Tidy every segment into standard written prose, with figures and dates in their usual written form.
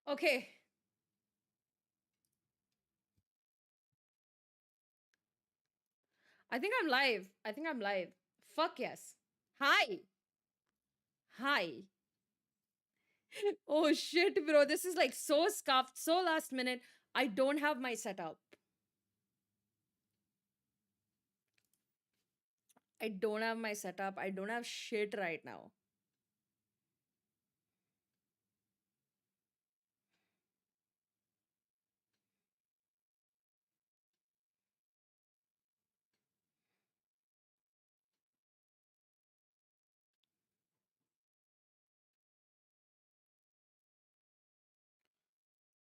Okay. I think I'm live. I think I'm live. Fuck yes. Hi. Hi. Oh shit, bro. This is like so scuffed, so last minute. I don't have my setup. I don't have my setup. I don't have shit right now.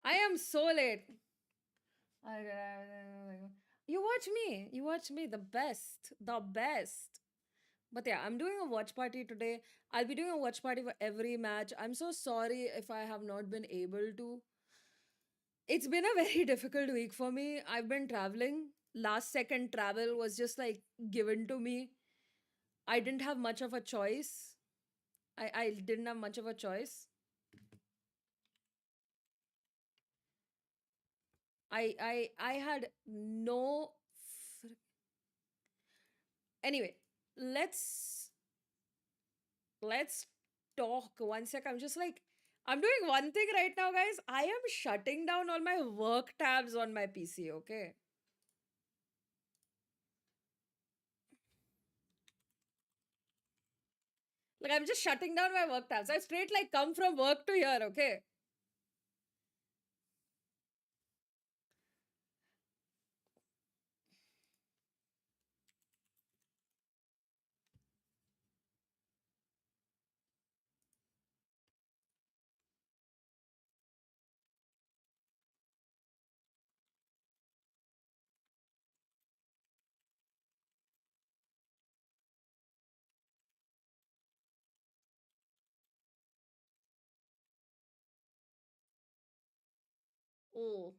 I am so late. You watch me. You watch me. The best. The best. But yeah, I'm doing a watch party today. I'll be doing a watch party for every match. I'm so sorry if I have not been able to. It's been a very difficult week for me. I've been traveling. Last second travel was just like given to me. I didn't have much of a choice. I didn't have much of a choice. I had no anyway, let's let's talk one sec. I'm just like I'm doing one thing right now, guys. I am shutting down all my work tabs on my PC, okay? Like I'm just shutting down my work tabs. I straight like come from work to here, okay? Oh.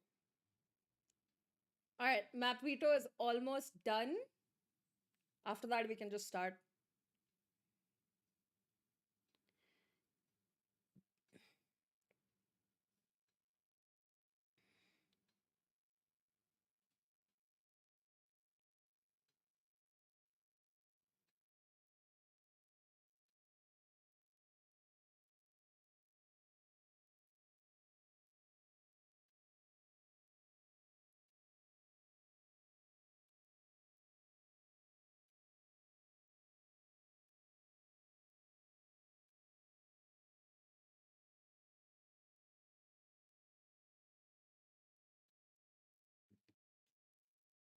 All right, map veto is almost done. After that, we can just start.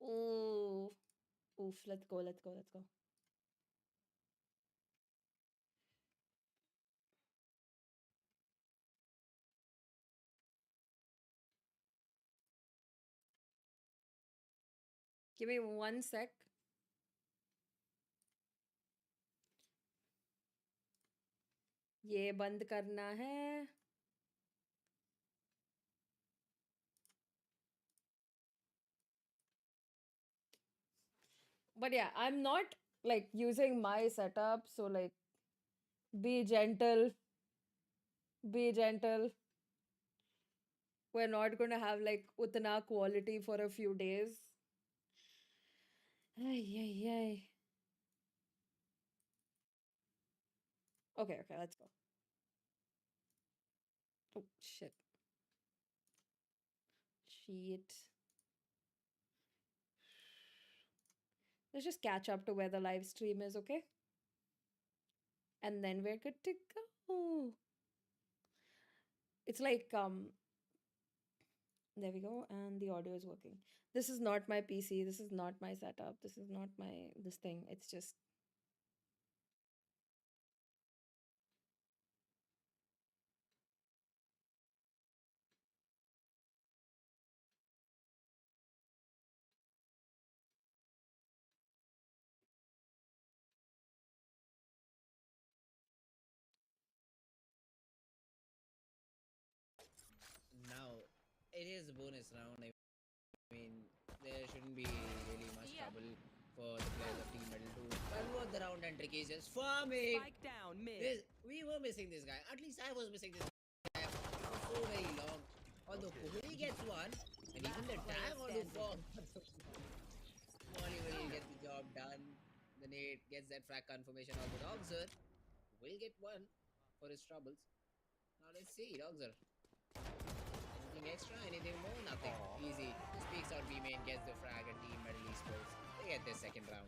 Oh, oof, let's go, let's go, let's go. Give me one sec. ये बंद करना है. But yeah, I'm not like using my setup, so like be gentle, be gentle. We're not gonna have like utna quality for a few days. Ay, ay, ay. Okay, okay, let's go. Oh, shit. Shit. Let's just catch up to where the live stream is, okay? And then we're good to go. It's like, there we go. And the audio is working. This is not my PC. This is not my setup. This is not my, this thing. It's just, Now, it is a bonus round. I mean, there shouldn't be really much trouble for the players of Team Metal to convert the round, and Tricky is just farming. Spike down mid. We were missing this guy. At least I was missing this guy for so very long. Although Kohli gets one, and even the tag on the form. Molly will get the job done. The Nate gets that frag confirmation on the Dogzer. Will get one for his troubles. Now let's see, Dogzer. Anything extra? Anything more? Nothing. Easy. Speaks out B-main, gets the frag, and Team Medal Esports. They get their second round.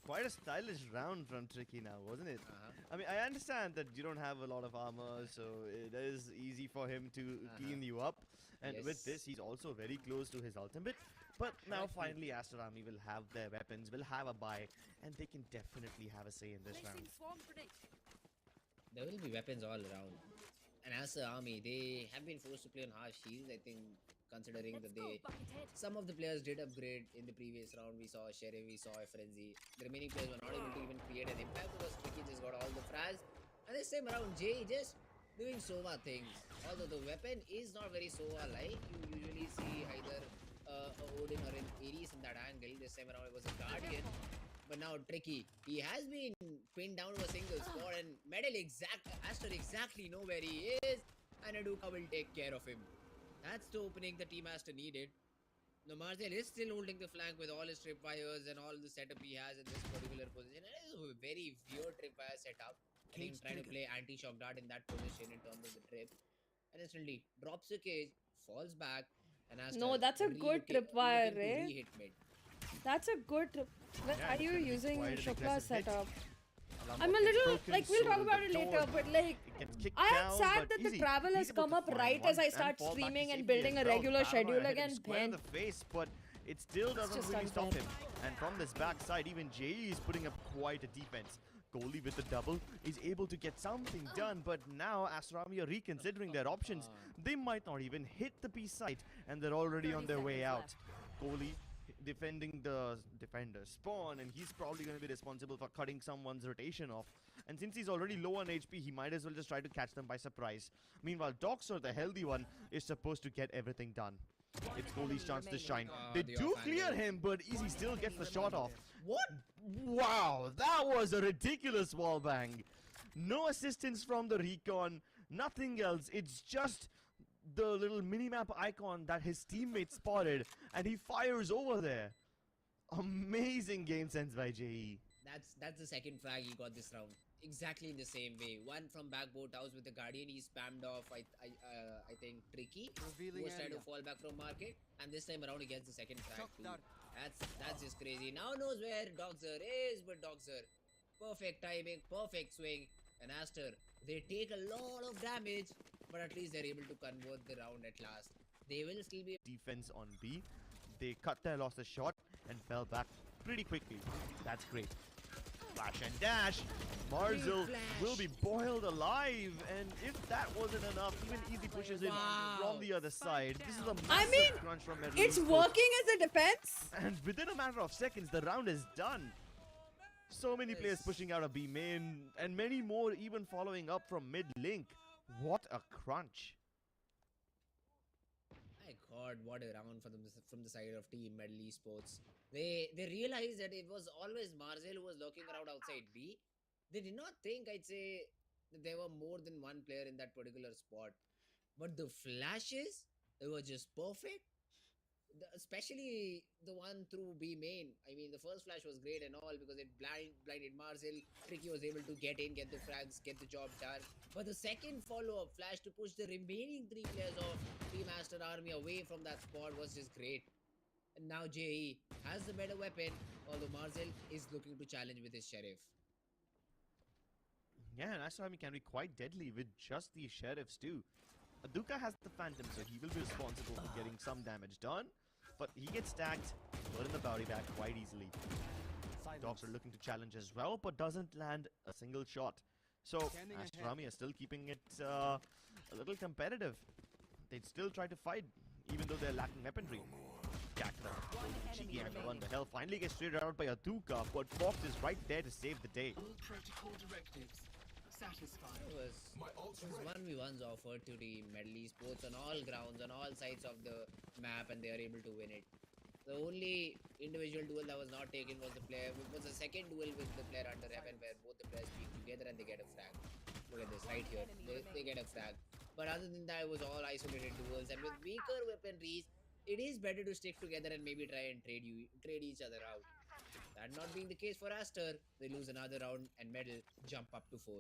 Quite a stylish round from Tricky now, wasn't it? I mean, I understand that you don't have a lot of armor, so it is easy for him to clean you up. And with this, he's also very close to his ultimate. But now finally Aster Army will have their weapons, will have a buy, and they can definitely have a say in this round. There will be weapons all around. And Aster Army, they have been forced to play on harsh shields, I think, considering that some of the players did upgrade in the previous round. We saw a Sheriff, we saw a Frenzy. The remaining players were not able to even create an impact because Tricky just got all the frags. And this time around, Jay just doing Sova things. Although the weapon is not very Sova-like, you usually see either a Odin or an Ares in that angle. This time around it was a Guardian. But now Tricky, he has been pinned down to a single spot, and Aster exactly know where he is, and Aduka will take care of him. That's the opening the Team Aster needed. Now Marcel is still holding the flank with all his tripwires and all the setup he has in this particular position. And it is a very weird tripwire setup. I think trying to play anti-shock dart in that position in terms of the trip. And instantly drops the cage, falls back, and Aster No, that's a good tripwire, eh? Re-hit mid. That's a good trip. Yeah, Are you using quite an Shukla's aggressive hit. setup? Alarm I'm a bot gets little, broken, like, we'll so talk the about it later, door, but like, it gets kicked I am down, sad but that the easy. travel has He's able come to up find right one as I and start fall back to streaming and safety building as a well. regular Paranoia schedule hit him again. square in the face, but it still doesn't just really stop unfair. him. And from this backside, even Jay is putting up quite a defense. Kohli with the double is able to get something done, but now Aster Army are reconsidering their options. They might not even hit the B site, and they're already on their way out. Kohli defending the defender spawn, and he's probably going to be responsible for cutting someone's rotation off. And since he's already low on HP, he might as well just try to catch them by surprise. Meanwhile, Doxer, the healthy one, is supposed to get everything done. It's Kohli's chance to shine. They do clear him, but Easy still gets the shot off. What? Wow, that was a ridiculous wall bang. No assistance from the recon, nothing else. It's just the little minimap icon that his teammate spotted, and he fires over there. Amazing game sense by JE. That's the second frag he got this round. Exactly in the same way. One from backboard house with the Guardian. He spammed off, I think, Tricky, who was trying to fall back from market. And this time around, he gets the second frag too. That's just crazy. Now knows where Dogzer is, but Dogzer, perfect timing, perfect swing. And Aster, they take a lot of damage, but at least they're able to convert the round at last. They will still be Defense on B. They cut their losses short and fell back pretty quickly. That's great. Flash and dash. Marzel will be boiled alive, and if that wasn't enough, even Easy pushes in from the other side. This is a massive crunch from Medal It's Esports. working as a defense. And within a matter of seconds, the round is done. So many players pushing out a B main, and many more even following up from mid link. What a crunch. My God, what a round from the side of Team Medal Esports. They realized that it was always Marzel who was lurking around outside B. They did not think, I'd say, that there were more than one player in that particular spot. But the flashes, they were just perfect. Especially the one through B main. I mean, the first flash was great and all because it blinded Marzel. Tricky was able to get in, get the frags, get the job done. But the second follow-up flash to push the remaining three players of Team Aster Army away from that spot was just great. And now JE has the better weapon, although Marzel is looking to challenge with his Sheriff. Yeah, and Aster Army can be quite deadly with just these sheriffs too. Aduka has the Phantom, so he will be responsible for getting some damage done. But he gets stacked, put in the bounty bag quite easily. Dogs are looking to challenge as well, but doesn't land a single shot. So Aster Army are still keeping it a little competitive. They'd still try to fight, even though they're lacking weaponry. Jacked up. Cheeky and the one the hell finally gets traded out by Aduka, but Fox is right there to save the day. It was 1v1s offered to the Medal Esports on all grounds, on all sides of the map, and they are able to win it. The only individual duel that was not taken was the second duel with the player under heaven, where both the players speak together and they get a frag. Look at this right here. They get a frag. But other than that, it was all isolated duels. And with weaker weaponries, it is better to stick together and maybe try and trade each other out. That not being the case for Aster, they lose another round and medal jump up to 4.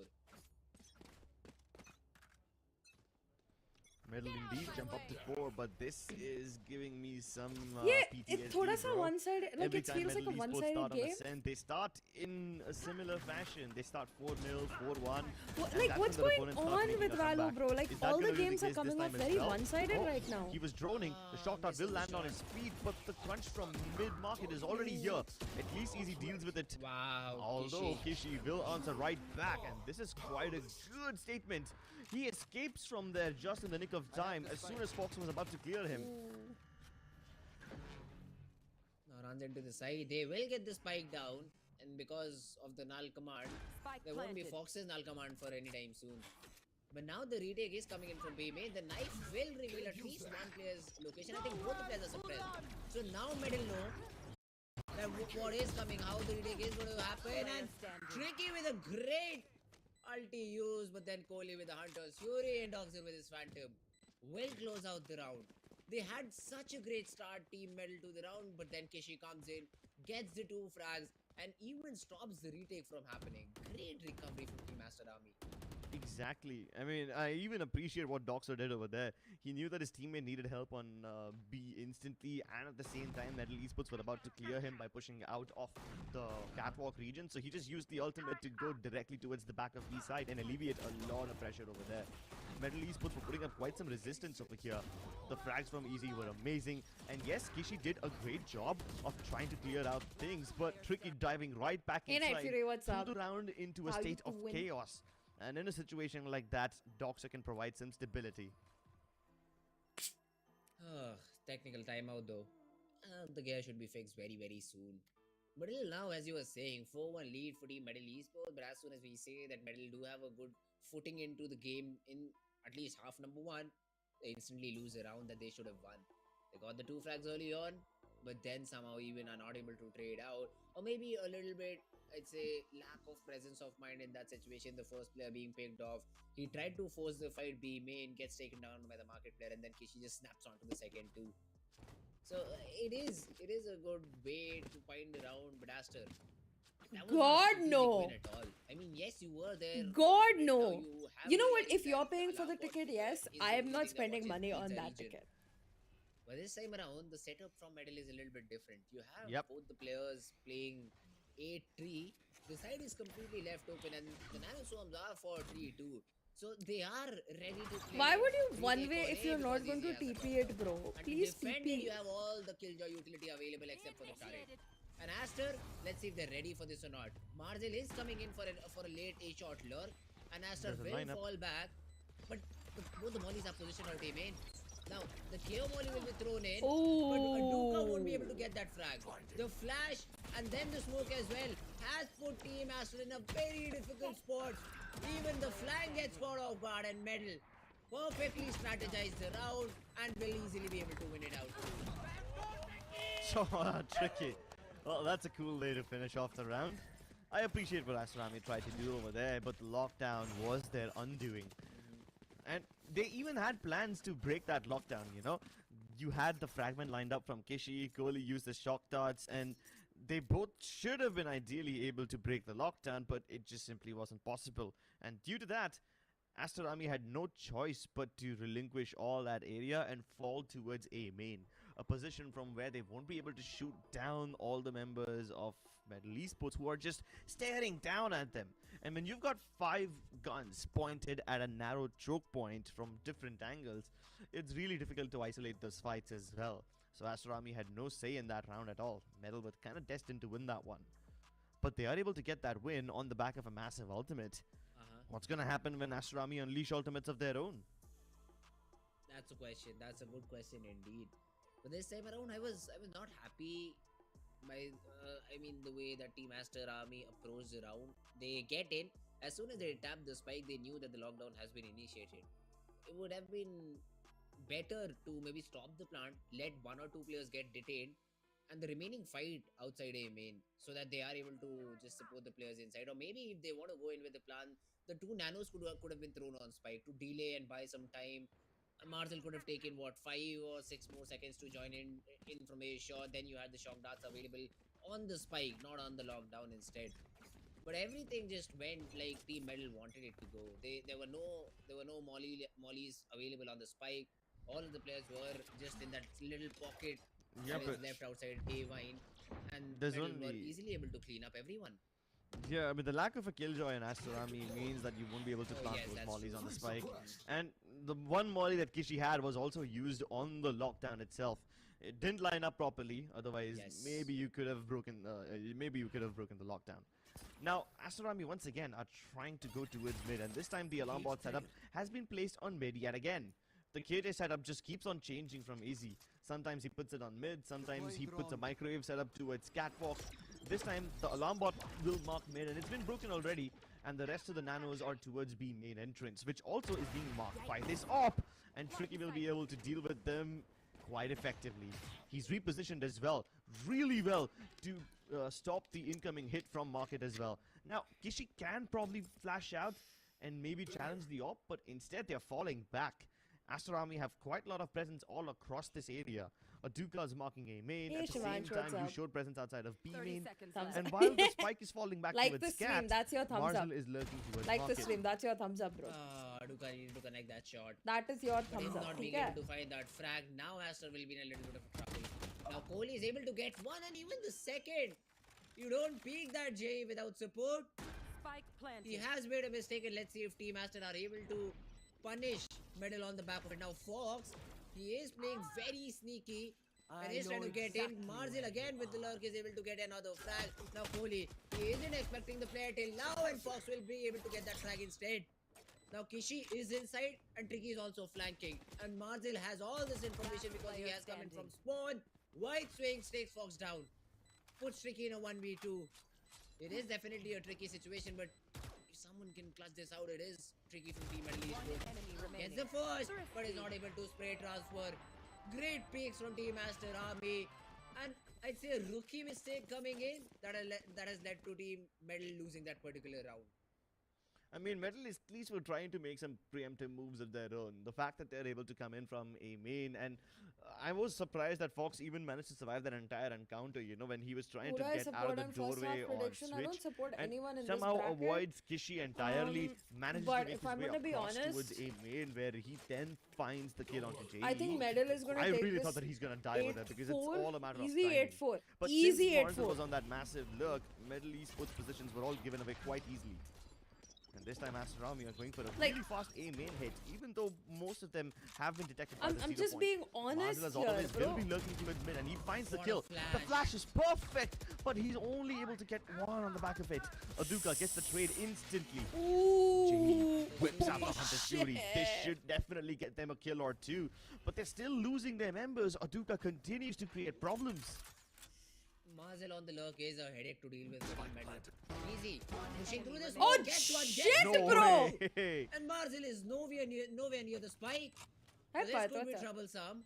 Medal indeed jump up to 4, but this is giving me some Yeah, PTSD, it thoda sa bro. one-sided, like Every it time feels like a Medal Esports one-sided start on game. ascent, they start in a similar fashion. They start 4-0, 4-1. Like, what's going on with Valo, bro? Like, all the games are coming off very one-sided right now. He was droning. The shot dart will land on his feet, but the crunch from mid-market is already here. At least Easy deals with it. Wow. Although Kishi will answer right back, and this is quite a good statement. He escapes from there just in the nick of time as soon as Fox was about to clear him. Now runs into the side. They will get the spike down, and because of the null command, there won't be Fox's null command for any time soon. But now the retake is coming in from B main. The knife will reveal at least one player's location. I think both the players are suppressed. So now Medal know that what is coming, how the retake is going to happen. And Tricky with a great ulti use, but then Kohli with the Hunter's Fury and Doxer with his Phantom will close out the round. They had such a great start, Team Medal, to the round, but then Kishi comes in, gets the 2 frags, and even stops the retake from happening. Great recovery from Team Master Army. Exactly. I mean, I even appreciate what Doxer did over there. He knew that his teammate needed help on B instantly, and at the same time, Medal Esports were about to clear him by pushing out of the catwalk region. So he just used the ultimate to go directly towards the back of B side and alleviate a lot of pressure over there. Medal Esports were putting up quite some resistance over here. The frags from Easy were amazing. And yes, Kishi did a great job of trying to clear out things, but Tricky diving right back Hey, Night inside, Fury, what's threw up? the round into a How you state of doing? chaos. And in a situation like that, Doxer can provide some stability. Technical timeout though. The gear should be fixed very, very soon. But till now, as you were saying, 4-1 lead for Team Medal Esports. But as soon as we say that Medal do have a good footing into the game in at least half number 1, they instantly lose a round that they should have won. They got the 2 frags early on, but then somehow even are not able to trade out. Or maybe a little bit, I'd say, lack of presence of mind in that situation. The first player being picked off. He tried to force the fight B main, gets taken down by the market player, and then Kishi just snaps onto the second too. So it is a good way to find the round, but Aster, that was not a God, strategic no. win at all. I mean, yes, you were there. God, Now no. have You know the what? If edge you're that paying for allow the what ticket, yes, is I am not anything that spending watches money on pizza that region. ticket. But this time around, the setup from Medal is a little bit different. You have Yep. both the players playing 8-3. The side is completely left open, and the Nanoswarms are for 3-2. So they are ready to play. Why would you one retake way on if A you're not because going to Easy has the TP top it, bro? and Please to defend it, TP. you have all the Killjoy utility available except for the turret. And Aster, let's see if they're ready for this or not. Marzel is coming in for a late A-shot lurk, and Aster There's a will lineup. fall back. But both the mollies are positioned out A main. Now, the KO molly will be thrown in, but Duka won't be able to get that frag. The flash and then the smoke as well has put Team Aster in a very difficult spot. Even the flank gets caught off guard, and Medal perfectly strategized the round and will easily be able to win it out. So tricky. Well, that's a cool way to finish off the round. I appreciate what Asrami tried to do over there, but the lockdown was their undoing. And they even had plans to break that lockdown, you know? You had the fragment lined up from Kishi, Kohli used the shock darts, and they both should have been ideally able to break the lockdown, but it just simply wasn't possible. And due to that, Aster Army had no choice but to relinquish all that area and fall towards A main, a position from where they won't be able to shoot down all the members of Medal Esports who are just staring down at them. And when you've got 5 guns pointed at a narrow choke point from different angles, it's really difficult to isolate those fights as well. So Aster Army had no say in that round at all. Medal was kind of destined to win that one. But they are able to get that win on the back of a massive ultimate. What's gonna happen when Aster Army unleash ultimates of their own? That's a question. That's a good question indeed. But this time around, I was not happy by the way that Team Aster Army approached the round. They get in as soon as they tap the spike. They knew that the lockdown has been initiated. It would have been better to maybe stop the plant, let 1 or 2 players get detained, and the remaining fight outside A main, so that they are able to just support the players inside. Or maybe if they want to go in with the plan, the two nanos could have been thrown on spike to delay and buy some time. Marzel could have taken what 5 or 6 more seconds to join in from a shot. Then you had the shock darts available on the spike, not on the lockdown instead. But everything just went like Team Metal wanted it to go. There were no mollies available on the spike. All of the players were just in that little pocket Yeah, that is but left outside A Vine, and there's Metal were only easily able to clean up everyone. yeah, I mean the lack of a killjoy in Aster Army means that you won't be able to Oh plant yes, those that's mollies true. on the spike. And the one molly that Kishi had was also used on the lockdown itself. It didn't line up properly. Otherwise, Yes. maybe you could have broken. Maybe you could have broken the lockdown. Now, Aster Army once again are trying to go towards mid, and this time the alarm bot setup has been placed on mid yet again. The KJ setup just keeps on changing from easy. Sometimes he puts it on mid, sometimes he puts a microwave setup towards catwalk. This time the alarm bot will mark mid, and it's been broken already, and the rest of the nanos are towards B main entrance, which also is being marked by this op, and Tricky will be able to deal with them quite effectively. He's repositioned as well, really well, to stop the incoming hit from market as well. Now, Kishi can probably flash out and maybe challenge the op, but instead they're falling back. Aster Army have quite a lot of presence all across this area. Aduka is marking A main. Hey, At the Shivansh, same what's time, you up? showed presence outside of B 30 main. seconds Thumbs left. And while the spike is falling back Like towards the stream, Cat, that's your thumbs up. Marzel is lurking towards Like the market. stream, that's your thumbs up, bro. Aduka needed to connect that shot. That is your But thumbs him up. not being Okay? able to find that frag, now Aster will be in a little bit of a trouble. Now Kohli is able to get one and even the second. You don't peek that Jay without support. Spike planted. He has made a mistake, and let's see if Team Aston are able to punish Medal on the back of it. Now Fox, he is playing very sneaky. And he's trying to get in. Marzil again with the lurk is able to get another frag. Now Kohli, he isn't expecting the player till now, and Fox will be able to get that frag instead. Now Kishi is inside and Tricky is also flanking. And Marzil has all this information because he has come in from spawn. White swings takes Fox down. Puts Tricky in a 1v2. It is definitely a tricky situation, but if someone can clutch this out, it is tricky from Team Middle East. One enemy remaining. Gets the first, but is not able to spray transfer. Great peaks from Team Aster Army. And I'd say a rookie mistake coming in that has led to Team Metal losing that particular round. I mean, Metal is at least were trying to make some preemptive moves of their own. The fact that they're able to come in from A main, and I was surprised that Fox even managed to survive that entire encounter, you know, when he was trying Would to I get out of support the him first doorway half on prediction? I don't switch. support And anyone in somehow this bracket. avoids Kishi entirely, manages to but make if his I'm way gonna be across honest, towards A main, where he then finds the kill onto JE. I think Medal is gonna I take really this thought that he's gonna die with it because it's 8-4, all a matter of easy timing. 8-4. But Easy since Marzel 8-4. was on that massive lurk, Middle Esports positions were all given away quite easily. And this time Aster Army are going for a Like- really fast A main hit, even though most of them have been detected by the I'm zero just point. being honest Marzel, as here, always, will bro. be lurking towards mid, and he finds the What a kill. The flash. flash is perfect, but he's only able to get one on the back of it. Aduka gets the trade instantly. Ooh. Whips out the Hunter's Fury. This shit. should definitely get them a kill or two. But they're still losing their members. Aduka continues to create problems. Mazel on the lurk is a headache to deal with for Team Metal. Easy. Pushing through this. Oh, gets one, shit, gets No bro. way. And Marzil is nowhere near the spike. Hey, So this Pat, could be what's up? troublesome.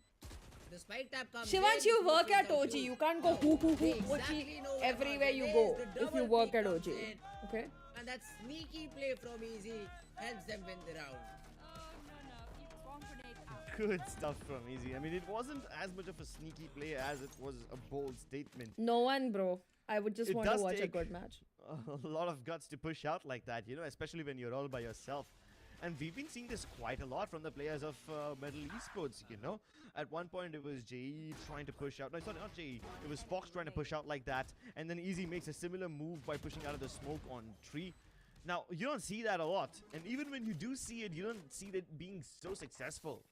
The spike tap comes Shivansh, in, you work Smoke at comes out OG. too. You can't go hoo hoo hoo They OG exactly know where everywhere Marzil you is. go The if you double work peek at comes OG. in. Okay? And that sneaky play from Easy helps them win the round. Bomb grenade out. Good stuff from Easy. I mean, it wasn't as much of a sneaky play as it was a bold statement. No one, bro. I would just It want to does watch a take- good match. A lot of guts to push out like that, you know, especially when you're all by yourself. And we've been seeing this quite a lot from the players of Middle Esports, you know. At one point, it was JE trying to push out. No, sorry, not JE. It was Fox trying to push out like that. And then Easy makes a similar move by pushing out of the smoke on Tree. Now, you don't see that a lot. And even when you do see it, you don't see it being so successful.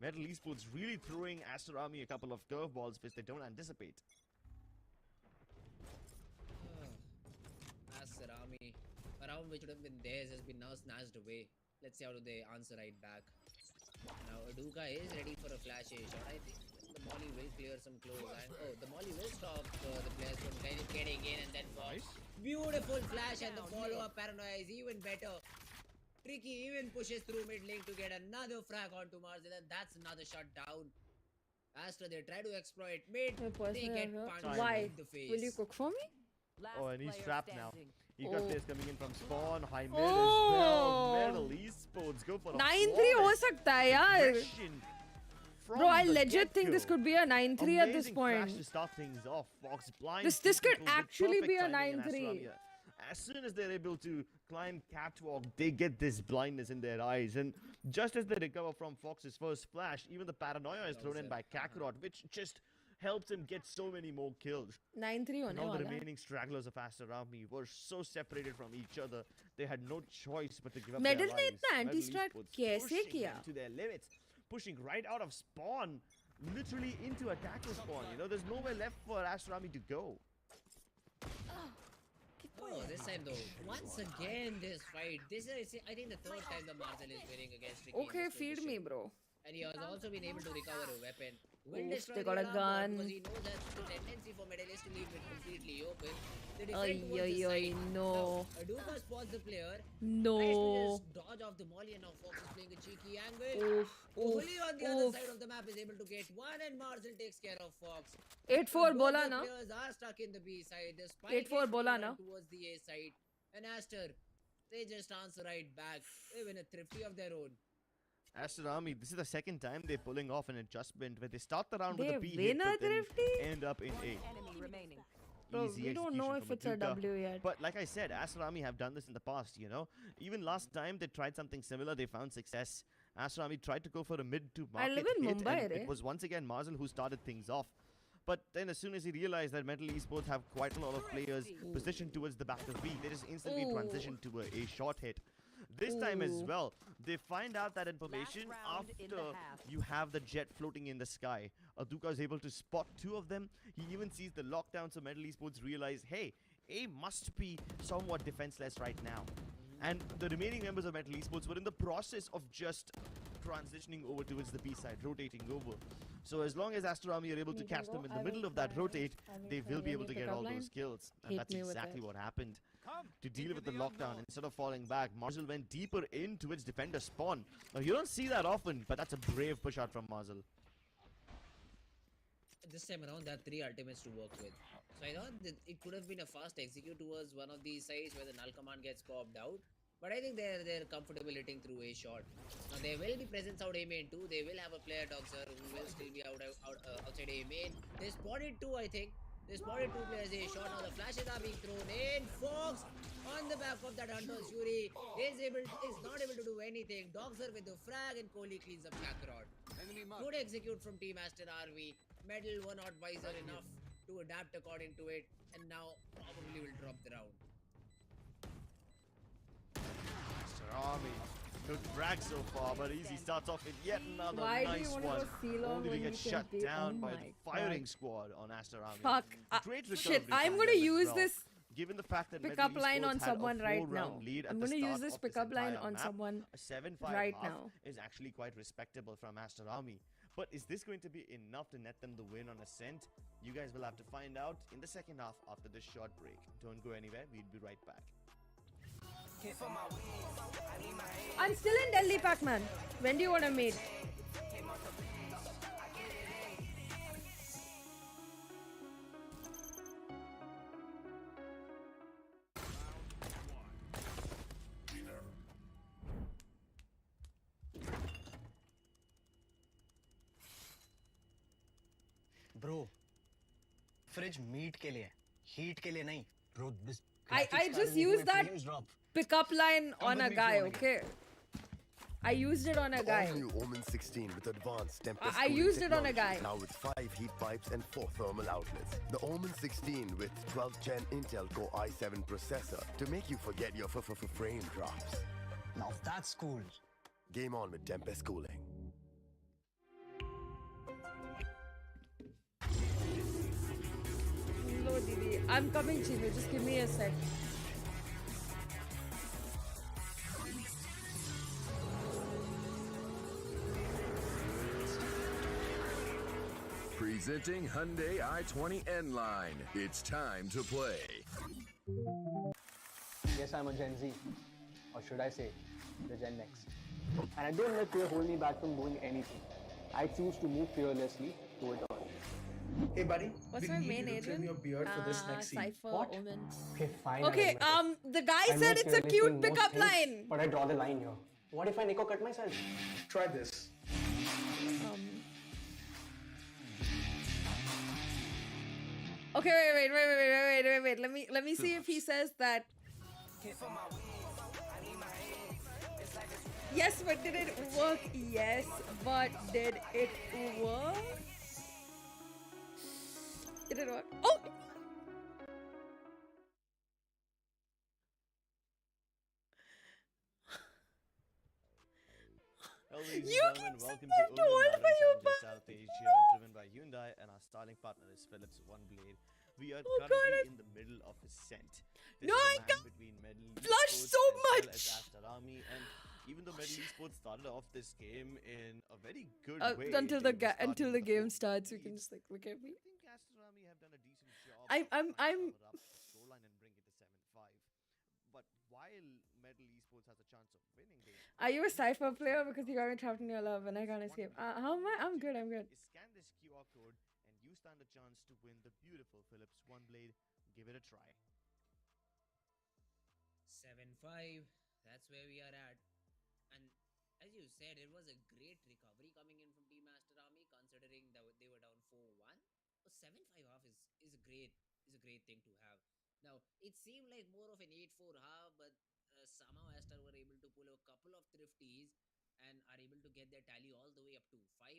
Middle Esports really throwing Aster Army a couple of curveballs which they don't anticipate. Aster Army, a round which would have been theirs has been now snatched away. Let's see how do they answer right back. Now Aduka is ready for a flash A shot. I think the molly will clear some close, and the molly will stop the players from getting in, and then Fox. Beautiful flash, and the follow-up paranoia is even better. Tricky even pushes through mid lane to get another frag onto Marzil, and that's another shot down. Aster, they try to exploit mid. My They personal get hurt. punched Why? in the face. Will you cook for me? Last Oh, and he's player trapped now. standing. He got Oh. players coming in from spawn, high mid Oh. as well. Middle esports go for a 9-3 हो flawless सकता है यार. aggression from Bro, I the legit think this get-go. could be a 9-3 at this Amazing crash point. to start things off. Fox blind. This could people with actually be perfect a timing and 9-3. Astronomia. As soon as they're able to climb catwalk, they get this blindness in their eyes. And just as they recover from Fox's first flash, even the paranoia is thrown in by Kakarot, which just helps him get so many more kills. 9-3 होने Now the वाला है. remaining stragglers of Aster Army were so separated from each other, they had no choice but to give up Medal their ने lives. इतना Medal anti-strat esports कैसे pushing किया? them to their limits, pushing right out of spawn, literally into attacker spawn. You know, there's nowhere left for Aster Army to go. Oh, this time though, once again this fight. This is, I think, the third time the Marcel is winning against Tricky in Okay, this feed me, position. bro. And he has also been able to recover a weapon. Will Oof, destroy they the got a alarm gun. because he knows that's the tendency for medalists to leave it completely open. They Ay, defend towards ay, the ay, side. no. Now, Aduka spots the player. Tries to No. just dodge off the molly, and now Fox is playing a cheeky angle. Oof, oof, Kohli on the other oof. side of the map is able to get one, and Marcel takes care of Fox. 8-4 Both बोला the ना. players are stuck in the B side. The spike 8-4 is बोला being ना. run towards the A side. And Aster, they just answer right back. They win a thrifty of their own. Aster Army, this is the second time they're pulling off an adjustment where they start the round They with a B win hit, a but then thrifty? end up in One A. enemy remaining. Bro, Easy we don't know execution if from it's a Aduka. W yet. But like I said, Aster Army have done this in the past, you know. Even last time they tried something similar, they found success. Aster Army tried to go for a mid to market live in hit, Mumbai, and re. it was once again Marzel who started things off. But then as soon as he realized that Metal Esports have quite a lot of players positioned towards the back of B, they just instantly Ooh. transitioned to a short hit. This time as Ooh. well, they find out that information round in the after half. you have the jet floating in the sky. Aduka is able to spot two of them. He even sees the lockdown, so Metal Esports realize, hey, A must be somewhat defenseless right now. And the remaining members of Metal Esports were in the process of just transitioning over towards the B side, rotating over. So as long as Aster Army are able to catch them in the middle of that rotate, they will be able to get all those kills. And Hit that's me with exactly it. what happened. To deal with the lockdown, instead of falling back, Marzel went deeper into its defender spawn. Now you don't see that often, but that's a brave push out from Marzel. This time around, there are 3 ultimates to work with. So I thought that it could have been a fast execute towards one of these sides where the null command gets popped out. But I think they're comfortable hitting through a shot. Now there will be presence out A main too. They will have a player Doxer who will still be outside A main. They spotted 2, I think. They spotted 2 players A shot. Now the flashes are being thrown in. Fox on the back of that Hunter's Fury is not able to do anything. Doxer with the frag, and Kohli cleans up Kakarot. Good execute from Team Aston RV. Medal were not wiser enough to adapt according to it, and now probably will drop the round. Aster Army, good frag so far, but Easy starts off with yet another Why do you nice wanna one. go C-long Only to when get you can shut be- down oh by my the firing God. squad on Aster Army. Fuck. Great Shit, recovery I'm from gonna them as use well. this Given the fact that pickup Metal line Esports on had a someone right 4-round now. lead at I'm the gonna use start this of pickup line entire on map, someone a 7-5 right half now. is actually quite respectable from Aster Army. But is this going to be enough to net them the win on Ascent? You guys will have to find out in the second half after this short break. Don't go anywhere, we'll be right back. I'm still in Delhi, Pac-Man. When do you want to meet? Bro fridge meat के लिए heat के लिए नहीं bro this I just used that pickup line on a with me if guy, you want okay? I used it on a guy. All new Omen 16 with advanced Tempest I cooling used it on a technology, guy. Now with 5 heat pipes and 4 thermal outlets. The Omen 16 with 12th Gen Intel Core i7 processor to make you forget your frame drops. Now that's cool. Game on with Tempest cooling. No, Didi. I'm coming, Chino. Just give me a sec. Presenting Hyundai i20 N-Line. It's time to play. Yes, I'm a Gen Z, or should I say, the Gen X. And I don't let fear hold me back from doing anything. I choose to move fearlessly Do it all. Hey buddy, What's we my need main you to trim agent? your beard for this next scene. Cypher, What? Omen. Okay, fine. I'll Okay, admit it. the guy I know said it's a clearly cute doing most pickup things, line. but I draw the line here. What if I Nico cut myself? Try this. Okay, wait. Let me see if he says that. Yes, but did it work? Yes, but did it work? Did it work? Oh! Well, ladies and You gentlemen, keep welcome saying to that to OMEN all my Challenges Opa. South Asia, driven by Hyundai, and our styling partner is Philips One Blade. We are Oh God, currently in the middle of ascent. This No, is I a match can't between Medal flush Esports so as well much. as ASTER Army, and even though Medal Esports started off this game in a very good way Until they were until starting the with a game 4 starts, we lead. can just like look at me. I think ASTER Army have done a decent job I'm trying to cover up the scoreline and bring it to 7-5. But while Medal Esports has a chance of winning, Are you a Cypher player? Because you got me trapped in your love and I can't escape. How am I? I'm good. I'm good. is scan this QR code and you stand a chance to win the beautiful Philips One Blade. Give it a try. 7-5. That's where we are at. And as you said, it was a great recovery coming in from Team Master Army, considering that they were down 4-1. A 7-5 half is a great thing to have. Now it seemed like more of an 8-4 half, but somehow Aster were able to pull a couple of thrifties and are able to get their tally all the way up to 5.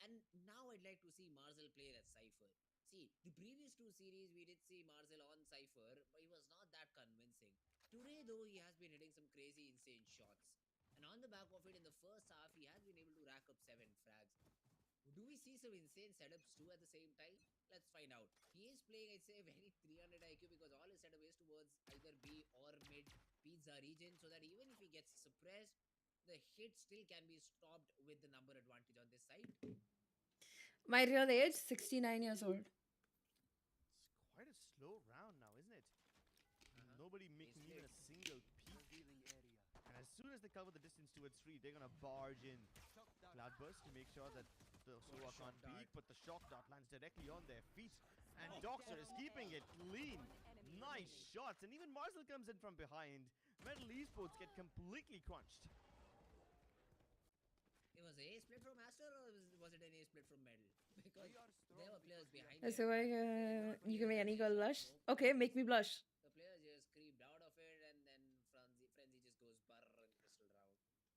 And now I'd like to see Marzel play that Cypher. See, the previous two series we did see Marzel on Cypher, but he was not that convincing. Today though, he has been hitting some crazy insane shots. And on the back of it, in the first half, he has been able to rack up 7 frags. Do we see some insane setups too at the same time? Let's find out. He is playing, I'd say, very 300 IQ because all his setup is towards either B or mid pizza region, so that even if he gets suppressed, the hit still can be stopped with the number advantage on this side. My real age, 69 years old. It's quite a slow round now, isn't it? Nobody making even a single peek. And as soon as they cover the distance towards 3, they're gonna barge in. Cloudburst to make sure that the Sova can't peek, but the shock dart lands directly on their feet. And Doxer is keeping it clean. Nice shots. And even Marcel comes in from behind. Medal Esports get completely crunched. It was a split from Aster, or was it an A split from Medal? Because there were players behind So them. you can make any girl blush. Okay, make me blush. The player just creeped out of it, and then Frenzy just goes burr and Crystal round.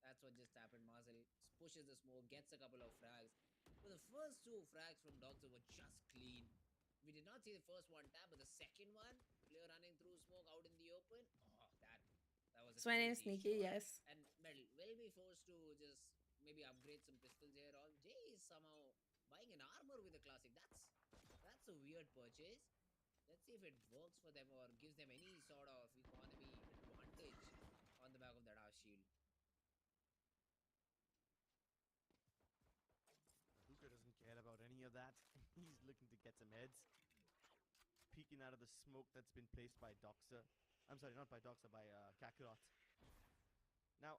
That's what just happened. Marcel pushes the smoke, gets a couple of frags. But the first 2 frags from Doxer were just clean. We did not see the first one tap, but the second one, player running through smoke out in the open. Oh, that was a So my name is crazy Sneaky, shot. yes. And Medal will be forced to just maybe upgrade some pistols here on. Jay is somehow buying an armor with a classic. That's a weird purchase. Let's see if it works for them or gives them any sort of economy advantage on the back of that arse shield. Luka doesn't care about any of that. He's looking to get some heads. Peeking out of the smoke that's been placed by Doxer. I'm sorry, not by Doxer, by Kakarot. Now,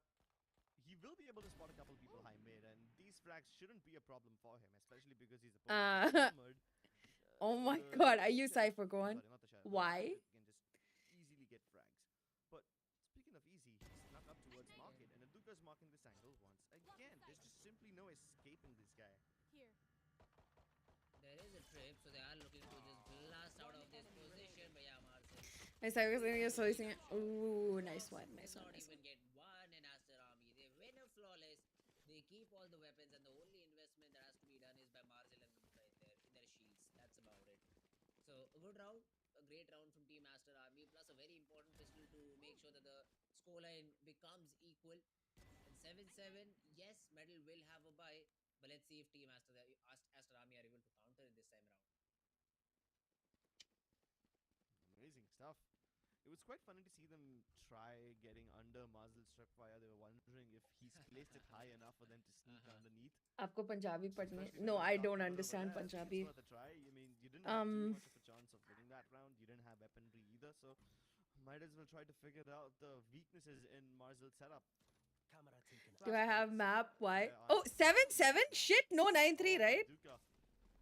he will be able to spot a couple people high mid, and these frags shouldn't be a problem for him, especially because he's armored. Oh my god, are you Cypher? Go on. Sorry, not the shadow. Why? He can just easily get frags. But speaking of easy, he snuck up towards Market, and Aduka's marking this angle once again. There's just simply no escaping this guy. Here. There is a trip, so they are looking to just blast out of this position. But yeah, Marcel My Cypher's gonna get so singing. Ooh, nice one, nice one, not nice even one. get one in Aster Army. They win a flawless. They keep all the weapons, and the only investment that has to be done is by Marcel and Luka in their shields. That's about it. So a good round, a great round from Team Aster Army, plus a very important pistol to make sure that the scoreline becomes equal. And 7-7, yes, Medal will have a bye, but let's see if Team Aster Army are able to counter in this time round. Amazing stuff. It was quite funny to see them try getting under Marzel's tripwire. They were wondering if he's placed it high enough for them to sneak underneath. Aapko Punjabi padhne? Especially No, when I it's don't after, but understand yeah, Punjabi. It's worth a try. I mean, you didn't have too much of a chance of winning that round. You didn't have weaponry either, so might as well try to figure out the weaknesses in Marzel's setup. Do I have map? Why? Yeah, Oh, 7-7? Shit, no 9-3, right? Duka.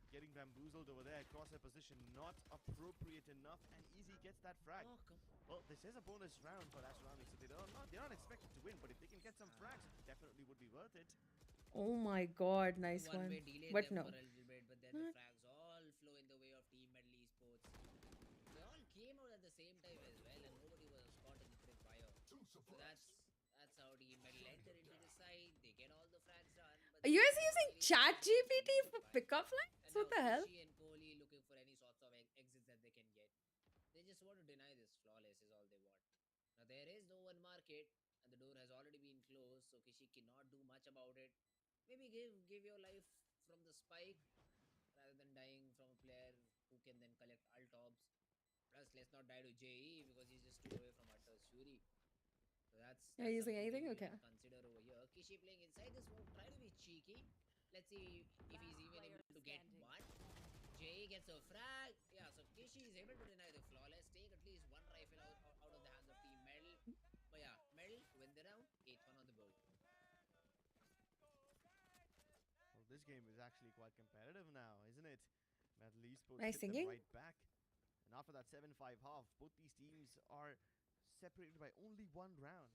getting bamboozled over there. Crosshair position not appropriate enough, and Easy gets that frag. Oh, come. Well, this is a bonus round for Ashrami, so they're not expected to win, but if they can get some frags, definitely would be worth it. Oh my god, nice one. One-way delay But them no. for a little bit, but then the frags all flow in the way of Team Medal Esports. They all came out at the same time as well, and nobody was caught in the tripwire. So that's how Team Medal enter into the side. They get all the frags done. Are you guys using ChatGPT for pickup lines? What the hell? Kishi and Kohli looking for any sorts of exits that they can get. They just want to deny this flawless is all they want. Now there is no one market, and the door has already been closed, so Kishi cannot do much about it. Maybe give your life from the spike rather than dying from a player who can then collect ult orbs. Plus, let's not die to JE because he's just 2 away from Utter's Fury. So that's Using something anything? we Okay. can consider over here. Kishi playing inside the smoke, try to be cheeky. Let's see if he's even able to get one. JE gets a frag. Yeah, so Kishi is able to deny the flawless. Take at least one rifle out of the hands of Team Medal. But yeah, Medal win the round. 8th one on the board. Well, this game is actually quite competitive now, isn't it? Medal Esports Nice hit them singing. right back. And after that 7-5 half, both these teams are separated by only 1 round.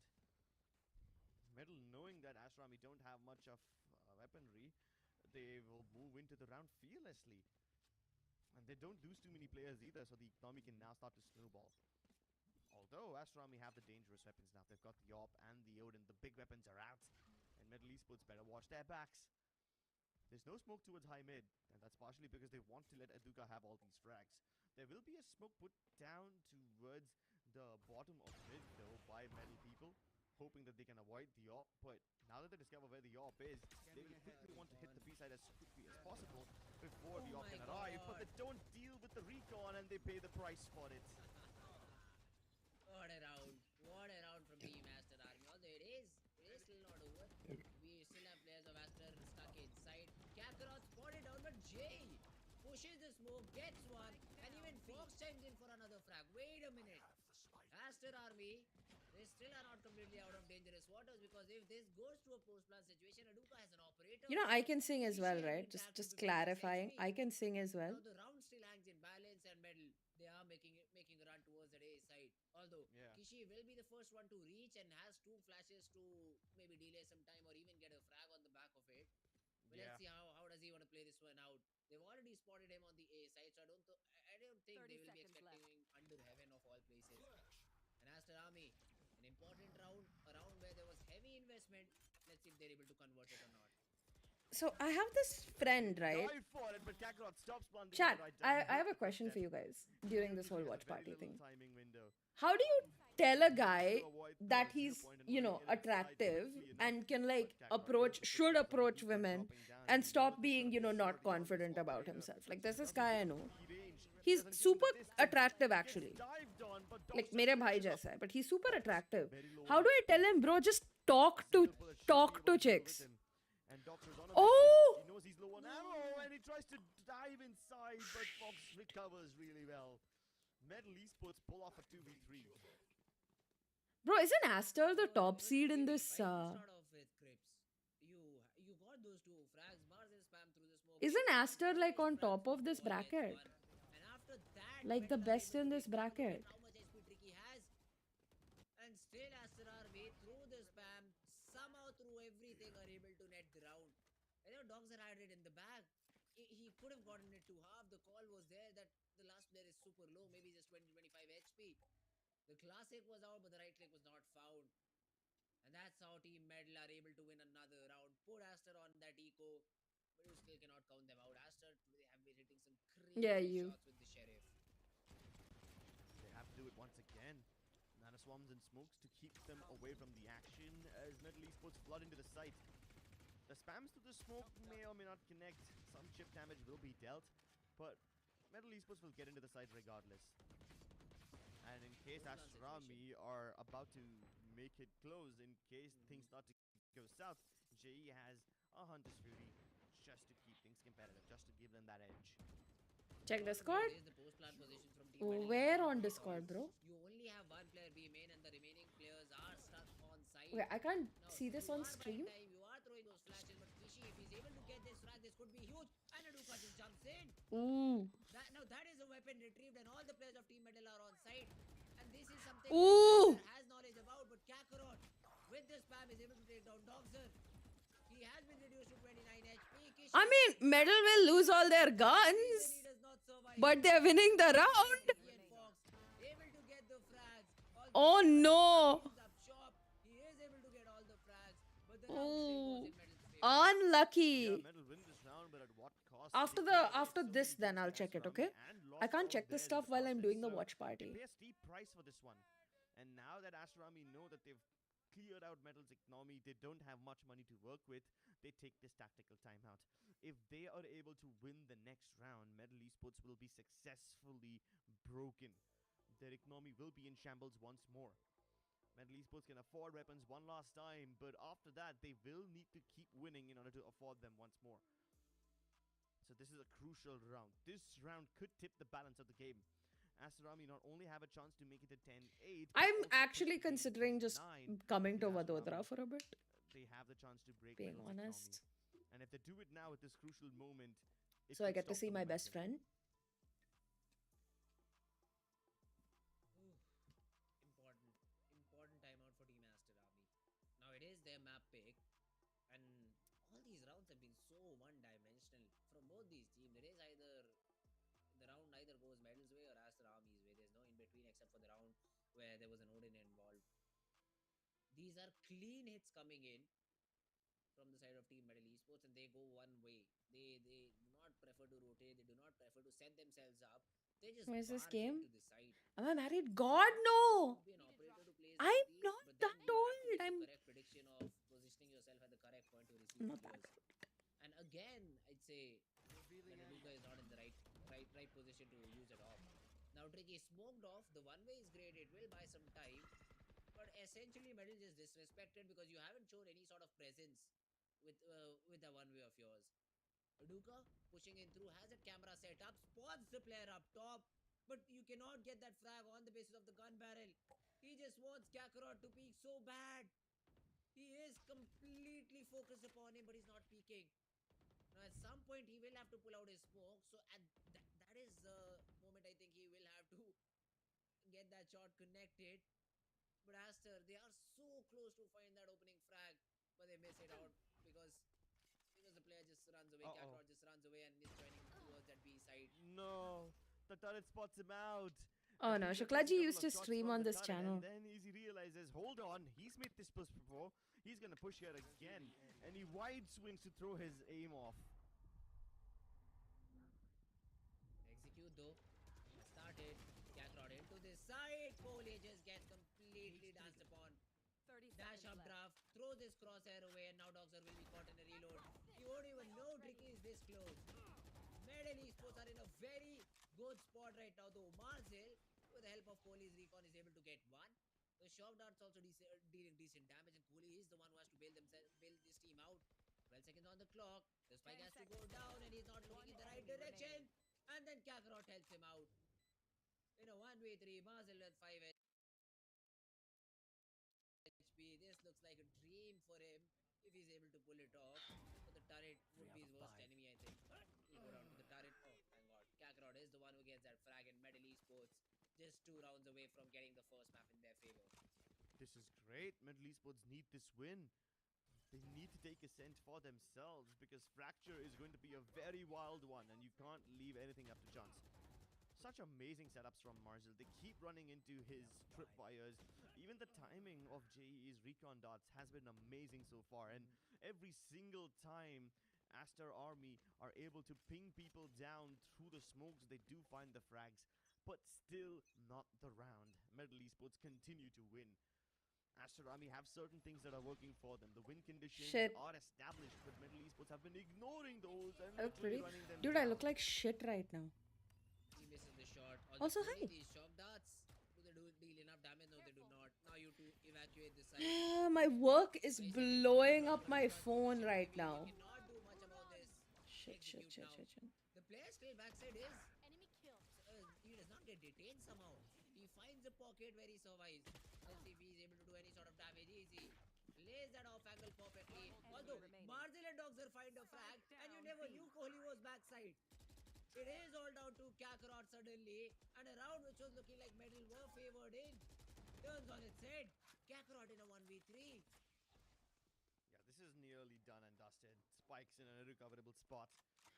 Medal, knowing that Ashrami don't have much of weaponry, they will move into the round fearlessly. And they don't lose too many players either, so the economy can now start to snowball. Although Ashrami have the dangerous weapons now. They've got the AWP and the Odin. The big weapons are out. And Medal Esports better watch their backs. There's no smoke towards high mid, and that's partially because they want to let Aduka have all these frags. There will be a smoke put down towards the bottom of mid though by Medal people, hoping that they can avoid the AWP, but now that they discover where the AWP is, they will quickly want to hit the B side as quickly as possible before the AWP can arrive, but they don't deal with the recon and they pay the price for it. What a round. What a round from Team Aster Army. Although it is still not over. We still have players of Aster stuck inside. Kakarot spotted down, but Jay pushes the smoke, gets one, and even Fox chimes in for another frag. Wait a minute. Aster Army, they still are not completely out of dangerous waters, because if this goes to a post-plant situation, Aduka has an operator. You know, I can sing as well, right? Just clarifying. I can sing as well. Now the round still hangs in balance, and Medal, they are making a run towards the A side. Although Kishi will be the first one to reach and has 2 flashes to maybe delay some time or even get a frag on the back of it. But let's see how does he want to play this one out. They've already spotted him on the A side, so I don't think they will be expecting him under heaven of all places. And Aster Army, an important round, a round where there was heavy investment. Let's see if they're able to convert it or not. So I have this friend, right? Dive for it, but Kakarot stops planting Chat, the right I time. have a question for you guys during this whole watch Very party little thing. timing window. How do you tell a guy that he's, you know, attractive and can like should approach women and stop being, you know, not confident about himself? Like there's this guy I know. He's super attractive actually. Like mere bhai jaisa hai, but he's super attractive. How do I tell him, bro, just talk to chicks? Oh! He knows he's low on ammo and he tries to dive inside, but Fox recovers really well. Medal Esports pull off a 2v3. Bro, isn't Aster the top seed in this? Start off with Crips. You got those 2 frags, bars and spam through the smoke. Isn't Aster like on top of this bracket? And after that, Like the best in this bracket. how much HP Tricky has. And still Aster Army through the spam, somehow through everything are able to net the round. I know Dogs are had it in the bag. He could have gotten it to half. The call was there that the last player is super low, maybe just 20-25 HP. The classic was out, but the right click was not found. And that's how Team Medal are able to win another round. Put Aster on that eco, but you still cannot count them out. Aster, they have been hitting some crazy shots with the Sheriff. They have to do it once again. Nana swarms and smokes to keep them away from the action as Medal Esports flood into the site. The spams to the smoke may or may not connect. Some chip damage will be dealt, but Medal Esports will get into the site regardless. And in case Ashrami are about to make it close, in case things start to go south, JE has a Hunter's Fury just to keep things competitive, just to give them that edge. Check Discord. There's the post-plant position from Team Medal. Where on Discord, bro? You only have 1 player B main and the remaining players are stuck on site. Okay, I can't Now, see this you on are stream. buying time, you are throwing those flashes, but Kishi, if he's able to get this frag, this this could be huge. And Aduka just jumps in. Ooh. Now that is a weapon retrieved, and all the players of Team Metal are on site. And this is something Ooh. that has knowledge about. But Kakarot, with this spam, is able to take down Doxer. He has been reduced to 29 HP. I mean, Metal will lose all their guns, He does not survive. but they're winning the round. Ian Fox able to get the frags. Oh no. Up shop. He is able to get all the frags, but the round still goes in Metal's favor. Yeah, Unlucky. Metal win this round, but at what cost? After They the cleared after so this, many then I'll kills check it. as Okay. Rami and I lost can't all check this theirs in stuff the while I'm process. doing the So watch party. They pay a steep price for this one. And now that Astrami know that they've cleared out Metal's economy, they don't have much money to work with, they take this tactical timeout. If they are able to win the next round, Metal Esports will be successfully broken. Their economy will be in shambles once more. Metal Esports can afford weapons one last time, but after that, they will need to keep winning in order to afford them once more. So this is a crucial round. This round could tip the balance of the game. Astarami not only have a chance to make it a 10-8, but I'm also push actually the game to considering just 9. coming to As Vadodara Astarami, for a bit. they have the chance to break Being Metal's honest. economy. And if they do it now at this crucial moment, it So I could get to stop see the my best momentum. friend. Important timeout for Team Aster Army. Now it is their map pick, and all these rounds have been so one-dimensional from both these teams. It is either the round either goes Metal's way or Aster Army's way. There's no in between except for the round where there was an Odin involved. These are clean hits coming in from the side of Team Metal Esports, and they go one way. They do not prefer to rotate. They do not prefer to set themselves up. They just Where's this barge game? into the side. Am I married? God, no! Be an operator to place I'm the piece, not but then that you have to old. make the I'm correct prediction of positioning yourself at the correct point to receive not the that kills. And again, I'd say that Aduka is not in the right position to use it off. Now Tricky smoked off. The one way is great. It will buy some time, but essentially Metal just disrespected because you haven't shown any sort of presence with the one way of yours. Aduka pushing in through, has a camera set up, spots the player up top, but you cannot get that frag on the basis of the gun barrel. He just wants Kakarot to peek so bad. He is completely focused upon him, but he's not peeking. Now at some point he will have to pull out his smoke, so at that is the moment I think he will have to get that shot connected. But Aster, they are so close to find that opening frag, but they miss it out because the player just runs away. Kakarot just runs away and is joining towards that B side. No, the turret spots him out. Oh The no, player Shuklaji takes a used couple to of shots stream from on the this turret, channel. And then he realizes, hold on, he's made this push before. He's gonna push here again, and he wide swings to throw his aim off. Execute though. Has started. Kakarot into this side. Kohli just gets completely danced upon. 30 Dash seconds up left. draft. Throw this crosshair away, and now Doxer will be caught in a reload. You won't even know Tricky is this close. Metal Esports are in a very good spot right now, though. Marzil, with the help of Kohli's recon, is able to get one. The shove darts also dealing decent damage, and Kohli is the one who has to bail this team out. 12 seconds on the clock. The spike has to go down, and he's not looking in the right direction. And then Kakarot helps him out. In a 1v3, Marzil with 5 HP. This looks like a dream for him if he's able to pull it off. But the turret would be his worst enemy, I think. He'll go down to the turret. Oh, thank God. Kakarot is the one who gets that frag, and Metal Esports just 2 rounds away from getting the first map in their favor. This is great. Middle Esports need this win. They need to take a scent for themselves because Fracture is going to be a very wild one and you can't leave anything up to chance. Such amazing setups from Marzil. They keep running into his tripwires. Even the timing of JE's recon darts has been amazing so far, and every single time Aster Army are able to ping people down through the smokes, they do find the frags, but still not the round. Metal Esports continue to win. Aster Army have certain things that are working for them. The win conditions are established, but Metal Esports have been ignoring those and I look pretty. running them Dude, down. I look like shit right now. He misses the shot. Also, Only hi. These shove darts. Do they deal enough damage? No, they do not. Now you to evacuate the site. My work is blowing up my phone right now. You cannot do much about this. Shit. The player still backside is. Enemy kill. He does not get detained somehow. He finds a pocket where he survives. Let's see if he's able to do any sort of damage. Easy. Lays that off angle perfectly. Although Marzel and Dogs are find a frag, and you never knew Kohli was backside. It is all down to Kakarot suddenly, and a round which was looking like Metal were favored in turns on its head. Kakarot in a 1v3. Yeah, this is nearly done and dusted. Spikes in an irrecoverable spot.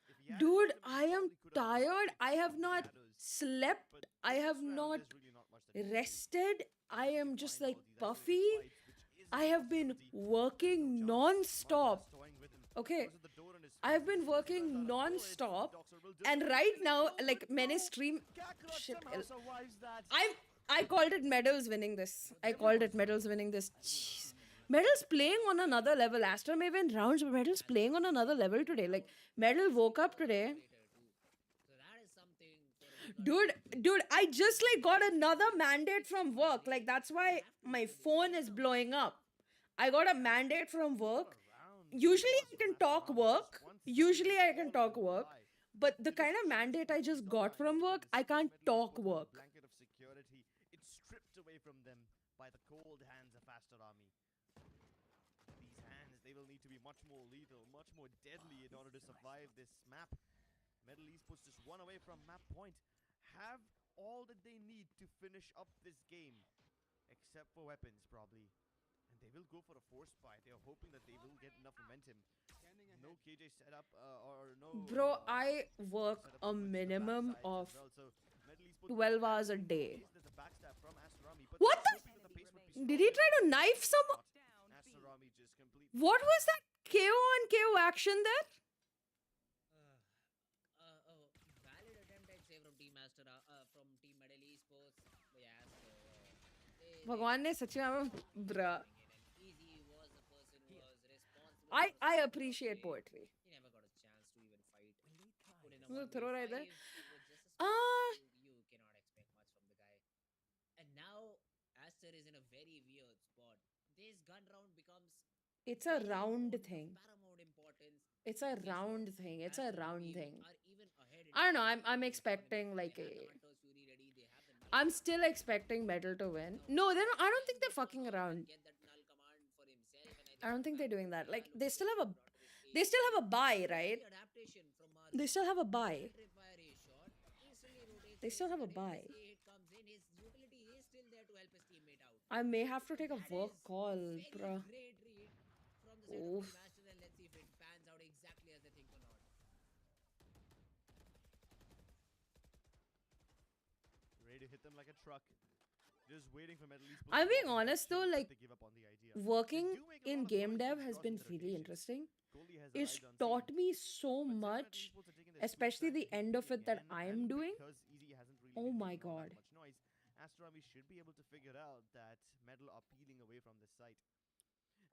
If he had Dude, it, I am probably could have blocked tired. it I from have the not shadows. slept. But I have this round, not there's really not much that he can do. rested. I am just like Find all these puffy. isolated fights, which is I a have been possibility. working No chance. non-stop. Marvel's toying with him. Okay, Closes the door on his I've been face. working Runs out of bullets. non-stop, Doxer will do and it. right now, Oh, like but Menace no. stream, Kakarot shit, somehow survives that. I called it Medals winning this. I called it Medals winning this. Jeez. Medals playing on another level. Aster may win rounds, but Medals playing on another level today. Like Medal woke up today. So that is something for a Dude, I just like got another mandate from work. Like that's why my phone is blowing up. I got a mandate from work. Usually I can talk work. Usually I can talk work. But the kind of mandate I just got from work, I can't talk work. Blanket of security. It's stripped away from them by the cold hands of Aster Army. These hands, they will need to be much more lethal, much more deadly in order to survive this map. Middle East puts just one away from map point. Have all that they need to finish up this game. Except for weapons, probably. And they will go for a force buy. They are hoping that they will get enough momentum. No KJ setup or no... Bro, I work setup a towards the minimum backsides of as well. So Middle East put 12 one hours a back day. in there's a backstab from Aster Army, but What they're the? hoping that the pace would be Did he strong try to enough. knife someone? Aster Army just completely... What was that KO on KO action there? valid attempt, I'd say, from Team Master, from Team Medal Esports. But yeah, Bhagwan ne sachi mein, bruh. Easy was the person who was responsible. I appreciate poetry. He never got a chance to even fight. Put in a Well, throw right there. 1v5 with just a you cannot expect much from the guy. And now Aster is in a very weird spot. This gun round becomes It's a round thing. paramount importance. It's a round thing. It's a Aster round team thing. are even ahead in I don't know. terms of I'm the expecting economy. like They have a. the Hunters Fury ready, they have the null I'm command. still expecting Metal to win. No, they're not. I don't think they're fucking around. Get that null command for himself, and I don't think they're doing that. Like Valorant they still have a. brought to his team. They still have a buy, right? Adaptation from They still have a buy. Tripwire is short. Instantly rotates They still have a his buy. hit comes in. His utility is still there to help his teammate out. I may have to take a That work is call, very bruh. great read from the side Oof. of the Master, and let's see if it pans out exactly as they think or not. Ready to hit them like a truck. Just waiting for Middle East. I'm being honest though, like they give up on the idea. working They do make a in lot of game noise dev when has crossing been the really rotations. interesting. Kohli has It's arrived on taught scene. me so But Zenfred much, Esports are taking their especially sweet the time end of again, it that I am and doing. because Easy hasn't really Oh been my making all that God. much noise, Aster Army should be able to figure out that Medal are peeling away from this site.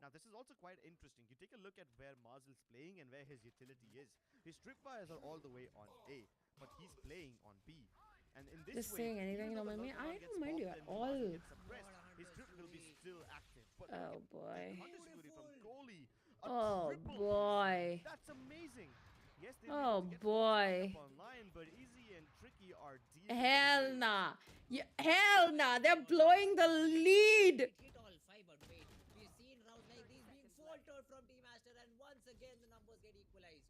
Now, this is also quite interesting. You take a look at where Marzel's playing and where his utility is. His tripwires are all the way on A, but he's playing on B. And in this Just way, saying anything, even you though know, the me, null command I gets don't mind you popped at and Marzel all. gets suppressed, his trip will be still active. But look Oh at boy. Hunter's Fury from Kohli. A Oh triple. boy. That's amazing. Yes, they Oh get boy. online, but Easy and Tricky are dealing Hell with nah. Yeah, hell nah. They're blowing the lead. It hit all five, but wait, we've seen rounds like these being faltered from Team Master, and once again the numbers get equalized.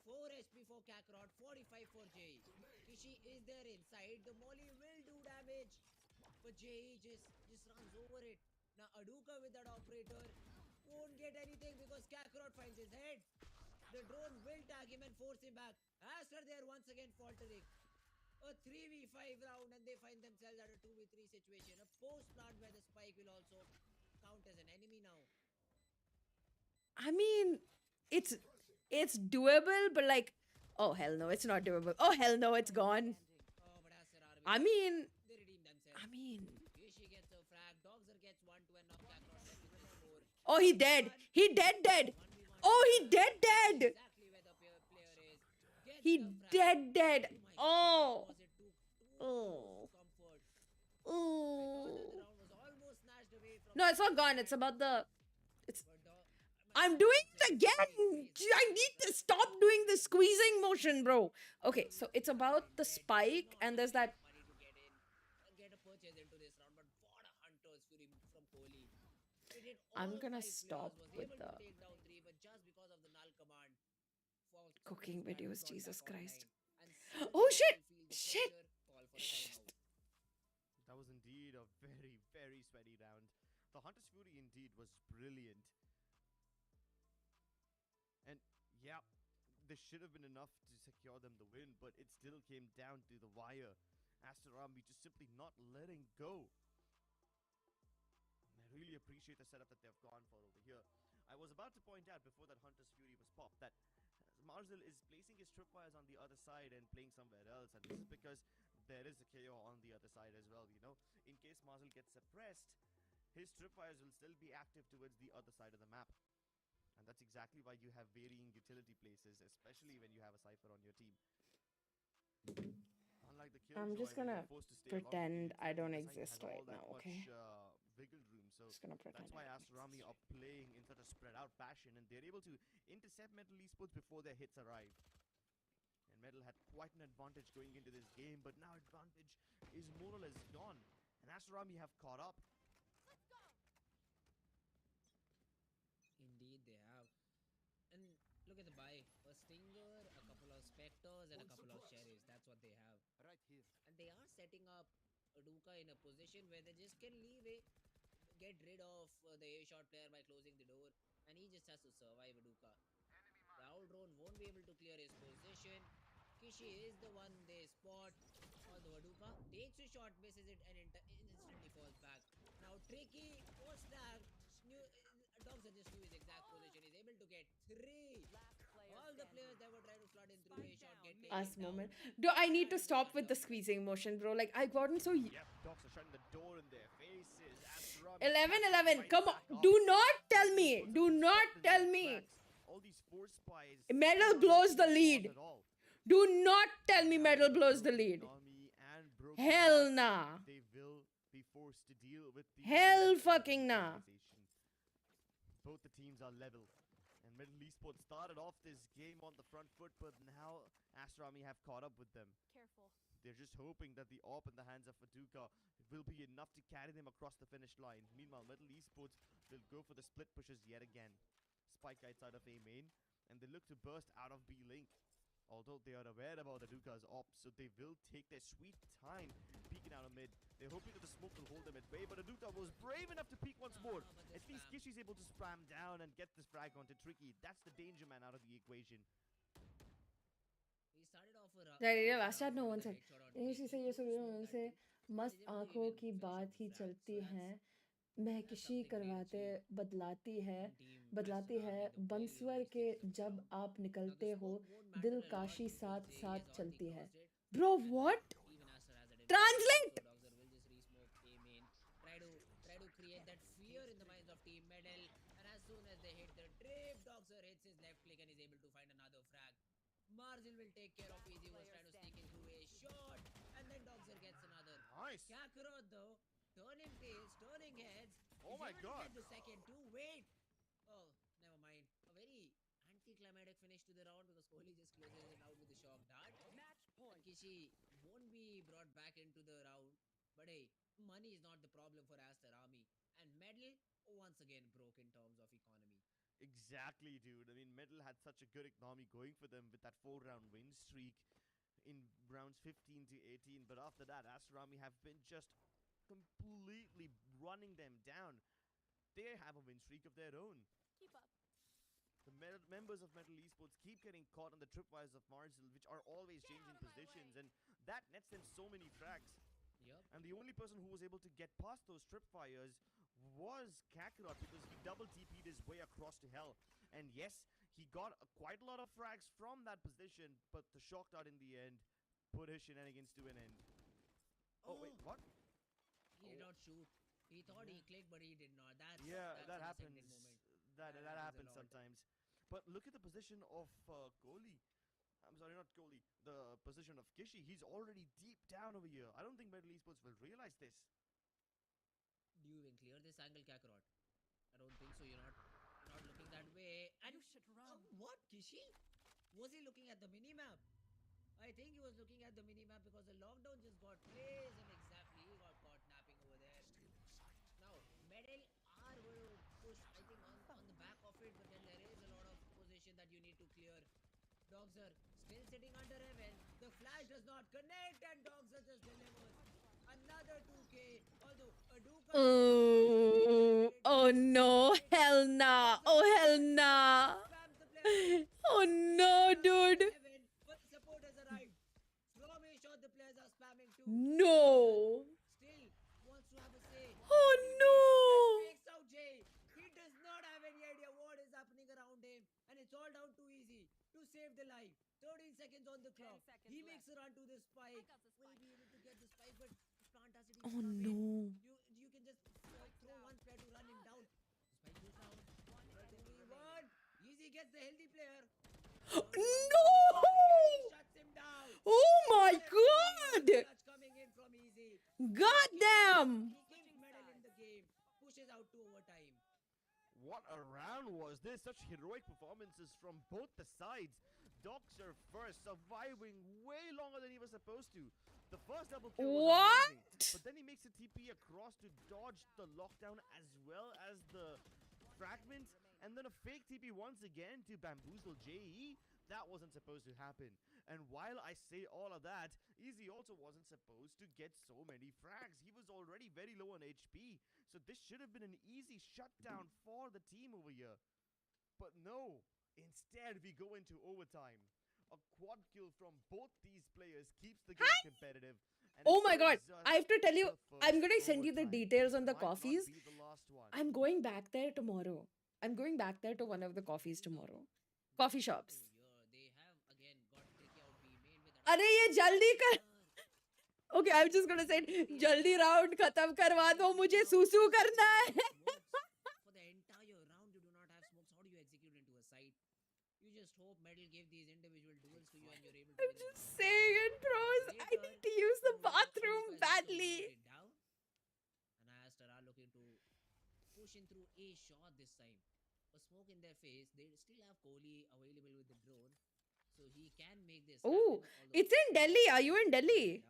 4 HP for Kakarot, 45 for Jay. Kishi is there inside. The molly will do damage, but Jay just runs over it. Now Aduka with that operator won't get anything because Kakarot finds his head. The drone will tag him and force him back. Aster there once again faltering. A 3v5 round, and they find themselves at a 2v3 situation. A post plant where the spike will also count as an enemy now. I mean, it's doable, but like, oh hell no, it's not doable. Oh hell no, it's gone. Oh, but Aster Army, I mean, they redeem themselves. I mean. Kishi gets a frag. Dogzer gets 1 to knock Kakarot left with no more. Oh, he dead. He dead. Oh, he dead. Exactly where the player is. Gets He the frag. dead. My Oh. God, was it too Oh. close to comfort. Oh. The round was almost snatched away from No, it's not gone. It's about the. It's. but I'm doing it again. I need to stop doing the squeezing motion, bro. Okay, so it's about the spike, and there's that. money to get in, get a purchase into this round, but what a Hunter's Fury from Kohli. It did I'm all gonna 5 stop players, was with able the to take down 3, but just because of the null command, cooking Squad was videos. brought Jesus back Christ. online. And soon Oh as shit! Medal feel the Shit! pressure, call for a Shit. timeout. That was indeed a very, very sweaty round. The Hunter's Fury indeed was brilliant. And yeah, this should have been enough to secure them the win, but it still came down to the wire. Aster Army just simply not letting go. And I really appreciate the setup that they've gone for over here. I was about to point out before that Hunter's Fury was popped that Marzil is placing his tripwires on the other side and playing somewhere else, and this is because there is a KO on the other side as well, you know. In case Marzil gets suppressed, his tripwires will still be active towards the other side of the map. And that's exactly why you have varying utility places, especially when you have a Cypher on your team. Unlike the I'm Killjoy, just where gonna you're forced to stay pretend along I the don't side, the exist side right has now, all that okay? much wiggle room. So Just gonna pretend that's why I don't Aster Army are playing in such a spread out fashion, and they're able to intercept Metal Esports before their hits arrive. And Metal had quite an advantage going into this game, but now advantage is more or less gone. And Aster Army have caught up. Indeed, they have. And look at the buy. A Stinger, a couple of Spectres, and a couple of Sheriffs. That's what they have. Right here. And they are setting up Aduka in a position where they just can leave it, get rid of the A-shot player by closing the door, and he just has to survive Aduka. The owl drone won't be able to clear his position. Kishi is the one they spot. Although Aduka takes a shot, misses it, and instantly falls back. Now Tricky was that. Dogs just knew his exact position. He's able to get 3. All the players that were trying to flood in through a shot get taken Us down. moment. Do I need to stop with the squeezing motion, bro? Like, I've gotten so... Yep, Dogs are shutting the door in their faces. Aster Army 11-11. right Come back on. up. Do not tell me. Esports Do have been not stopped in tell their me. tracks. All these force spies. Medal not blows making the a lead. pause at all. Do not tell me Now Medal with a blows the broken lead. army and broken Hell hearts, nah. They will be forced to deal with the Hell level fucking nah. organization. Both the teams are level. And Middle Esports started off this game on the front foot, but now Aster Army have caught up with them. Careful. They're just hoping that the AWP in the hands of Aduka will be enough to carry them across the finish line. Meanwhile, Middle Esports will go for the split pushes yet again. Spike outside of A main, and they look to burst out of B link. Although they are aware about Aduka's ops, so they will take their sweet time peeking out of mid. They're hoping that the smoke will hold them at bay, but Aduka was brave enough to peek once more. At least Kishi's able to spam down and get this frag onto Tricky. That's the danger man out of the equation. He started off with a Yeah, start no one sec. English से ये सुन से मस्त आंखों की बात ही चलती है महकशी करवाते बदलाती है बंसवर के जब आप निकलते हो दिल काशी साथ साथ चलती है bro what translate Dogs will just re-smoke A main. Try to create that fear in the minds of team Medal, and as soon as they hit the trip, Doxer hits his left click and is able to find another frag. Marzil will take care of Easy, was trying to sneak in through a shot, and then Doxer gets another. Nice. Kakarot though, turning tails, turning heads. Oh my god. Get the second too. Wait. Oh, never mind. A very anticlimactic finish to the round because Kohli just closes it out with a shock dart. Match point. Kishi won't be brought back into the round, but hey, money is not the problem for Aster Army, and Medal once again broke in terms of economy. Exactly, dude. I mean, Metal had such a good economy going for them with that 4-round win streak in rounds 15 to 18. But after that, Aster Army have been just completely running them down. They have a win streak of their own. Keep up. The members of Metal Esports keep getting caught on the tripwires of Marzil, which are always changing positions, and that nets them so many frags. Yep. And the only person who was able to get past those tripwires was Kakarot, because he double TP'd his way across to hell. And yes, he got quite a lot of frags from that position, but the shock dart in the end put his shenanigans to an end. Oh, wait, what? He did not shoot. He thought he clicked, but he did not. That's that an happens. ascendant moment. That happens happens a lot. sometimes. But look at the position of Kohli. I'm sorry, not Kohli. The position of Kishi. He's already deep down over here. I don't think Metal Esports will realize this. Do you even clear this angle, Kakarot? I don't think so. You're not looking that way. And You should run. What, Kishi? Was he looking at the minimap? I think he was looking at the minimap because the lockdown just got placed and exactly he got caught napping over there. Now, Medal are going to push to clear. Dogzer still sitting under heaven. The flash does not connect, and Dogzer just delivers another 2K. Although Aduka. Oh, oh no, hell nah. Oh hell nah. Spams the player. Oh no, dude. Heaven, but the support has arrived. From a shot, the players are spamming too. No. Still wants to have a say. Oh no. Fakes out Jay. He does not have any idea what is happening around him, and it's all down to Easy to save the life. 13 seconds on the clock. seconds He left. makes a run to the spike. got the Will be able to get the spike, but Fantastic. Oh no. You can just throw one player to run him down. Spike goes down. 2v1. Easy gets the healthy player. No. Shuts him down. Oh my god. Clutch coming in from Easy. Goddamn. King's medal in the game. Pushes out to overtime. What a round was this? Such heroic performances from both the sides. Doxer first, surviving way longer than he was supposed to. The first double kill was What? amazing, but then he makes a TP across to dodge the lockdown as well as the fragment, and then a fake TP once again to bamboozle JE. That wasn't supposed to happen. And while I say all of that, Easy also wasn't supposed to get so many frags. He was already very low on HP, so this should have been an easy shutdown for the team over here. But no, instead we go into overtime. A quad kill from both these players keeps the game competitive. And Oh it my god. gives us I have to tell you, the I'm first going to send you the overtime. details on the Might not coffees. be the last one. I'm going back there tomorrow. I'm going back there to one of the coffees tomorrow. Coffee shops. They have again got tricky out B main with अरे ये जल्दी कर. Okay, I'm just gonna say it. जल्दी round खत्म करवा दो मुझे सूसू करना है. For the entire round, you do not have smokes. How do you execute into a site? You just hope Metal give these individual duels to you and you're able to I'm win the just round. saying it, bros. I need to use the bathroom badly. Down. And Aster are looking to push in through a shot this time. A smoke in their face. They still have Kohli available with the drone, so he can make this. Oh, happen, although it's in Delhi. Are you in Delhi?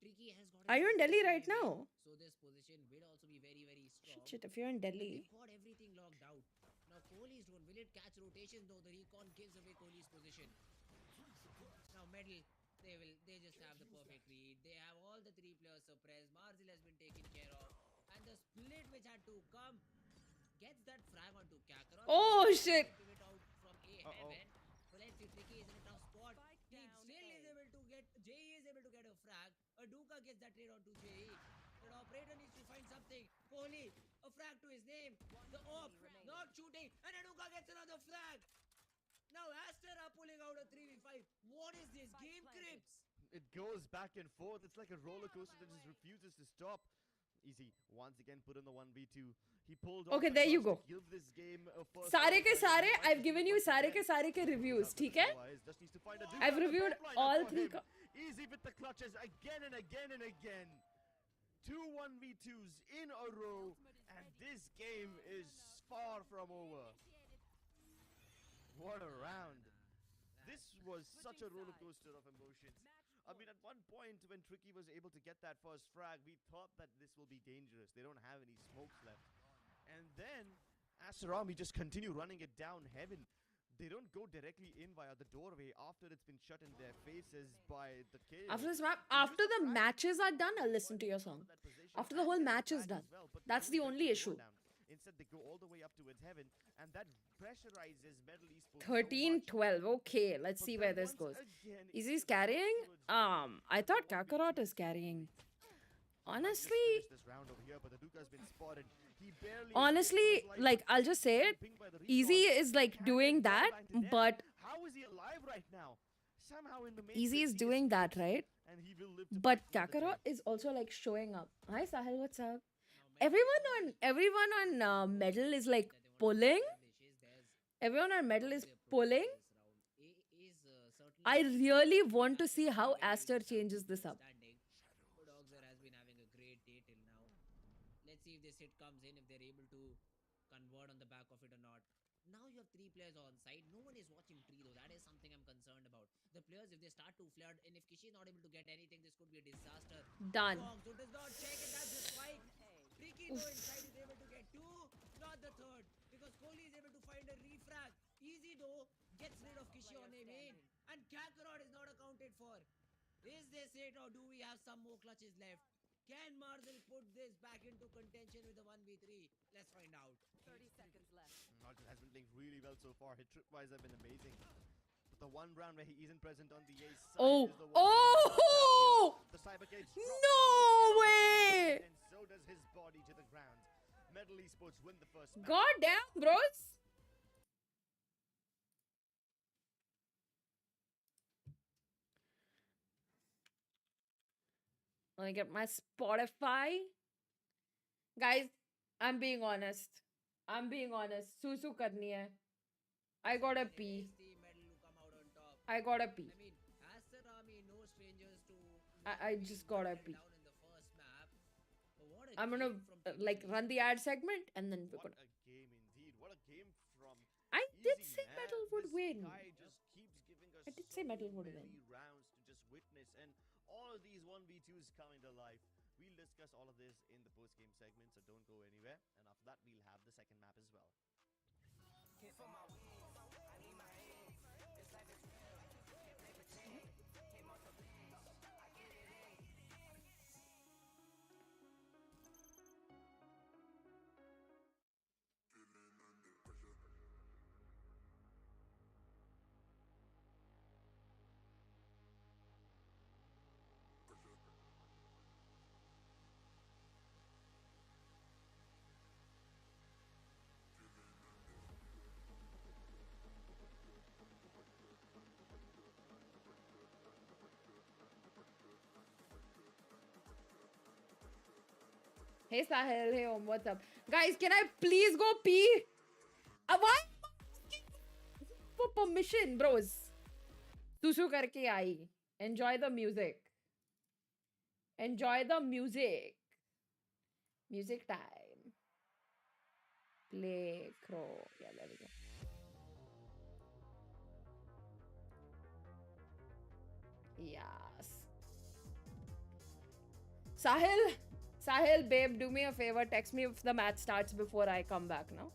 Tricky has got Are you in Delhi right position, now? so this position will also be very, very strong. Shit, if you're in Delhi. They've got everything locked out. Now Kohli's drone, will it catch rotation though? The recon gives away Kohli's position. Now Medal, they just have the perfect read. They have all the three players suppressed. Marzil has been taken care of. And the split which had to come gets that frag onto Kakarot. Oh, shit. Pivot out from A heaven. So let's see, Tricky is in a tough spot. He still is able to get, JE is able to get a frag. Aduka gets that trade onto JE. The operator needs to find something. Kohli, a frag to his name. The op, not shooting. And Aduka gets another frag. Now Aster are pulling out a 3v5. What is this? Game Crips. It goes back and forth. It's like a roller coaster that just refuses to stop. Easy once again put in the 1v2. He pulled off Okay, the there you first go. to give this game a first सारे के overtime. सारे, He might I've be given you once सारे again. के reviews, ठीक है? Otherwise, just needs to find a I've dude on the reviewed backline all for three him. Easy with the clutches again and again and again. Two 1v2s in a row, and this game is far from over. What a round. This was such a roller coaster of emotions. I mean, at one point when Tricky was able to get that first frag, we thought that this will be dangerous. They don't have any smokes left. And then Asarami just continue running it down heaven. They don't go directly in via the doorway after it's been shut in their faces by the kill. After this map, after the matches are done, I'll listen to your song. After the whole match is done. That's the only issue. Instead, they go all the way up towards heaven, and that pressurizes Metal Esports so 13-12. much. Okay, let's But see then where this once goes. again, Is it he just carrying? goes towards I thought Kakarot is carrying. Just Honestly, finished this round over here, but the Duke has been spotted. He barely honestly, escaped with his life, like, but I'll just say it. pinged by the Easy recon. is like Carried doing him that, down to death. but How is he alive right now? Somehow in the main Easy is phase, he doing that, escapes, right? and he will live to But fight another Kakarot day. is also like showing up. Hi Sahil, what's up? Everyone on medal is like pulling. Everyone on medal is pulling. I really want to see how Aster changes this up. Dogzer has been having a great day till now. Let's see if this hit comes in, if they're able to convert on the back of it or not. Now you have three players on side. No one is watching tree though. That is something I'm concerned about. The players, if they start to flood, and if Kishi is not able to get anything, this could be a disaster. Done. So does not check, and that's the spike. Tricky though inside is able to get two, not the third, because Kohli is able to find a refrag. Easy though, gets rid of Kishore main, and Kakarot is not accounted for. Is this it, or do we have some more clutches left? Can Marvel put this back into contention with a 1v3? Let's find out. 30 seconds left. Martin has been playing really well so far. Hit trip wise have been amazing. But the one round where he isn't present on the ace side Oh. is the one. Oh! The Cybercage No way! and so does his body to the ground. Medal Esports win the first match. God damn, bros. Let me get my Spotify. Guys, I'm being honest. I'm being honest. Susu karni hai. I gotta pee. Team medal who come out on top. I gotta pee. I mean, Aster Army, no strangers to. I just gotta pee. Down in the first map. But what a I'm gonna game from like Team run the ad segment and then we're What gonna. a game indeed. What a game from I did Easy, say man. Metal would This win. guy just keeps giving us I did say Metal would many win. rounds to just witness, and all of these 1v2s coming to life. We'll discuss all of this in the post-game segment, so don't go anywhere. And after that, we'll have the second map as well. Hey Sahil, hey Om, what's up? Guys, can I please go pee? Why? For permission, bros. Susu karke aayi. Enjoy the music. Enjoy the music. Music time. Play crow. Yeah, there we go. Yes. Sahil, babe, do me a favor. Text me if the match starts before I come back now.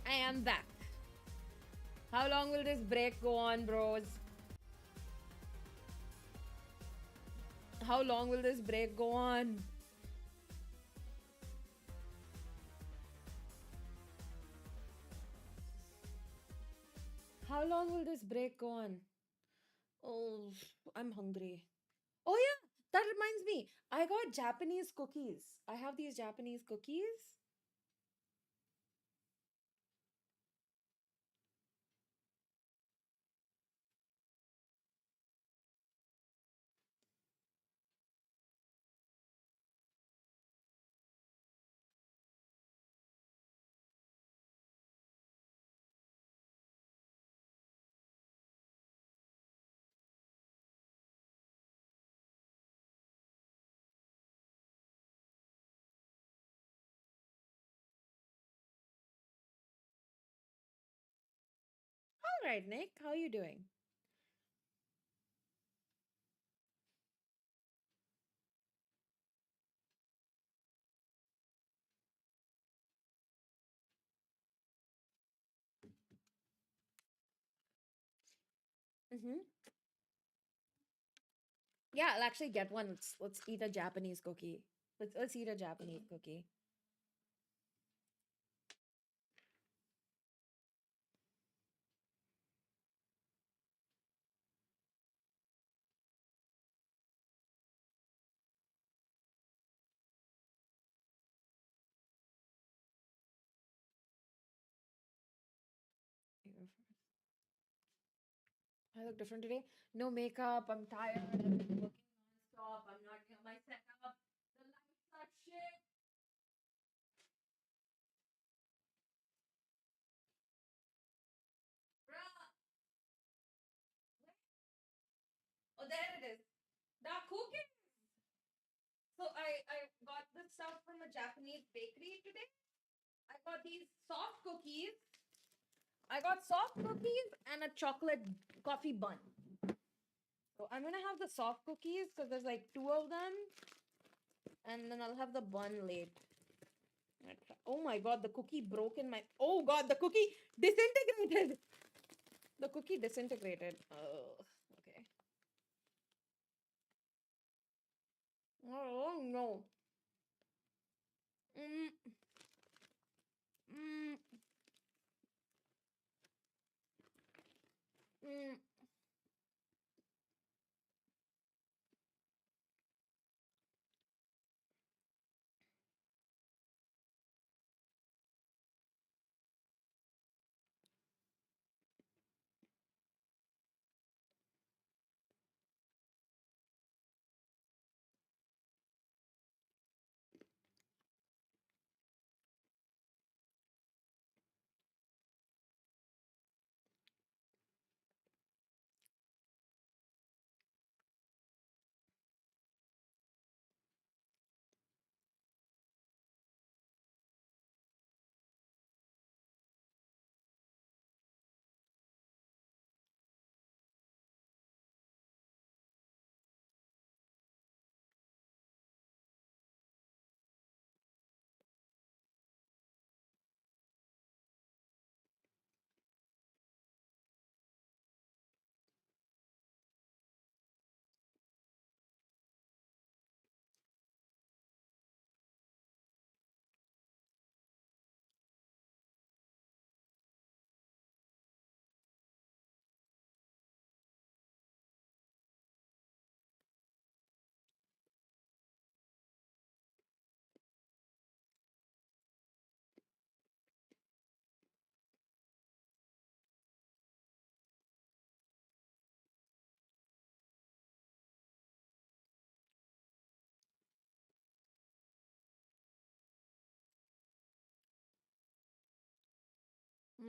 I am back. How long will this break go on, bros? How long will this break go on? How long will this break go on? Oh, I'm hungry. Oh yeah, that reminds me. I got Japanese cookies. I have these Japanese cookies. All right, Nick, how are you doing? Mm-hmm. Yeah, I'll actually get one. Let's eat a Japanese cookie. Let's eat a Japanese cookie. I look different today. No makeup. I'm tired. I've been working non-stop. I'm not near my setup. The lights are shit. Bruh. Oh, there it is. The cookie. So I got this stuff from a Japanese bakery today. I got these soft cookies. I got soft cookies and a chocolate coffee bun. So I'm gonna have the soft cookies because there's like two of them, and then I'll have the bun late. Oh my god, the cookie broke in my. Oh god, the cookie disintegrated. The cookie disintegrated. Oh, okay. Oh no. Mm, mm, mm.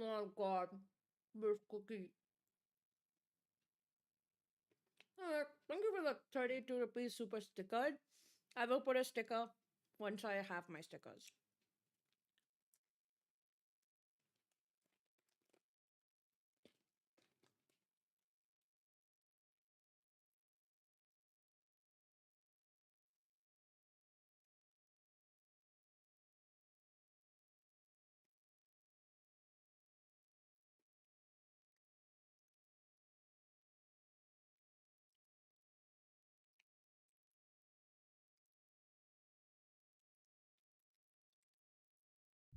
Oh god, this cookie. Thank you for the 32 rupees super sticker. I will put a sticker once I have my stickers.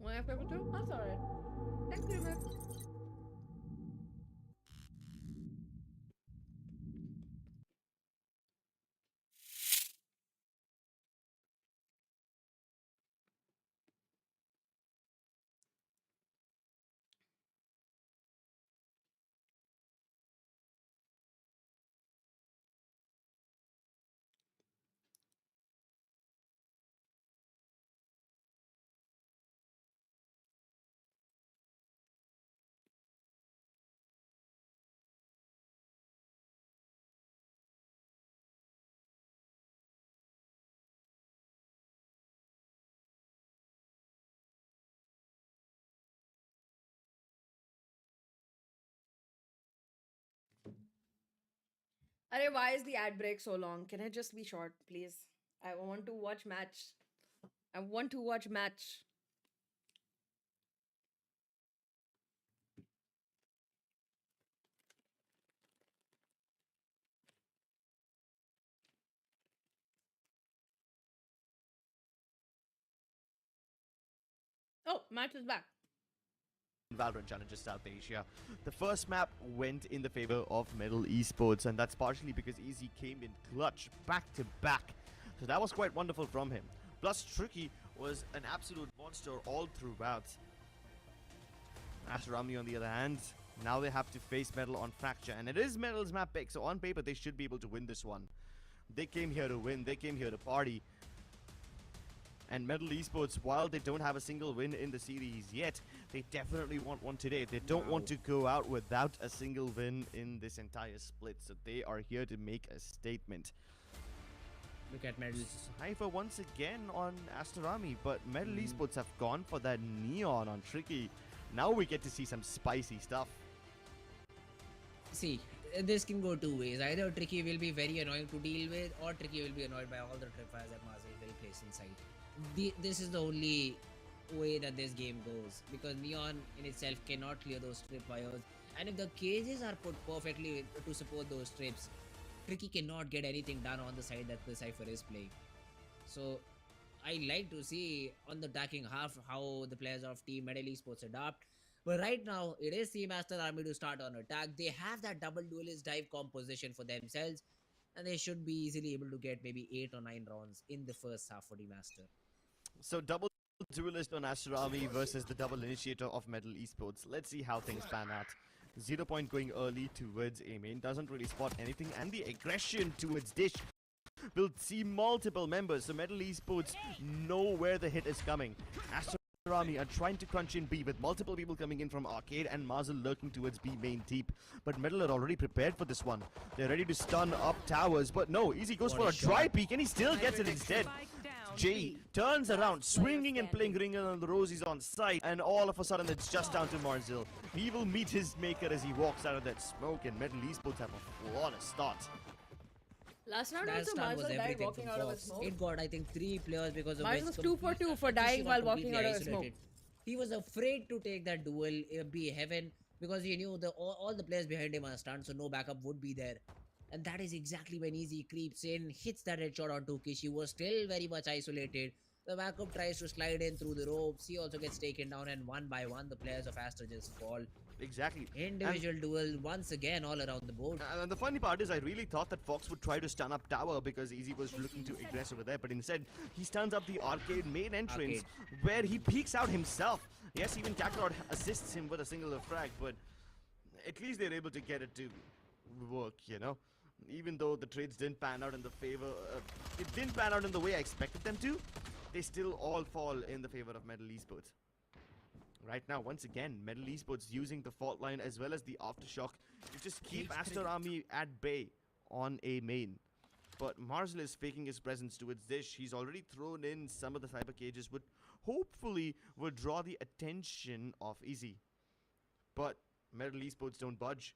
My favorite too? That's alright. Thank you, man. Arey, why is the ad break so long? Can it just be short, please? I want to watch match. I want to watch match. Oh, match is back. Valorant Challenges South Asia. The first map went in the favor of Metal Esports, and that's partially because Easy came in clutch back to back. So that was quite wonderful from him. Plus, Tricky was an absolute monster all throughout. Astarami, on the other hand, now they have to face Metal on Fracture, and it is Metal's map pick, so on paper they should be able to win this one. They came here to win, they came here to party. And Metal Esports, while they don't have a single win in the series yet, they definitely want one today. They don't want to go out without a single win in this entire split, so they are here to make a statement. Look at Metal. Cypher once again on Astarami, but Metal Esports have gone for that neon on Tricky. Now we get to see some spicy stuff. See, this can go two ways. Either Tricky will be very annoying to deal with, or Tricky will be annoyed by all the tripwires that Marzel will place inside. This is the only way that this game goes, because Neon in itself cannot clear those tripwires, and if the cages are put perfectly to support those trips, Tricky cannot get anything done on the side that the Cypher is playing. So I like to see on the attacking half how the players of Team Metal Esports adapt. But right now, it is Team Astarami to start on attack. They have that double duelist dive composition for themselves, and they should be easily able to get maybe 8 or 9 rounds in the first half for Team Astar. So double duelist on Astarami versus the double initiator of Metal Esports. Let's see how things pan out. 0 point going early towards A main, doesn't really spot anything, and the aggression towards Dish will see multiple members. So Metal Esports know where the hit is coming. Astarami are trying to crunch in B with multiple people coming in from Arcade and Marzel lurking towards B main deep. But Metal are already prepared for this one. They're ready to stun up towers, but no, Easy goes for a dry peek and he still gets it instead. Jay turns around, swinging and playing Ringer on the Rosies on site, and all of a sudden it's just down to Marzel. He will meet his maker as he walks out of that smoke, and Metal Esports have a flawless start. Last round That also stun was Marzel died everything walking from out of a Fox. smoke. It got, I think, 3 players because of Mine which was 2 for 2 for Issue dying got while walking completely out of a smoke. isolated. He was afraid to take that duel, be heaven, because he knew all the players behind him are stunned, so no backup would be there. And that is exactly when Easy creeps in, hits that headshot on Tuki. She was still very much isolated. The backup tries to slide in through the ropes. He also gets taken down, and one by one, the players of Astra just fall. Exactly. Individual duel once again all around the board. And the funny part is I really thought that Fox would try to stun up tower because Easy was looking to aggress over there, but instead he stuns up the arcade main entrance where he peeks out himself. Yes, even Kakarot assists him with a singular frag, but at least they're able to get it to work, you know? Even though the trades didn't pan out in the favor, it didn't pan out in the way I expected them to, they still all fall in the favor of Metal Esports. Right now, once again, Metal Esports using the fault line as well as the aftershock to just keep Astarami at bay on A main. But Marzel is faking his presence towards Dish. He's already thrown in some of the cyber cages, which hopefully will draw the attention of Easy. But Metal Esports don't budge.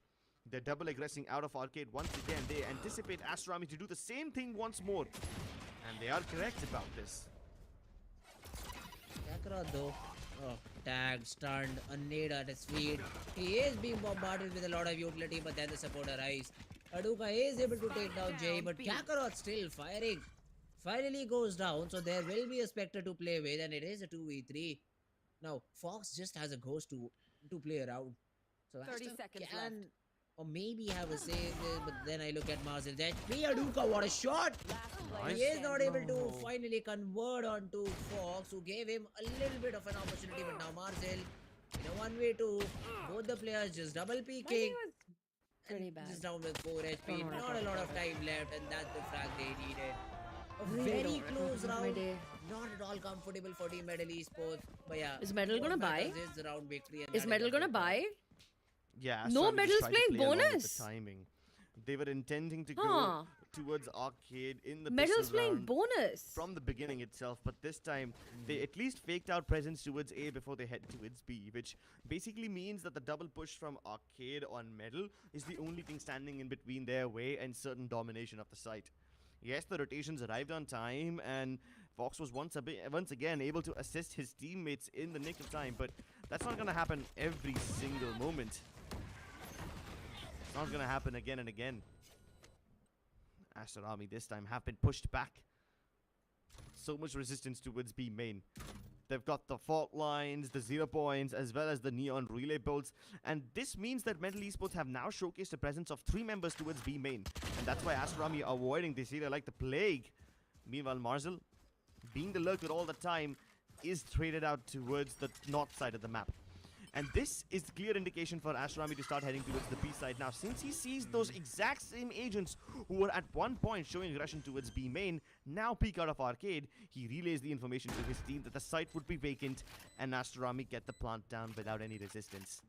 They're double aggressing out of arcade once again. They anticipate Astarami to do the same thing once more. And they are correct about this. Kakarot though, tagged, stunned, a nade at his feet. He is being bombarded with a lot of utility, but then the support arrives. Aduka is able to take down Jay, but Kakarot still firing. Finally goes down, so there will be a Spectre to play with, and it is a 2v3. Now Fox just has a ghost to play around. So 30 Aster seconds can left. or maybe have a say in this, but then I look at Marcel. That Aduka, what a shot! Last Nice. He is not able to No. finally convert onto Fox, who gave him a little bit of an opportunity. But now Marcel, in a 1v2, both the players just double My peeking. team was pretty And bad. just down with 4 HP, Don't wanna not talk a lot of about it. time left, and that's the frag they needed. A Really very don't wanna talk close about my round, day. not at all comfortable for Team Medal Esports. But yeah, Is Medal what gonna buy? matters is the round victory. And Is that Medal what gonna matters. buy? Yeah, No Astrami just medals tried to playing play along with bonus? the timing. They were intending to Huh. go towards arcade in the Medals pistol playing round bonus. from the beginning itself, but this time they at least faked out presence towards A before they head towards B, which basically means that the double push from arcade on medal is the only thing standing in between their way and certain domination of the site. Yes, the rotations arrived on time, and Fox was once again able to assist his teammates in the nick of time, but that's not going to happen every single moment. It's not going to happen again and again. Aster Army this time have been pushed back. So much resistance towards B main. They've got the fault lines, the 0 points, as well as the neon relay bolts. And this means that Medal Esports have now showcased a presence of 3 members towards B main. And that's why Aster Army are avoiding this area like the plague. Meanwhile, Marzel, being the lurker all the time, is traded out towards the north side of the map. And this is the clear indication for Aster Army to start heading towards the B side. Now, since he sees those exact same agents who were at one point showing aggression towards B main, now peek out of arcade, he relays the information to his team that the site would be vacant and Aster Army get the plant down without any resistance.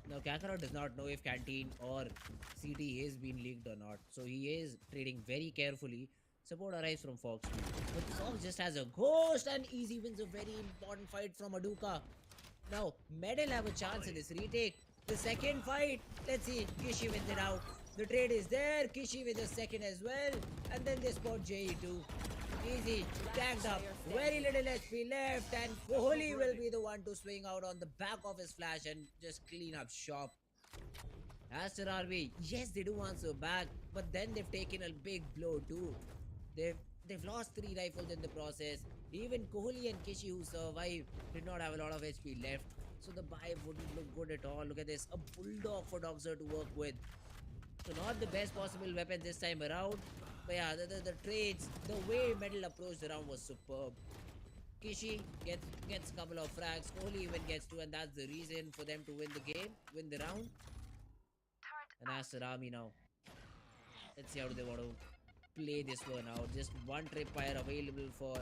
Now, Kakarot does not know if Canteen or CT is being leaked or not, so he is trading very carefully. Support arrives from Fox too. But Fox just has a ghost and easy wins a very important fight from Aduka. Now, Medal have a chance in this retake. The second fight, let's see, Kishi wins it out. The trade is there, Kishi with the second as well. And then they spot JE2. Easy, tagged up, very little HP left, and Kohli will be the one to swing out on the back of his flash and just clean up shop. Aster RV, yes, they do answer back, but then they've taken a big blow too. They've lost 3 rifles in the process. Even Kohli and Kishi, who survived, did not have a lot of HP left. So the buy wouldn't look good at all. Look at this, a bulldog for Doxer to work with. So not the best possible weapon this time around. But yeah, the trades, the way Medal approached the round was superb. Kishi gets a couple of frags. Kohli even gets 2, and that's the reason for them to win the game, win the round. And Aster Army now. Let's see how they want to play this one out. Just one tripwire available for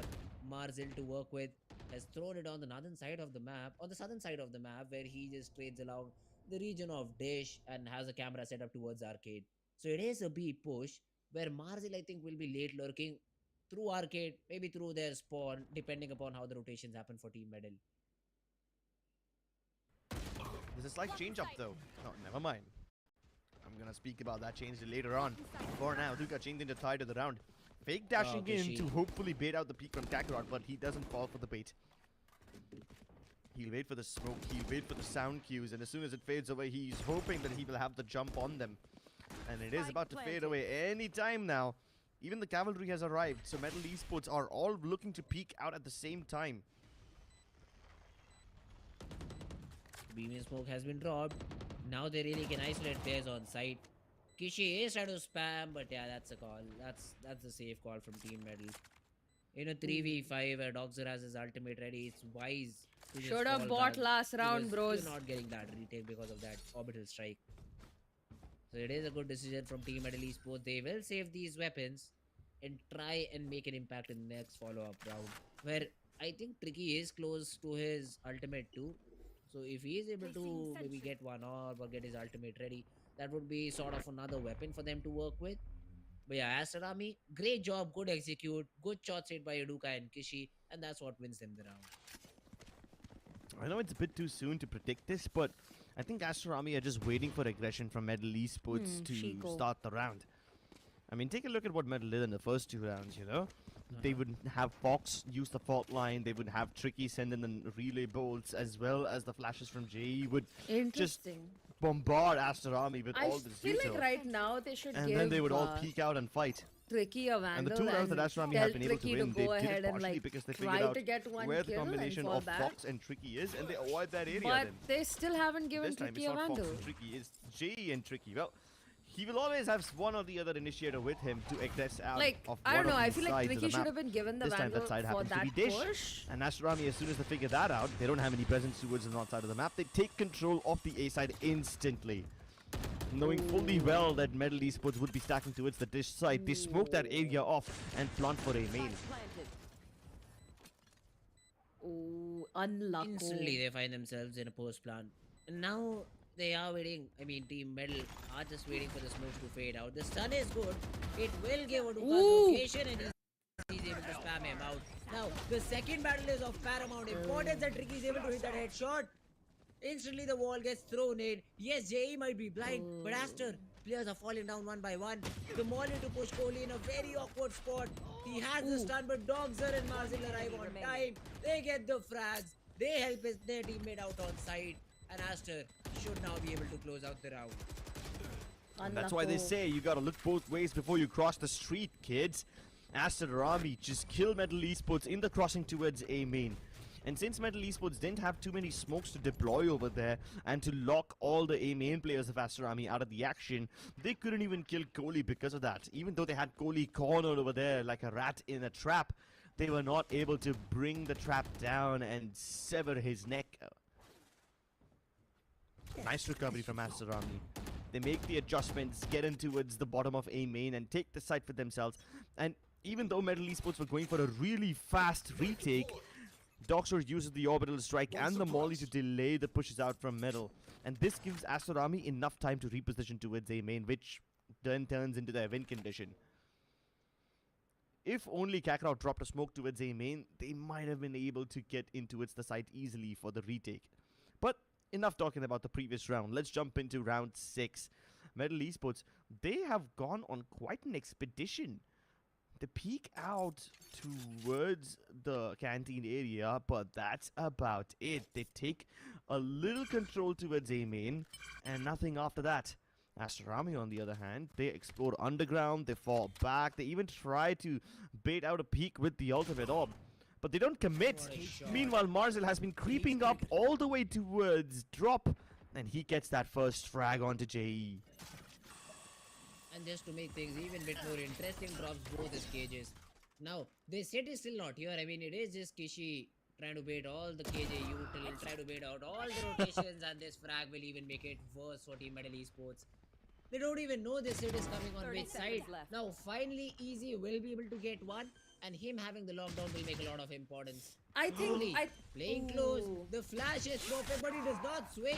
Marzel to work with. Has thrown it on the northern side of the map, on the southern side of the map, where he just trades along the region of Dish and has a camera set up towards arcade. So it is a B push where Marzel, I think, will be late lurking through arcade, maybe through their spawn, depending upon how the rotations happen for Team Medal. There's a slight change up though. No, never mind. I'm gonna speak about that change later on. For now, Duka changed into tie to the round. Fake dashing in Kishi. to hopefully bait out the peak from Kakarot, but he doesn't fall for the bait. He'll wait for the smoke, he'll wait for the sound cues, and as soon as it fades away, he's hoping that he will have the jump on them. And it is Spike about to fade planted. away any time now. Even the cavalry has arrived, so Medal Esports are all looking to peek out at the same time. Beam and smoke has been dropped. Now they really can isolate players on site. Kishi is trying to spam, but yeah, that's a call. That's a safe call from Team Medal. In a 3v5 where Doxer has his ultimate ready, it's wise to just Should have fall bought back last round, because bros. You're not getting that retake because of that orbital strike. So it is a good decision from Team Medal Esports. They will save these weapons and try and make an impact in the next follow-up round. Where I think Tricky is close to his ultimate too. So if he is able to maybe get one orb or get his ultimate ready, that would be sort of another weapon for them to work with. But yeah, Aster Army, great job, good execute, good shot set by Aduka and Kishi, and that's what wins them the round. I know it's a bit too soon to predict this, but I think Aster Army are just waiting for aggression from Medal Esports to Chico. start the round. I mean, take a look at what Medal did in the first 2 rounds, you know? They would have Fox use the fault line, they would have Tricky send in the relay bolts, as well as the flashes from JE would Interesting. bombard Aster Army with I all this feel detail. like right now they should And give. then they would all peek out and fight. Tricky or And the Vandal two rounds that and Ashrami tell have been able to Tricky win, go they did ahead it and partially like because they try figured out to get one where the kill, and combination for of that. Fox and Tricky is, and they avoid that area But then. they still haven't given This time Tricky it's a not Fox Vandal. and Tricky, it's Jay and Tricky. Well, he will always have one or the other initiator with him to excess out Like, of I one don't know, of I these feel like sides of Tricky the should map. have been given the This time Vandal that side for happens to that be Dish. push. And Ashrami, as soon as they figure that out, they don't have any presence towards the north side of the map. They take control of the A side instantly. Knowing fully well that Metal Esports would be stacking towards the Dish side, they smoke that area off and plant for a main. Oh, unlucky. Instantly, they find themselves in a post plant. And now they are waiting. I mean, Team Metal are just waiting for the smokes to fade out. The stun is good. It will give Oduka's location and he's able to spam him out. Now, the second battle is of paramount importance that Tricky is able to hit that headshot. Instantly, the wall gets thrown in. Yes, JE might be blind, but Aster, players are falling down one by one. The Molly to push Kohli in a very awkward spot. He has the stun, but Dogzer and Marzil arrive on time. They get the frags. They help their teammate out on side. And Aster should now be able to close out the round. And that's why they say you gotta look both ways before you cross the street, kids. Aster Army just killed Metal Esports in the crossing towards A main. And since Metal Esports didn't have too many smokes to deploy over there and to lock all the A main players of Aster Army out of the action, they couldn't even kill Kohli because of that. Even though they had Kohli cornered over there like a rat in a trap, they were not able to bring the trap down and sever his neck. Nice recovery from Aster Army. They make the adjustments, get in towards the bottom of A main and take the site for themselves. And even though Metal Esports were going for a really fast retake, Doxor uses the orbital strike and the molly to delay the pushes out from Metal. And this gives Aster Army enough time to reposition towards A main, which then turns into their win condition. If only Kakarot dropped a smoke towards A main, they might have been able to get into the site easily for the retake. But enough talking about the previous round. Let's jump into round 6. Metal Esports, they have gone on quite an expedition. They peek out towards the canteen area, but that's about it. They take a little control towards A main, and nothing after that. Aster Army, on the other hand, they explore underground, they fall back, they even try to bait out a peek with the ultimate orb. But they don't commit. Meanwhile, Marzil has been creeping up all the way towards drop, and he gets that first frag onto JE. And just to make things even bit more interesting, drops both his cages. Now, the set is still not here. I mean, it is just Kishi trying to bait all the KJ util, try to bait out all the rotations, and this frag will even make it worse for Team Metal Esports. They don't even know this set is coming on which side. Now, finally, Easy will be able to get one, and him having the lockdown will make a lot of importance. I think Playing close, the flash is perfect, but it does not swing.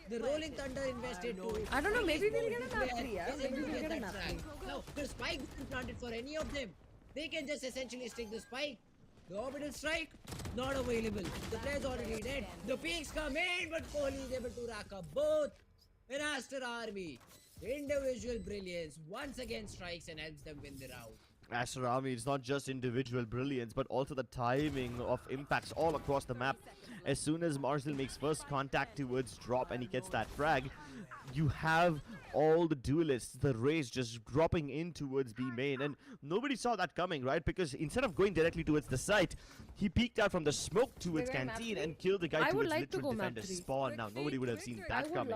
The Rolling Thunder invested too. I don't know, maybe we'll get an up 3, yeah? Maybe we'll get an up 3. No, the spike isn't planted for any of them. They can just essentially stick the spike. The orbital strike, not available. The player's already dead. The peaks come in, but Kohli is able to rack up both. And Aster Army, individual brilliance once again strikes and helps them win the round. Aster Army is not just individual brilliance, but also the timing of impacts all across the map. As soon as Marzil makes first contact towards drop and he gets that frag, you have all the duelists, the race just dropping in towards B main, and nobody saw that coming, right? Because instead of going directly towards the site, he peeked out from the smoke towards canteen and killed the guy towards literal defender spawn. Now, nobody would have seen that coming.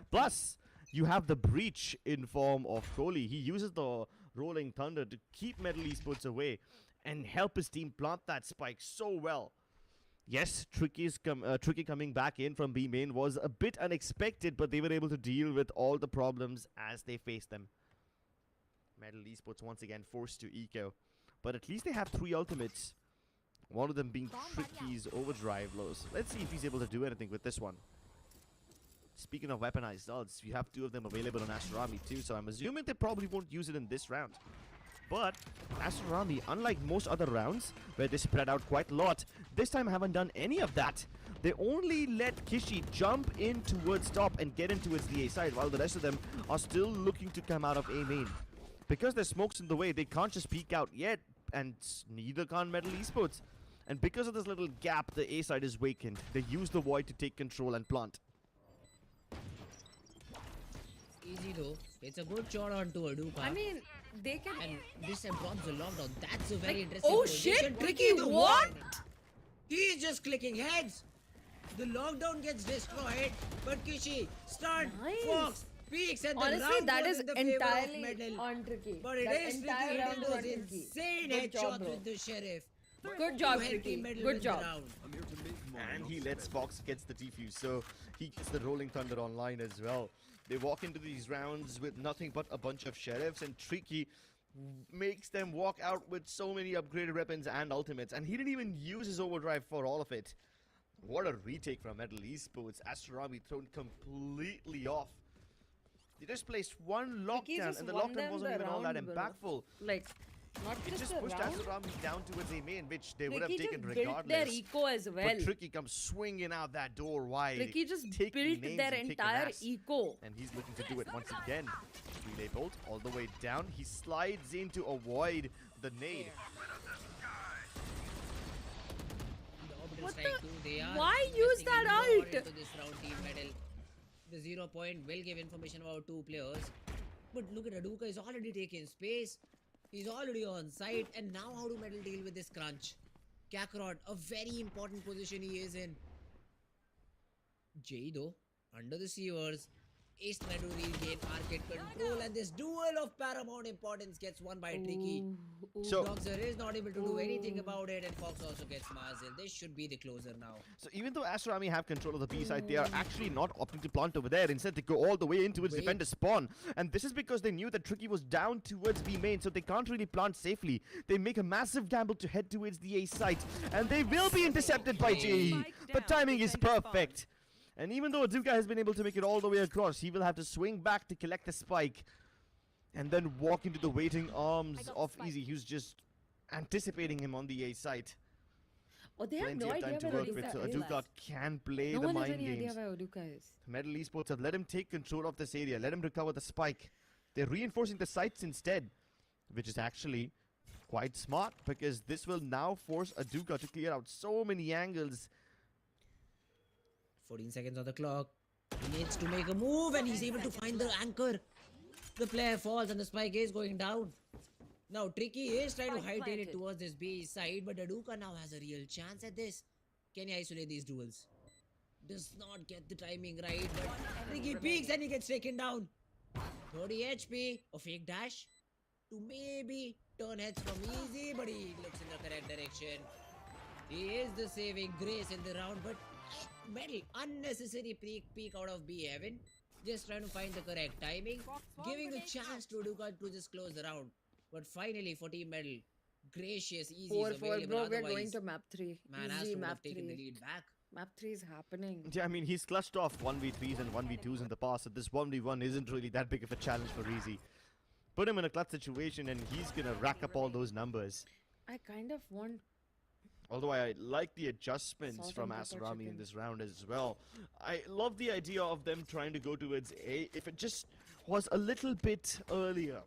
Plus, you have the breach in form of Kohli. He uses the Rolling Thunder to keep Metal Esports away and help his team plant that spike so well. Yes, Tricky coming back in from B main was a bit unexpected, but they were able to deal with all the problems as they faced them. Metal Esports once again forced to eco, but at least they have 3 ultimates. One of them being Tricky's overdrive lows. Let's see if he's able to do anything with this one. Speaking of weaponized ults, you have 2 of them available on Aster Army too, so I'm assuming they probably won't use it in this round. But Aster Army, unlike most other rounds where they spread out quite a lot, this time haven't done any of that. They only let Kishi jump in towards top and get into its DA side, while the rest of them are still looking to come out of A main. Because there's smokes in the way, they can't just peek out yet, and neither can Metal Esports. And because of this little gap, the A side is vacant. They use the void to take control and plant. Easy though. It's a good shot onto Aduka. I mean, they can. And this absorbs the lockdown. That's a very interesting Oh position. shit, Tricky Tricky, the what? one. He's just clicking heads. The lockdown gets destroyed, but Kishi, Stun, Nice. Fox, peaks, and the Honestly, round that goes is in the favor of entirely Medal. on Tricky. But it That is Tricky entire hitting round is those on Tricky. insane Good job, headshots bro. with the Sheriff. Good job, To help Tricky. Team Medal Good win the job. round. And he lets Fox gets the defuse, so he gets the Rolling Thunder online as well. They walk into these rounds with nothing but a bunch of Sheriffs, and Tricky makes them walk out with so many upgraded weapons and ultimates, and he didn't even use his overdrive for all of it. What a retake from Metal Esports. Astrami thrown completely off. They just placed one Tricky lockdown, just and the won lockdown them wasn't the even all that round, bro. impactful. Like, not It just just a pushed round. Astrami down towards a main, which they would have Tricky taken just built their regardless. eco as well. But Tricky comes swinging out that door wide. Tricky just taking built names their and kicking entire ass. eco. And he's looking to do it once again. Relay bolt all the way down. He slides in to avoid the nade. The orbital What strike the- too, they are why use investing that a lot ult? into this round, Team Medal. The 0 point will give information about 2 players. But look at Aduka, he's already taken space. He's already on site. And now how do Medal deal with this crunch? Kakarot, a very important position he is in. Jay though, under the Seawars, is trying to regain arcade control, and this duel of paramount importance gets won by Tricky. So- Doxer is not able to do anything about it, and Fox also gets Marzil. This should be the closer now. So even though Astro Army have control of the B side, they are actually not opting to plant over there. Instead, they go all the way into its Wait. defender spawn. And this is because they knew that Tricky was down towards B main, so they can't really plant safely. They make a massive gamble to head towards the A site. And they will be intercepted by JE. But timing is perfect. And even though Aduka has been able to make it all the way across, he will have to swing back to collect the spike. And then walk into the waiting arms of Easy, who's just anticipating him on the A site. Oh, they have Plenty no of time idea to where work with, so Aduka is. Aduka can play No the one has mind any idea games. where Aduka is. Metal Esports have let him take control of this area, let him recover the spike. They're reinforcing the sites instead, which is actually quite smart because this will now force Aduka to clear out so many angles. 14 seconds on the clock. He needs to make a move, and he's able to find the anchor. The player falls, and the spike is going down. Now, Tricky is trying to Spike hightail it planted. towards this B side, but Aduka now has a real chance at this. Can he isolate these duels? Does not get the timing right, but Tricky peeks and he gets taken down. 30 HP, a fake dash to maybe turn heads from Easy, but he looks in the correct direction. He is the saving grace in the round, but Metal, unnecessary peek out of B heaven. Just trying to find the correct timing, giving a chance to Aduka to just close the round. But finally, for Team Metal, gracious, Easy is 4-4, available. bro. We're going Otherwise, to map 3. man, Easy Astro would map have taken the 3. lead back. Map 3 is happening. Yeah, I mean, he's clutched off 1v3s and 1v2s in the past, so this 1v1 isn't really that big of a challenge for Easy. Put him in a clutch situation and he's gonna rack up all those numbers. I kind of want. Although I like the adjustments Salt from and pepper Asarami in chicken. this round as well. I love the idea of them trying to go towards A. If it just was a little bit earlier,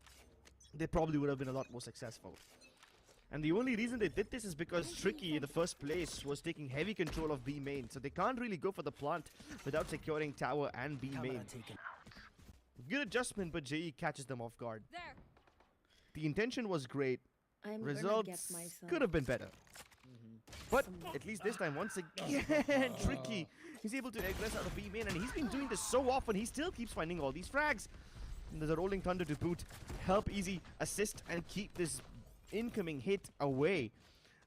they probably would have been a lot more successful. And the only reason they did this is because Tricky in the first place was taking heavy control of B main, so they can't really go for the plant without securing tower and B main. Good adjustment, but JE catches them off guard. There. The intention was great. I'm gonna get Results myself. could have been better. But at least this time, once again, Tricky, he's able to regress out of B main, and he's been doing this so often, he still keeps finding all these frags. And there's a Rolling Thunder to boot, help Easy assist and keep this incoming hit away.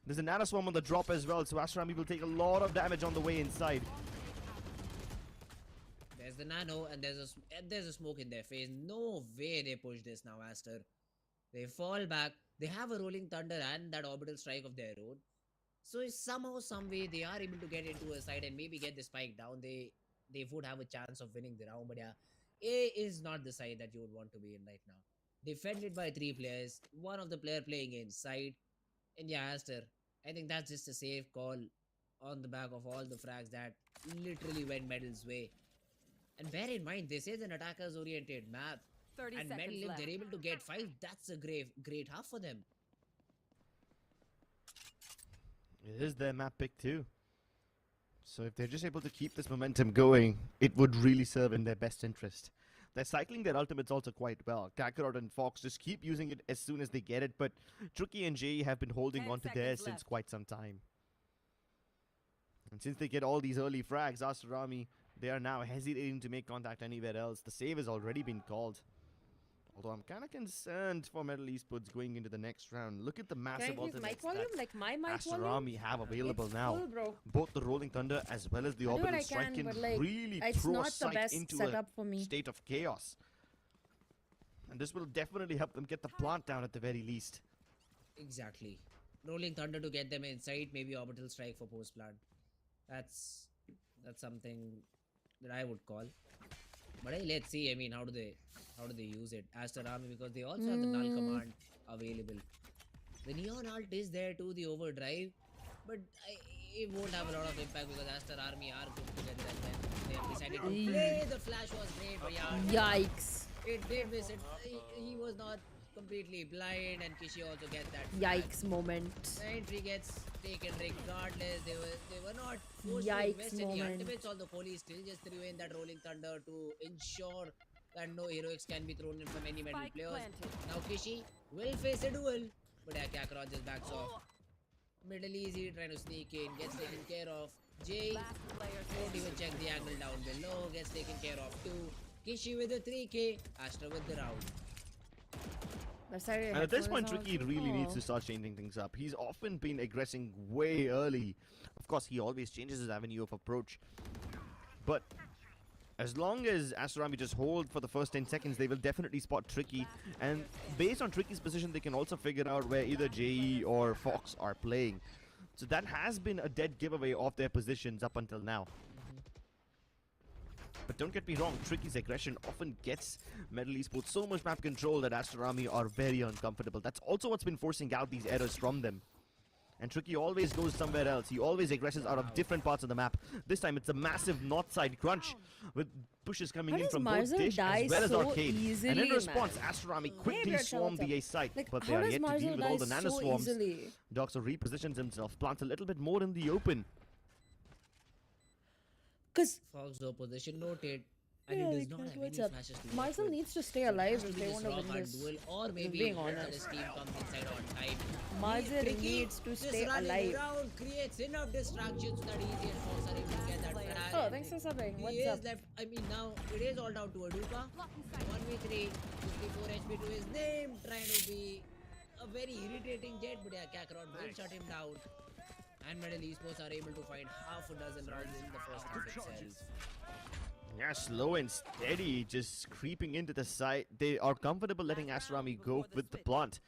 There's a Nano Swarm on the drop as well, so Ashrami will take a lot of damage on the way inside. There's the nano, and there's a smoke in their face. No way they push this now, Aster. They fall back. They have a Rolling Thunder and that orbital strike of their own. So if somehow, some way, they are able to get into a side and maybe get the spike down, they would have a chance of winning the round. But yeah, A is not the side that you would want to be in right now. Defended by 3 players, one of the player playing inside. And yeah, Aster, I think that's just a safe call on the back of all the frags that literally went Metal's way. And bear in mind, this is an attackers oriented map. 30 And seconds Metal, if left. they're able to get 5, that's a great half for them. It is their map pick too. So if they're just able to keep this momentum going, it would really serve in their best interest. They're cycling their ultimates also quite well. Kakarot and Fox just keep using it as soon as they get it, but Tricky and Jay have been holding 10 on to theirs seconds since left. quite some time. And since they get all these early frags, Aster Army, they are now hesitating to make contact anywhere else. The save has already been called. Although I'm kind of concerned for Metal Esports going into the next round. Look at the Can I massive increase ultimates mic volume? that Like my mic Aster volume? Army have available It's now. full, bro. Both the Rolling Thunder as well as the I do what Orbital I Strike can, can but, like, really it's throw a not the sight best into setup a for me. state of chaos. And this will definitely help them get the plant down at the very least. Exactly. Rolling Thunder to get them inside, maybe Orbital Strike for post plant. That's something that I would call. But hey, let's see. I mean, how do they use it? Aster Army, because they also have the null command available. The neon alt is there too, the overdrive, but it won't have a lot of impact because Aster Army are good together and then they have decided to play. The flash was great, but yeah, Yikes. it did miss it. He was not completely blind, and Kishi also gets that. Yikes moment. The entry gets taken regardless. They were not forced to Yikes invest any moment. ultimates. Although Kohli still just threw in that Rolling Thunder to ensure that no heroics can be thrown in from any metal Spike players. planted. Now Kishi will face a duel, but Kakarot just backs off. Middle easy, trying to sneak in, gets taken care of. Jay Last player won't even check the angle down below, gets taken care of too. Kishi with a 3k, Astra with the round. Left side And at this point, headphones Tricky on. really needs Oh. to start changing things up. He's often been aggressing way early. Of course, he always changes his avenue of approach. But as long as Aster Army just hold for the first 10 seconds, they will definitely spot Tricky. And based on Tricky's position, they can also figure out where either JE or Fox are playing. So that has been a dead giveaway of their positions up until now. But don't get me wrong, Tricky's aggression often gets Metal Esports so much map control that Aster Army are very uncomfortable. That's also what's been forcing out these errors from them. And Tricky always goes somewhere else. He always aggresses out of different parts of the map. This time it's a massive north side crunch with pushes coming How in does from both Marzel Dish die as well as so Arcade. And in easily, response, man? Aster Army Hey, quickly Brett, swarm what's the up? A site, Like, but they how are does yet to deal Marzel with all die the nano so swarms. easily? Doxer repositions himself, plants a little bit more in the open. Because Fox position noted, and Yeah, he like does not that, have what's any up? flashes to work Marcel with. needs to stay So it alive has to if be they this want to rock win hard this. duel, or maybe being the rest of honest. this team comes inside on time. Marzel Tricky needs to just stay running alive. around creates enough distractions so that easy and Fox are able to get that frag. Oh, thanks for subbing. He What's is up? left. I mean, now it is all down to Aduka. 1v3, 54 HP to his name, trying to be a very irritating jet, but yeah, Kakarot will shut him down. And Metal Esports are able to find half a dozen rounds in the first half itself. Yeah, slow and steady, just creeping into the site. They are comfortable letting Aster Army go with the plant.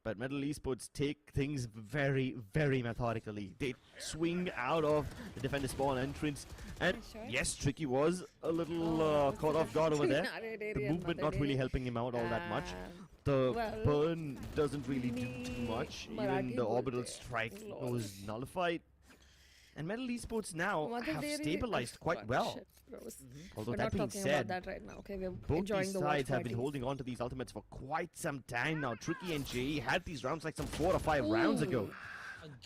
But Metal Esports take things very, very methodically. They swing out of the defender spawn entrance. And Sure. yes, Tricky was a little caught off guard over there. Not an The idiot, movement not not an really idiot. helping him out all that much. Um, The well, burn doesn't really do too much. Even Marathi the orbital bolte. strike Lol. was nullified. And Metal Esports now Mother have Dairy- stabilized oh, quite fuck, well. shit, bros. Although We're that not being talking said, about that right now. Okay, we're both enjoying these the watch sides have been party. holding on to these ultimates for quite some time now. Tricky and JE had these rounds like some 4 or 5 rounds ago.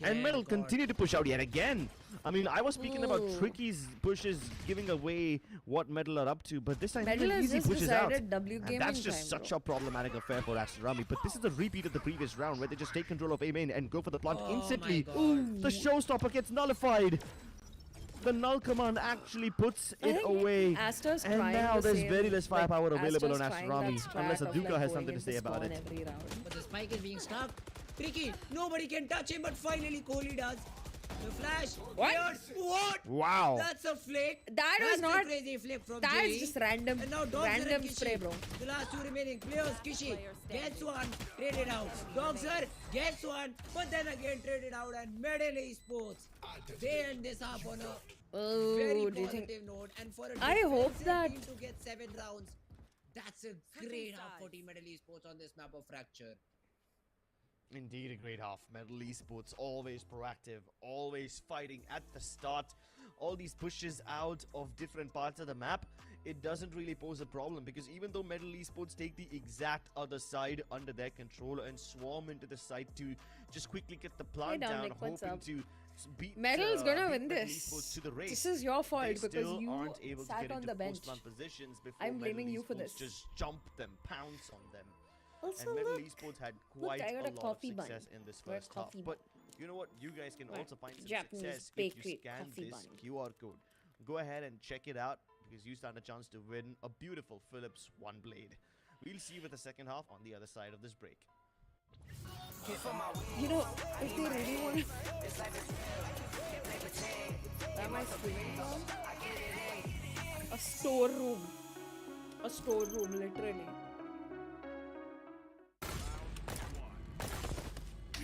And Metal continue to push out yet again. I mean, I was speaking about Ooh. Tricky's pushes giving away what Metal are up to, but this time Metal even has easy just pushes out. decided W And gaming that's just time, such bro. a problematic affair for Aster Army. But this is a repeat of the previous round where they just take control of A-Main and go for the plant Oh my instantly. God. The showstopper gets nullified. The null command actually puts I it think away. Aster's And trying now the there's same, very less firepower like, available on Aster's Aster trying Army, that unless strat of, Aduka like, has going something to into say about spawn it. every round. But the spike is being stuck. Tricky, nobody can touch him, but finally Kohli does. The flash. What? cleared. What? Wow. That's a flick. That was That's not- a crazy flick from That Jay. is just random, And now Dogser random and Kishi, spray, bro. The last two remaining players, Kishi gets one, traded out. Dogser gets one, but then again traded out. And Metal Esports, they end this up on a Oh, very do you think? positive note. And for a I hope defensive that- team to get 7 rounds, that's a great half for Team Metal Esports on this map of Fracture. Indeed, a great half. Metal Esports always proactive, always fighting at the start. All these pushes out of different parts of the map, it doesn't really pose a problem because even though Metal Esports take the exact other side under their control and swarm into the site to just quickly get the plant down, Dominic, what's hoping up? to beat Metal's gonna beat win Metal this. Esports to the race. This is your fault They because still you aren't able to sat get on into the bench. post-plant positions before I'm Metal blaming you for Esports this. just jump them, pounce on them. Also, And Metal look, Esports had look, quite I got a a lot of coffee bun. success in this Got a first half. coffee But you know what? You guys can Right. also find some Japanese success if you bakery scan coffee this bun. QR code. Go ahead and check it out because you stand a chance to win a beautiful Philips One Blade. We'll see you with the second half on the other side of this break. you know, if they really want where am I screaming from? A storeroom. A storeroom, literally.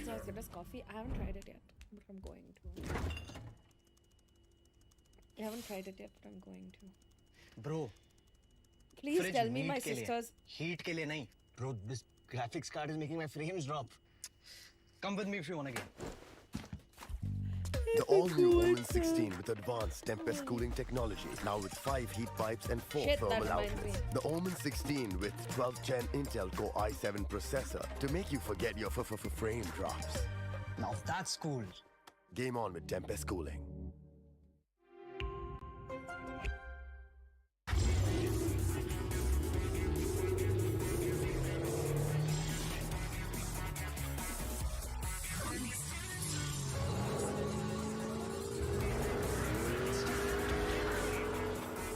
So as good as coffee. I haven't tried it yet, but I'm going to. I haven't tried it yet, but I'm going to. Bro, Please fridge tell me meat my के लिए, sisters. heat के लिए नहीं. Bro, this graphics card is making my frames drop. Come with me if you wanna get. The all-new Omen 16 with advanced Tempest cooling technology, now with 5 heat pipes and 4 Shit, that thermal reminds outlets. me. The Omen 16 with 12th Gen Intel Core i7 processor to make you forget your frame drops. Now that's cool. Game on with Tempest cooling.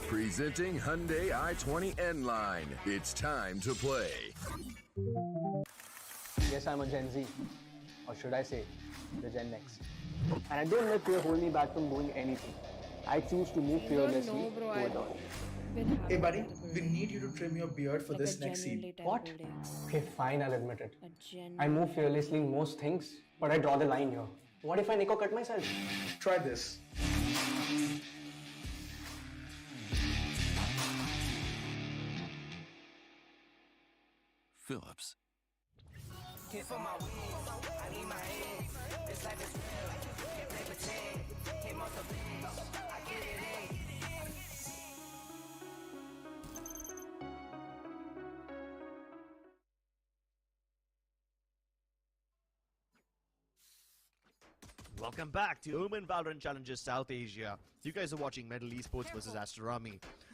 Presenting Hyundai i20 N-Line. It's time to play. Yes, I'm a Gen Z. Or should I say, the Gen X. And I don't let fear hold me back from doing anything. I choose to move I don't fearlessly know, bro. toward all. Hey, buddy, we need you to trim your beard for Like this a next scene. genuinely What? terrible day. Okay, fine, I'll admit it. A I move fearlessly in most things, but I draw the line here. What if I Nico cut myself? Try this. Phillips. Welcome back to OMEN Valorant Challenges South Asia. You guys are watching Metal Esports versus ASTER.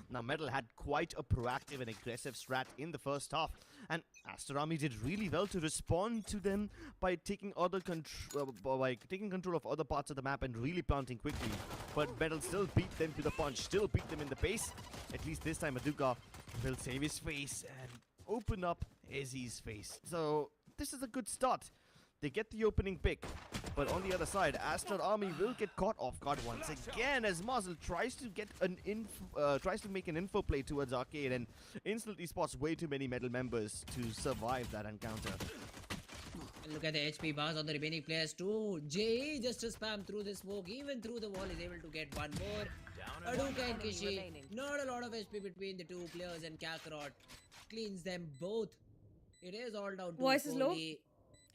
Now, Metal had quite a proactive and aggressive strat in the first half, and ASTER did really well to respond to them by taking control of other parts of the map and really planting quickly. But Metal still beat them to the punch, still beat them in the pace. At least this time, Aduka will save his face and open up Ezzy's face. So this is a good start. They get the opening pick, but on the other side, ASTER will get caught off guard once again as Muzzle tries to get tries to make an info play towards Arcade and instantly spots way too many Metal members to survive that encounter. And look at the HP bars on the remaining players too. JE just to spam through the smoke, even through the wall is able to get one more. Aduka and Kishi, not a lot of HP between the two players, and Kakarot cleans them both. It is all down to Voice is low. Kohli.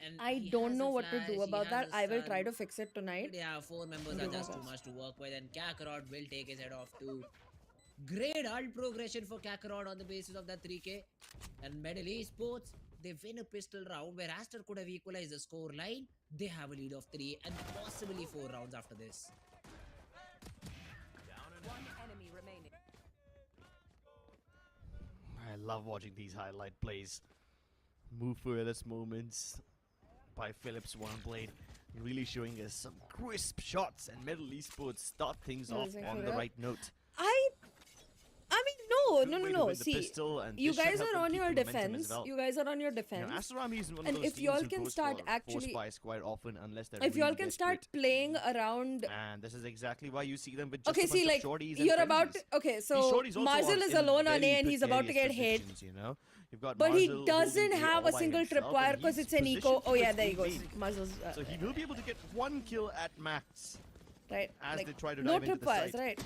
And I he don't has know a what to flash, do he about has that. a I will sun. try to fix it tonight. But yeah, 4 members Do are my just too best. much to work with, and Kakarot will take his head off too. Great ult progression for Kakarot on the basis of that 3k. And Metal Esports, they win a pistol round where ASTER could have equalized the score line. They have a lead of 3 and possibly 4 rounds after this. One enemy remaining. I love watching these highlight plays. Move fearless moments by Philips One Blade, really showing us some crisp shots, and Metal Esports start things off Losing on for the that. right note. I mean, no. Good way to win the See, pistol, and you this should guys help are them on keep your the momentum as defense. well. You guys are on your You know, defense. ASTER is one of And those if teams y'all who can goes start for actually- force buys quite often, unless they're If y'all really can start desperate. playing around. And this is exactly why you see them with just Okay, a bunch see, of like shorties and you're about. frenzies. Okay, These so shorties also Marzil are is in alone on A very and he's about to precarious get hit. positions, you know? You've got But he Marzil doesn't holding A have all a by single himself, tripwire and because he's it's an eco. positioned Oh for yeah, his there he own goes. lane. Marzil's So he will be able to get 1 kill at max. right. as like, they try to no dive into the tripwires, site. right?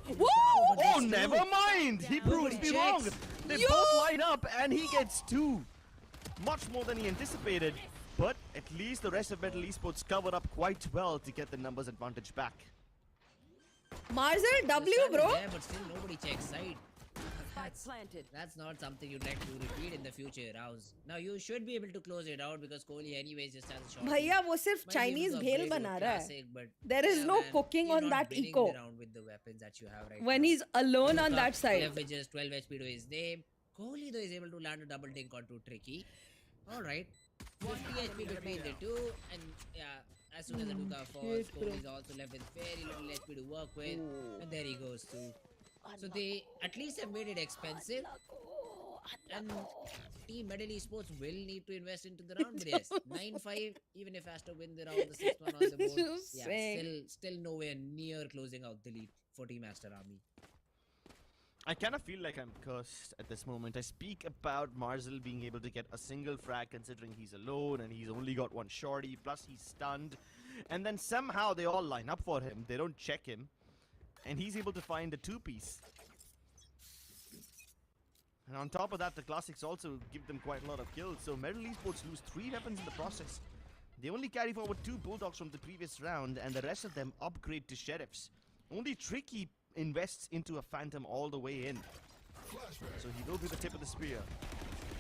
Whoa! Oh, These never two. mind! He proves Nobody me wrong! checks. They Yo! both line up and he gets 2. Much more than he anticipated. But at least the rest of Metal Esports covered up quite well to get the numbers advantage back. Marzil The W, stun is bro. there, but still nobody checks side. That's not something you'd like to repeat in the future rounds. Now you should be able to close it out because Kohli anyways just has a shot. भैया वो सिर्फ Chinese भेल बना रहा है. There is no cooking on that eco. With the weapons that you have right When now. he's alone on that side. Left with just 12 HP to his name. Kohli though is able to land a double dink onto Tricky. Alright. 50 HP between the two, and yeah, as soon as the Duka falls, Kohli is also left with very little HP to work with, and there he goes too. So they at least have made it expensive, and Team Medal Esports will need to invest into the round. But yes, 9-5, even if Aster win the round, the 6th one on the board, yeah, still nowhere near closing out the lead for Team Aster Army. I kind of feel like I'm cursed at this moment. I speak about Marzel being able to get a single frag considering he's alone and he's only got one shorty, plus he's stunned. And then somehow they all line up for him. They don't check him. And he's able to find a two-piece. And on top of that, the Classics also give them quite a lot of kills. So Medal Esports lose 3 weapons in the process. They only carry forward 2 Bulldogs from the previous round, and the rest of them upgrade to Sheriffs. Only Tricky invests into a Phantom all the way in. So he will be the tip of the spear.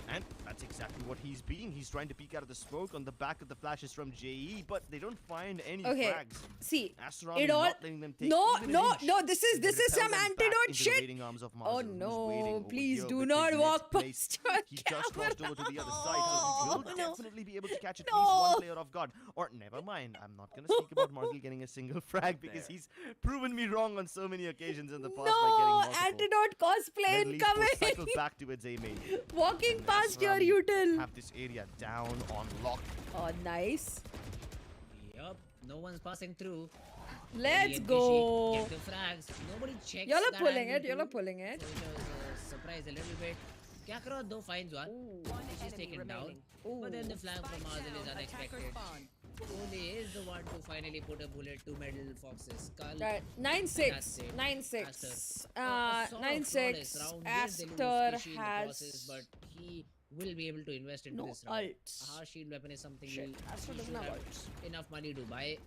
And that's exactly what he's being. He's trying to peek out of the smoke on the back of the flashes from JE, but they don't find any frags. See, Asteroid it all... not letting them take No, even no, an inch. no, this is They some repel them back antidote into the shit. waiting arms of Oh Marzel, who's waiting no, over please here do with not his walk next place. past your He just crossed over to the other side, so he will definitely be able to catch at least No. one player off guard. Or never mind, I'm not going to speak about Marzel getting a single frag because he's proven me wrong on so many occasions in the past by getting No, multiple. antidote cosplay Medal Esports incoming. cycle back to its A main. Walking past your Rami util. have this area down on lock. Oh, nice. Yup, no one's passing through. Let's Only go. Get the frags. Nobody checks. Y'all are that pulling angle it. Y'all are too. pulling it. So it was a surprise a little bit. Kakarot though finds one. Which is taken down. But then the flank from Marzel is unexpected. Kohli is the one to finally put a bullet to Medal Fox's skull. Right, 9-6, 9-6, 9-6. Aster has but he will be able to invest into no this round. ults. A harsh shield weapon is something Shit, Aster he doesn't should have have ults. enough money to buy.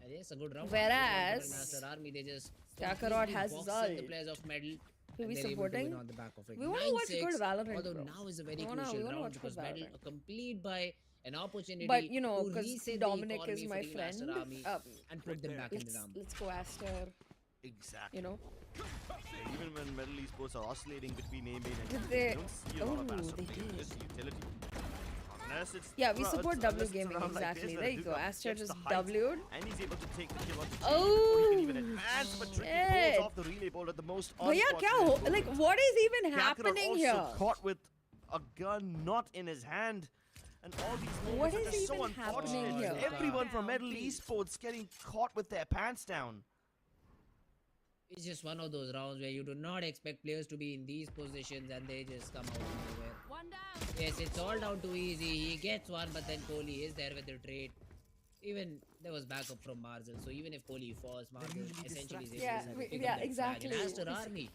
And it's a good round. Whereas Aster Army, they just Kakarot completely has box his up the ult. players of Medal. Who And we they're able to win supporting? on the back of it. We wanna watch 9-6, good Valorant, although bro. now is a very We wanna crucial watch round good because Medal Valorant. are complete by an opportunity But you know, to because reset Dominic the is economy my for Team friend, Aster Army and put them back in the round. let's go Aster. Exactly. You know, Even when Medal Esports are oscillating between A main and Did B, they- don't see a lot of Oh, Aster they playing did. this utility. Unless it's yeah, we support W unless it's gaming around like exactly. this, There you Duke go. up Aster gets just the height, W'd. and he's able to take the kill on the Oh, before he can even advance, but Tricky shit. pulls off the relay ball at the most Bhaiya, kya unfortunate moment. like what is even Kakarot happening also here? caught with a gun not in his hand. And all these What moments are is just so even happening unfortunate. here? Everyone from Medal Esports getting caught with their pants down. It's just one of those rounds where you do not expect players to be in these positions and they just come out of nowhere. One down. Yes, it's all down to easy. He gets one, but then Kohli is there with the trade. Even there was backup from Marzel, so even if Kohli falls, Marzel essentially is able Yeah, to pick we- up yeah, that flag. exactly. And Aster Army,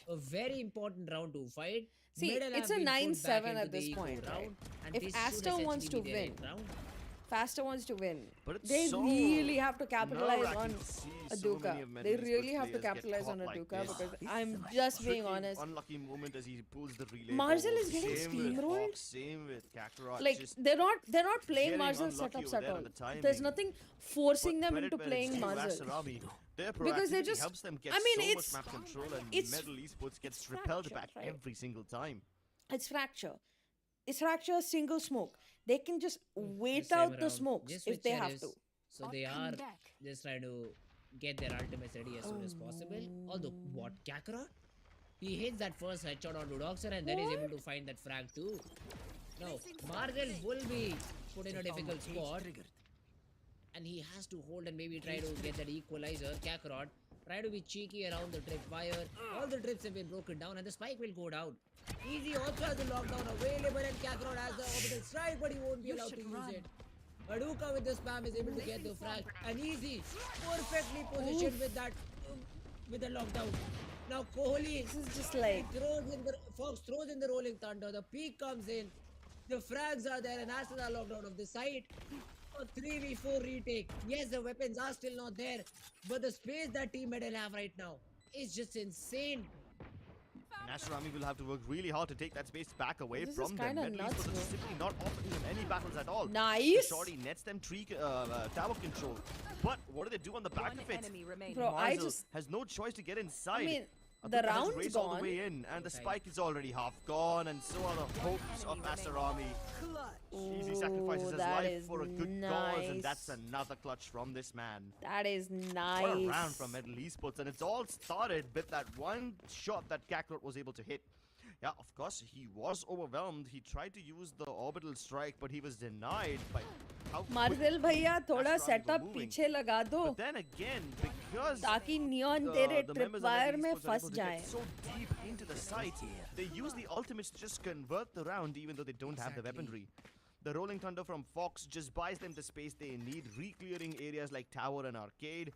a very important round to fight. See, Medal it's have a been put 9-7 back at into the this eco point, right? round, and If this should Aster wants essentially to be their win, end round. Faster wants to win. But it's They so really have to capitalize nerve-wracking on to see a so Duka. many of Medal They Esports really have to players get capitalize on caught a like Duka this. because I'm just being Tricky, honest. unlucky moment as he pulls the relay. Marzel ball. is getting Same with steamrolled. Fox, same with Kakarot. Like just they're not playing getting Marzel unlucky setups over at there on all. the timing. There's nothing forcing But them credit into where it's playing due, Marzel. Aster Army, their Because they proactivity just- helps them get I mean, so it's- much map control, and it's- Medal Esports gets it's repelled fracture, back right? every single time. It's fracture. It's fracture single smoke. They can just wait Same out the round, smokes just if with they have Sheriffs. to. So they are just trying to get their ultimates ready as soon as possible. Although, what, Kakarot? He hits that first headshot onto Doxer and then is able to find that frag too. No, Marzel will be put in a difficult spot. And he has to hold and maybe try to get that equalizer. Kakarot, try to be cheeky around the trip wire. All the trips have been broken down and the spike will go down. Easy also has the lockdown available and Kakarot has the orbital strike, but he won't be allowed to use it. Aduka with the spam is able to get the frag, and Easy perfectly positioned with that with the lockdown. Now Kohli This is just like Fox throws in the rolling thunder. The peak comes in, the frags are there, and Aster are locked out of the site. A 3v4 retake. Yes, the weapons are still not there, but the space that Team Medal have right now is just insane. Astarami will have to work really hard to take that space back away This is from them. kinda Middle nuts, East was bro. simply not offering them any battles at all. Nice. Shorty nets them tower control. But what do they do on the back One of it? enemy remaining. Bro, I Marzel just... has no choice to get inside. I mean, Aduka the has round's raced all the gone. way in, and the Okay. spike is already half gone, and so are the hopes of Astarami. He sacrifices his that life is for a good cause, and that's nice. another clutch from this man. That is nice. What a round from Middle Esports, and it's all started with that one shot that Kakarot was able to hit. Yeah, of course, he was overwhelmed. He tried to use the orbital strike, but he was denied by how quick Marzel भैया थोड़ा Astarami were setup moving. पीछे लगा दो But then again, because ताकि neon तेरे the trip members of wire Middle में Esports are फंस able to जाए. get so deep into the site, they use the ultimates to just convert the round, even though they don't have the weaponry. The Rolling Thunder from Fox just buys them the space they need, re-clearing areas like Tower and Arcade.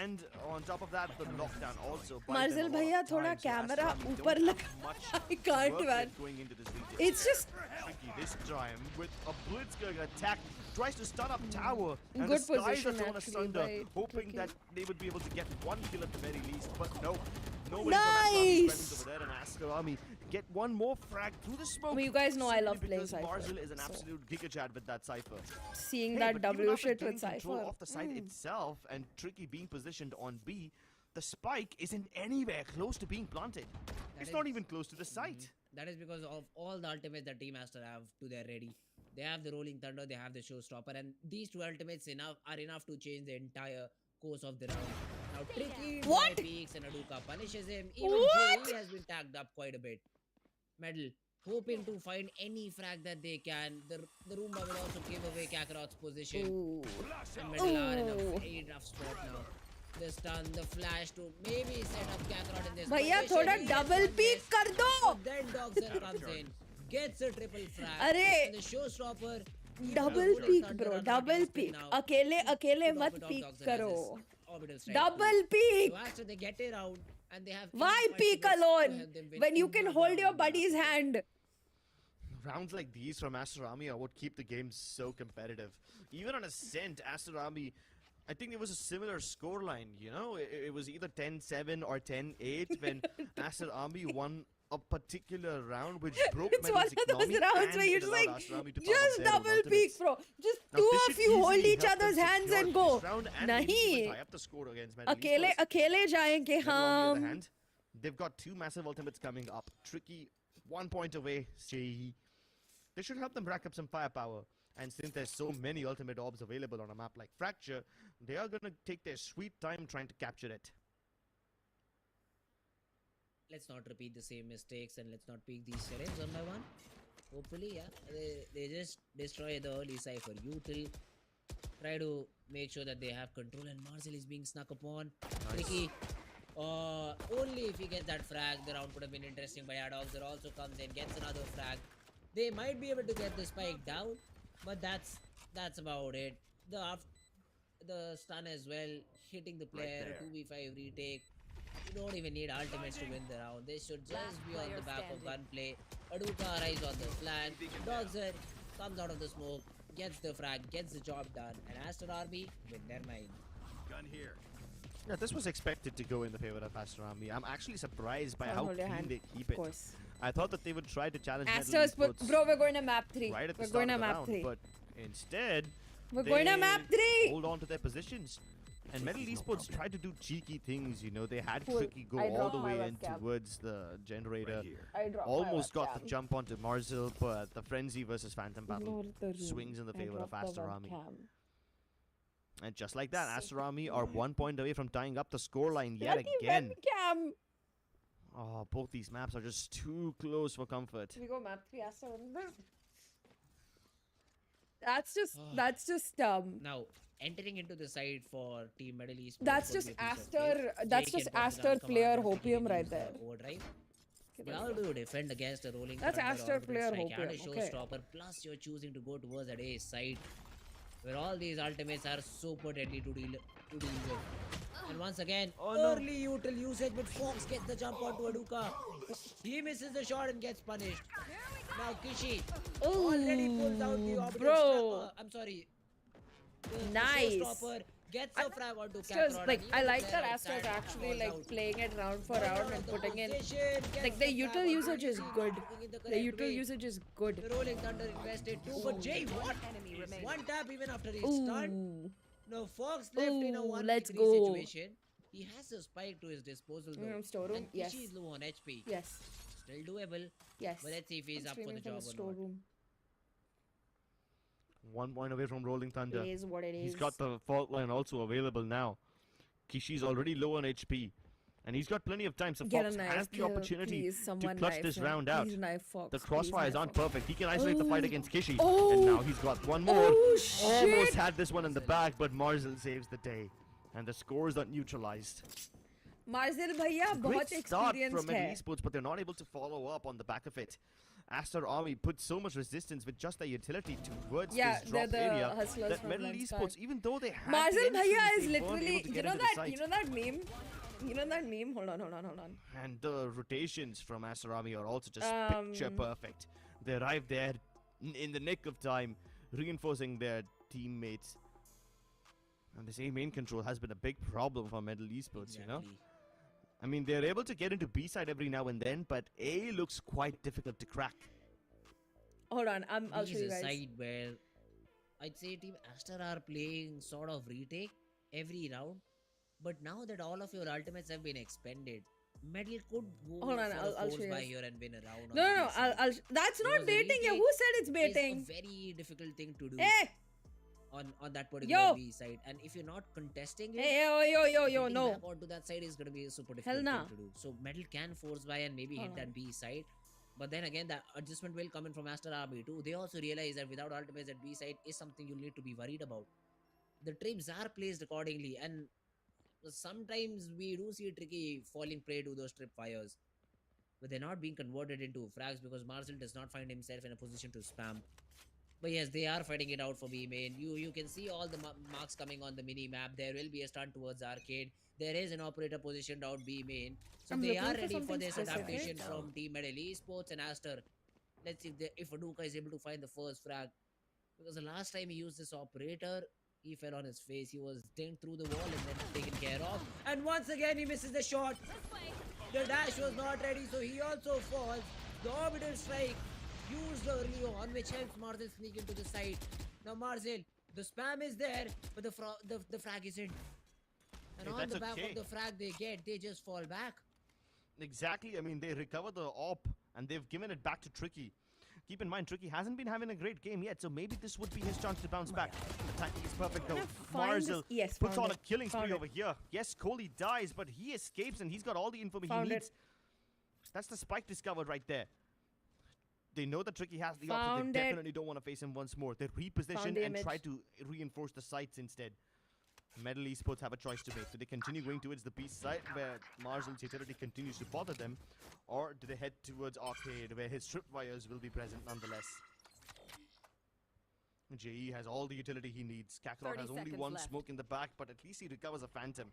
And on top of that, the lockdown also buys them Marzel a lot भैया of थोड़ा time, so camera Astarami ऊपर don't लगा. have much I can't, work man. yet going into this region. It's just Tricky this time with a blitzkrieg attack, tries to stun up Tower, and Good the skies are position thrown actually asunder, by hoping Tricky. that they would be able to get one kill at the very least, but no. Nobody Nice! from Astarami's presence over there, and Astarami get one more frag through the smoke. I mean, you guys know I simply love playing because Cypher, Marzel is an so- absolute gigachad with that Cypher. seeing Hey, that but even W after shit getting with control Cypher. off the side itself and Tricky being positioned on B, the spike isn't anywhere close to being planted. It's not even close to the site. That is because of all the ultimates that Team Aster have to their ready. They have the Rolling Thunder, they have the Showstopper, and these two ultimates are enough to change the entire course of the round. Now Tricky What? peaks and Aduka punishes him. Even What? Jay has been tagged up quite a bit. Medal hoping to find any frag that they can. The Roomba will also give away Kakarot's position. Ooh. And Medal are in a Ooh. very rough spot now. The stun, the flash to maybe set up Kakarot in this भैया position. थोड़ा He gets double one peek miss. कर दो. So then Dogson comes in, gets a triple frag. अरे. And the Showstopper. even Double the Rolling peek Thunder bro, are not double against it peek. now. अकेले अकेले To मत top it off, peek Dogson has करो. his orbital strike Double too. peek. So after they get it out and they have Why enough peek ultimates to alone help them win when you can another hold your round in the buddy's aftermath. hand? Rounds like these from Astarami are what keep the game so competitive. Even on Ascent, Astarami, I think it was a similar scoreline, you know? It was either 10-7 or 10-8 when Astarami won a particular round which broke It's one Medal's of those economy rounds and where you it just allowed like, Astarami to power up just their own double peek, ultimates. bro. Just Now, two this of should you hold easily each help them other's hands secure and this go. round and maybe even नहीं. tie up the score against Medal अकेले Esports. अकेले जाएंगे Medal, on the other हम. hand, they've got two massive ultimates coming up. Tricky, 1 point away. Jay. They should help them rack up some firepower. And since there's so many ultimate orbs available on a map like Fracture, they are gonna take their sweet time trying to capture it. Let's not repeat the same mistakes and let's not pick these sheriffs one by one. Hopefully, yeah, they just destroy the early cipher. Util try to make sure that they have control, and Marcel is being snuck upon. Tricky. Only if he gets that frag, the round could have been interesting. But yeah, Dogzer also comes in, gets another frag. They might be able to get the spike down, but that's about it. The stun as well, hitting the player, 2v5 retake. You don't even need ultimates to win the round. They should just be on the back of gunplay. Aduka arrives on the flank. Dogzer comes out of the smoke, gets the frag, gets the job done, and Aster Army win their mind. Gun here. Yeah, this was expected to go in the favor of Astarami. I'm actually surprised by I'll how hold your clean hand, they keep of it. course. I thought that they would try to challenge Medal Asters, but Esports bro, we're going to map 3. right at the We're start going of to the map round, 3. but instead We're they going to map 3. hold on to their positions. And Medal Esports tried to do cheeky things, you know. They had Cool. Tricky go I all dropped the my way in webcam. towards the generator. I dropped my Almost got webcam. the jump onto Marzel, but the Frenzy versus Phantom battle Ignore the swings in the I favor of dropped the Astarami. webcam. And just like that, Astarami are 1 point away from tying up the scoreline yet Bloody again. webcam. Oh, both these maps are just too close for comfort. We go map 3 Aster. That's just Now, entering into the side for Team Middle East. That's just Aster. That's just Aster player hopium right there. Overdrive. But how do you defend against a rolling? That's thunder Aster orbital player strike and a hopium, okay. showstopper? Plus, you're choosing to go towards that ace side, where all these ultimates are super deadly to deal with. And once again, early util usage, but Fox gets the jump onto Aduka. He misses the shot and gets punished. Now Kishi already pulls out the orbital bro. I'm sorry. The Nice. showstopper Gets a frag onto Asters, Kakarot. like and I even like player that outside Asters actually falls like out. playing it round for Ball round out and of putting in position, gets like the frag util onto usage is Easy, good. looking in the The correct util way. usage is good. The Rolling Thunder invested too, but Jay, what? Enemy remaining. One tap even after he's stunned. Ooh. No, Fox left in a Ooh, 1v3 let's go. situation. He has a spike to his disposal though. Storeroom, And yes. Kishi is low on HP. Yes. Still doable. Yes. But let's see if he's I'm up for the streaming from job the or not. storeroom. 1 point away from Rolling Thunder. It is what it is. He's got the fault line also available now. Kishi's already low on HP. And he's got plenty of time, so Get Fox a knife has the kill, opportunity please. to Someone clutch knife this him. round out. Please knife Fox. The Please crossfires knife aren't Fox. perfect. He can isolate the fight against Kishi. Oh. And now he's got one more. Oh, Almost shit. had this one in the bag, but Marzel saves the day. And the scores are neutralized. Marzel भैया बहुत Great start from experienced Middle है. Esports, but they're not able to follow up on the back of it. Aster Army put so much resistance with just their utility towards Yeah, this they're drop the area hustlers that from Middle Lens Esports, Sky. even though they had Marzel the भैया entries, is they weren't literally able to get into the site. you know that meme? You know that meme? Hold on. And the rotations from Aster Army are also just Um, picture perfect. They arrive there in the nick of time, reinforcing their teammates. And this A main control has been a big problem for Middle Esports, you know? Exactly. I mean, they're able to get into B side every now and then, but A looks quite difficult to crack. Hold on. I'll B show is you a guys. side where I'd say Team Aster are playing sort of retake every round. But now that all of your ultimates have been expended, Metal could go Hold on, for I'll a show force you by guys. here and win a round. No, on no, the no. B side. That's not Because the baiting. Yeah, retake who said it's It's baiting? a very difficult thing to do Hey, on that particular Yo. B side. And if you're not contesting it, hey, yo, getting no. back onto that side is going to be a super difficult nah. thing to do. So Metal can force by and maybe hit Hold that on. B side. But then again, the adjustment will come in from Aster Army too. They also realize that without ultimates at B side is something you'll need to be worried about. The trips are placed accordingly, and sometimes we do see Tricky falling prey to those trip fires. But they're not being converted into frags because Marcel does not find himself in a position to spam. But yes, they are fighting it out for B main. You can see all the marks coming on the mini map. There will be a stun towards arcade. There is an operator positioned out B main. So I'm they looking are for ready for something this specific. adaptation from Team Metal Esports and Aster. Let's see if Aduka is able to find the first frag. Because the last time he used this operator, he fell on his face. He was dinged through the wall and then taken care of. And once again, he misses the shot. The dash was not ready, so he also falls. The orbital strike used early on, which helps Marcel sneak into the side. Now Marcel, the spam is there, but the frag isn't. And Hey, on that's the back okay. of the frag they get, they just fall back. Exactly. I mean, they recover the op and they've given it back to Tricky. Keep in mind, Tricky hasn't been having a great game yet, so maybe this would be his chance to bounce back. The timing is perfect though. Gonna find this- Marzel yes, puts found on it. a killing Found spree it. over here. Yes, Coley dies, but he escapes and he's got all the info he Found it. needs. That's the spike discovered right there. They know that Tricky has the Found option. They it. definitely don't want to face him once more. They reposition the and try image. to reinforce the sites instead. Metal Esports have a choice to make. Do they continue going towards the B side where Marzel's utility continues to bother them? Or do they head towards Arcade where his tripwires will be present nonetheless? JE has all the utility he needs. Kakarot 30 has only seconds one left. smoke in the back, but at least he recovers a Phantom.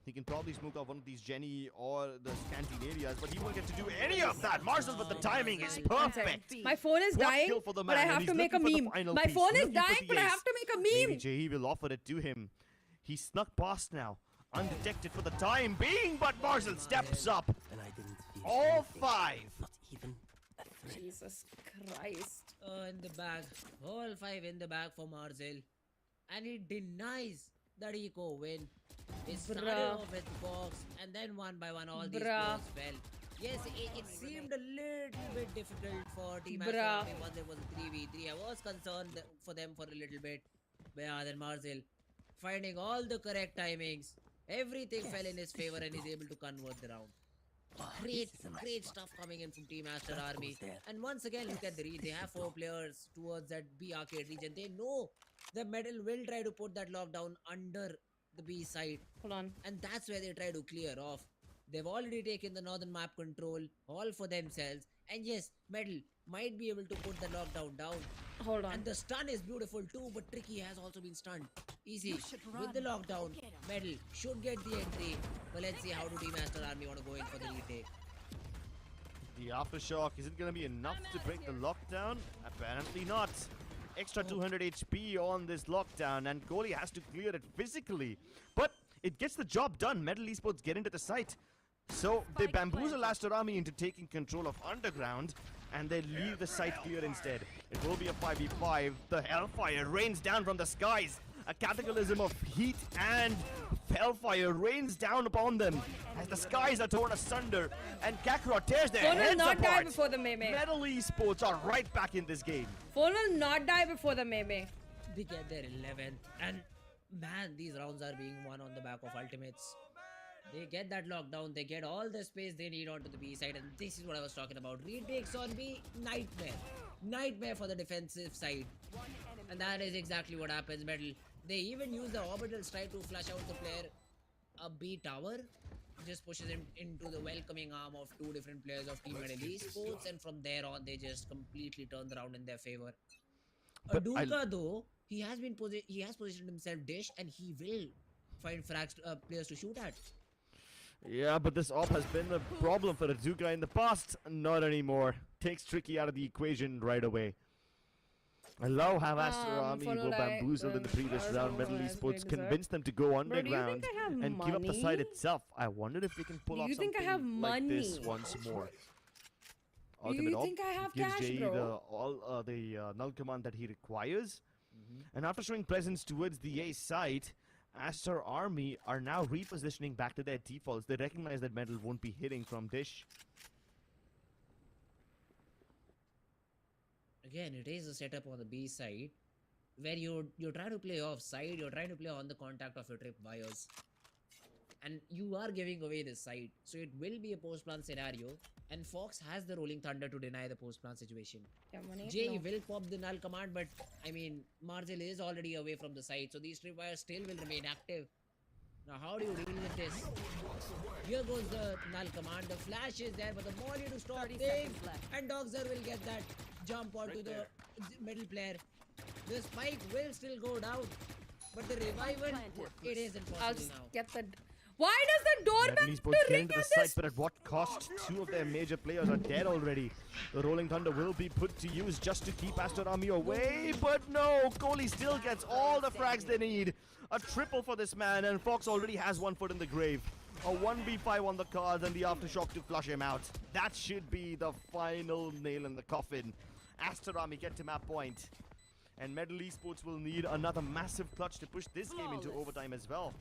He can probably smoke off one of these Jenny or the Canteen areas, but he won't get to do any of that. Marzel, but the timing is perfect. My phone is What dying, kill for the but I man, and have he's to make a looking for the meme. final My piece, phone is looking for dying, the but I ace. have to make a Maybe meme. JE will offer it to him. He snuck past now, undetected for the time being, but Marzel steps up. All five. Jesus Christ. In the bag. All five in the bag for Marzel. And he denies that he could win. He started Bruh. off with Fox and then one by one all these Bruh. players fell. Yes, it seemed a little bit difficult for Team Bruh. Aston once there was a 3v3. I was concerned for them for a little bit. But yeah, then Marzel finding all the correct timings. Everything fell in his favor and he's able to convert the round. Great stuff coming in from Team Aster Army. And once again, look at the read. They have 4 players towards that B arcade region. They know the Metal will try to put that lockdown under the B side. Hold on. And that's where they try to clear off. They've already taken the northern map control all for themselves. And yes, Metal might be able to put the lockdown down. Hold on. And the stun is beautiful too, but Tricky has also been stunned. Easy. With the lockdown, Metal should get the entry. But let's see how do Team Aster Army want to go in for the retake. The aftershock, is it going to be enough to break the lockdown? Apparently not. extra 200 HP on this lockdown, and Kohli has to clear it physically. But it gets the job done. Metal Esports get into the site. So they bamboozle ASTER Army into taking control of Underground, and they leave the site clear instead. It will be a 5v5. The Hellfire rains down from the skies. A cataclysm of heat and hellfire rains down upon them as the skies are torn asunder, and Kakarot tears their Phone will heads not die apart. before the Meme. Metal Esports are right back in this game. Phone will not die before the Meme. They get their 11th, and man, these rounds are being won on the back of ultimates. They get that lockdown, they get all the space they need onto the B side, and this is what I was talking about. Retakes on B, nightmare. Nightmare for the defensive side. And that is exactly what happens, Metal. They even use the orbitals try to flush out the player. A B tower just pushes him into the welcoming arm of two different players of Team Metal Esports, and from there on they just completely turn the round in their favor. Aduka though, he has positioned himself dish, and he will find frags players to shoot at. Yeah, but this op has been a problem for Azuka in the past. Not anymore. Takes Tricky out of the equation right away. I love how ASTER Army were bamboozled in the previous round. Metal Esports convinced them to go underground and give up the site itself. I wondered if they can pull off something like this once more. Ultimate you op think I have gives cash, Jay bro? the null command that he requires. And after showing presence towards the A site, ASTER Army are now repositioning back to their defaults. They recognize that Metal won't be hitting from Dish. Again, it is a setup on the B side where you try to play off side, you're trying to play on the contact of your trip wires, and you are giving away this side, so it will be a post plant scenario, and Fox has the rolling thunder to deny the post plant situation. Jay will pop the null command, but I mean Marzel is already away from the site, so these trip wires still will remain active. Now how do you deal with this? Here goes the null command, the flash is there, but the more you to stop things, and Dogzer will get that jump onto the middle player. The spike will still go down, but the revival, it is I'll impossible now. get the... Why does the door Metal back Esports to get ring into the at site, this? but at what cost? Two of their major players are dead already. The Rolling Thunder will be put to use just to keep ASTER Army away, but no, Kohli still gets all the frags they need. A triple for this man, and Fox already has one foot in the grave. A 1v5 on the cards and the aftershock to flush him out. That should be the final nail in the coffin. ASTER Army get to map point. And Metal Esports will need another massive clutch to push this game into overtime as well.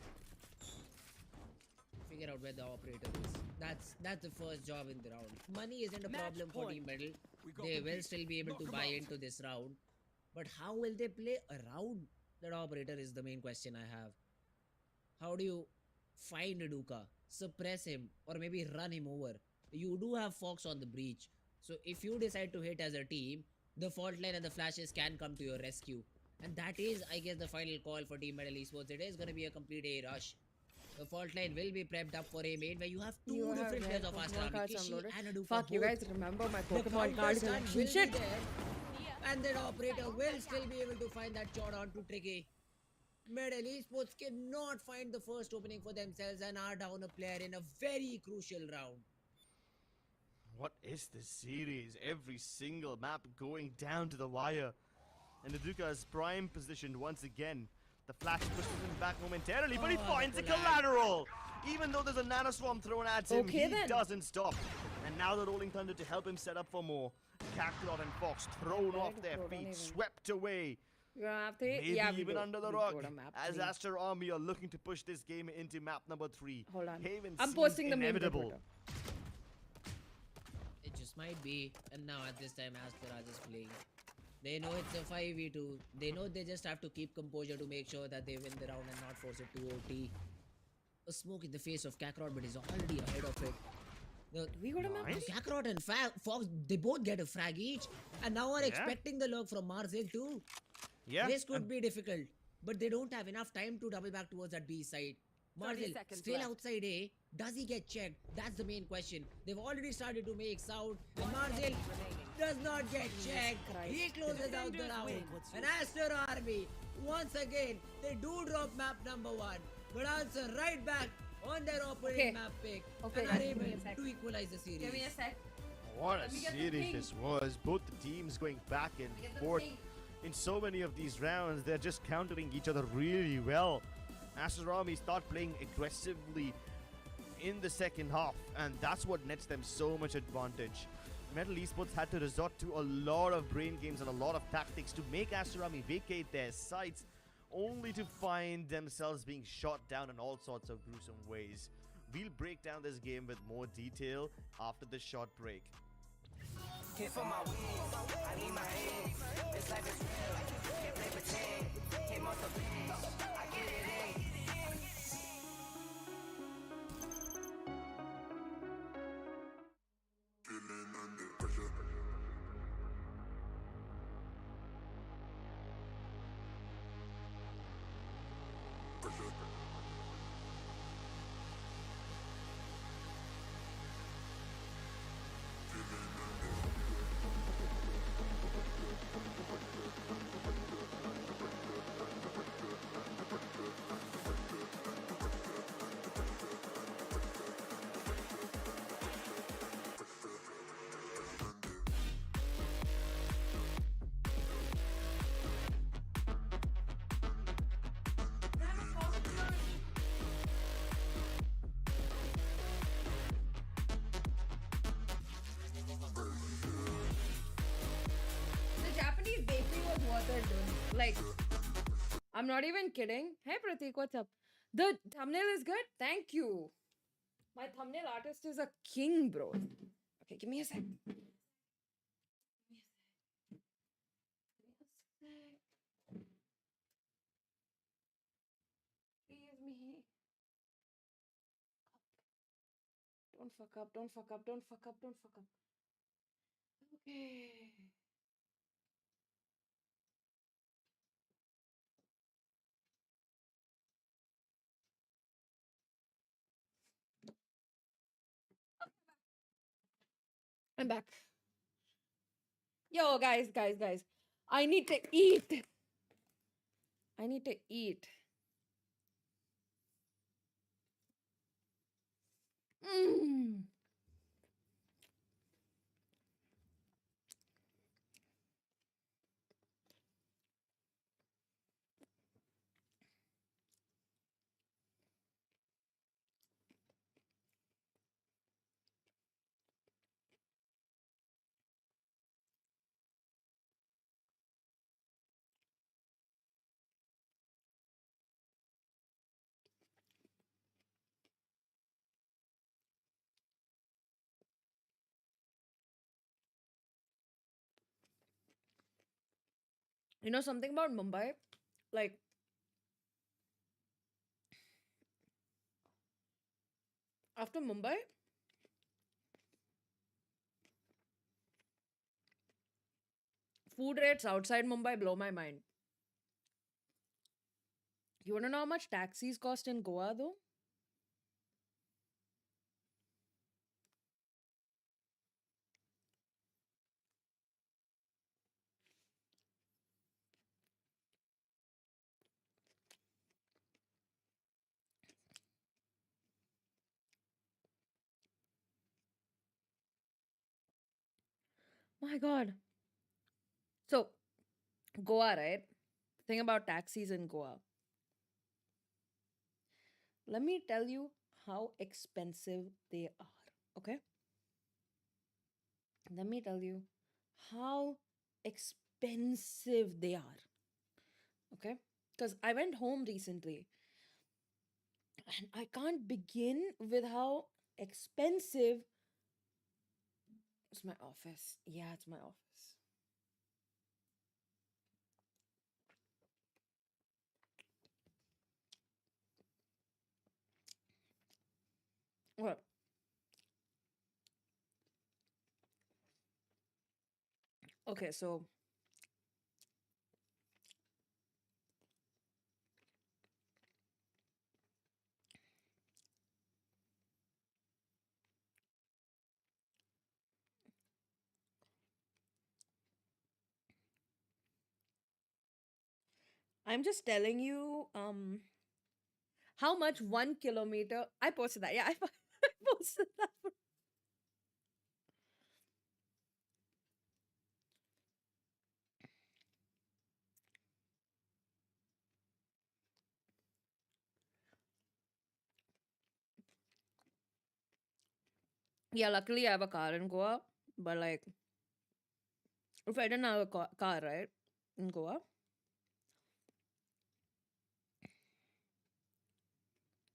Figure out where the operator is. That's the first job in the round. Money isn't a problem for Team Metal. They will still be able to buy into this round. But how will they play around that operator is the main question I have. How do you find Aduka, suppress him, or maybe run him over? You do have Fox on the breach. So if you decide to hit as a team, the fault line and the flashes can come to your rescue. And that is, I guess, the final call for Team Metal Esports. It is going to be a complete A rush. The fault line will be prepped up for a main where you have two different players of ASTER Army, Kishi and Aduka. Fuck, you guys remember my Pokemon card collection shit? And that operator will still be able to find that shot onto Tricky. Metal Esports cannot find the first opening for themselves and are down a player in a very crucial round. What is this series? Every single map going down to the wire. And Aduka is prime positioned once again. The flash pushes him back momentarily, but he finds a collateral! Even though there's a nanoswarm thrown at him, he doesn't stop. And now the Rolling Thunder to help him set up for more. Kakarot and Fox thrown off their feet, swept away. Maybe even under the rug, as ASTER Army are looking to push this game into map number 3. Hold on. Haven I'm seems posting the meme to inevitable. Twitter. It just might be, and now at this time ASTER are just playing. They know it's a 5v2. They know they just have to keep composure to make sure that they win the round and not force it to OT. A smoke in the face of Kakarot, but he's already ahead of it. We got a map. Kakarot and Fox, they both get a frag each, and now are expecting the lurk from Marzel too. Yeah. This could be difficult, but they don't have enough time to double back towards that B side. Marzel still outside A. Does he get checked? That's the main question. They've already started to make sound, and Marzel does not get checked. He closes out the round. And ASTER Army, once again, they do drop map number 1, but answer right back on their opening map pick and are able to equalize the series. Give me a sec. What a series this was. Both the teams going back and forth. in so many of these rounds. They're just countering each other really well. Aster Army start playing aggressively in the second half, and that's what nets them so much advantage. Metal Esports had to resort to a lot of brain games and a lot of tactics to make Aster Army vacate their sites, only to find themselves being shot down in all sorts of gruesome ways. We'll break down this game with more detail after the short break. The Japanese bakery was worth it, dude. Like, I'm not even kidding. Hey Pratik, what's up? The thumbnail is good. Thank you. My thumbnail artist is a king, bro. Okay, give me a sec. Give me a sec. Please me. Don't fuck up, don't fuck up, don't fuck up, don't fuck up. Okay. I'm back. Yo, guys. I need to eat. I need to eat. Mm. You know something about Mumbai? Like, after Mumbai, food rates outside Mumbai blow my mind. You want to know how much taxis cost in Goa, though? My God. So, Goa, right? Thing about taxis in Goa. Let me tell you how expensive they are. Okay? Let me tell you how expensive they are. Okay? Because I went home recently and I can't begin with how expensive. It's my office. Yeah, it's my office. Well, okay, so I'm just telling you how much 1 kilometer. I posted that. Yeah, I posted that. Yeah, luckily I have a car in Goa, but like, if I didn't have a car, right, in Goa,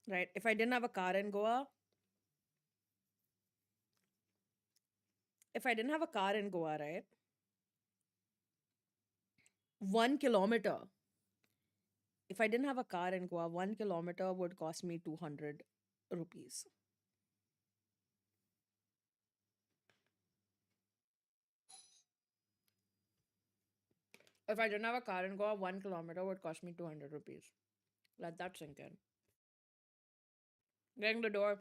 right, if I didn't have a car in Goa, if I didn't have a car in Goa, right, 1 kilometer, if I didn't have a car in Goa, 1 kilometer would cost me 200 rupees. If I didn't have a car in Goa, 1 kilometer would cost me 200 rupees. Let that sink in. Getting the door.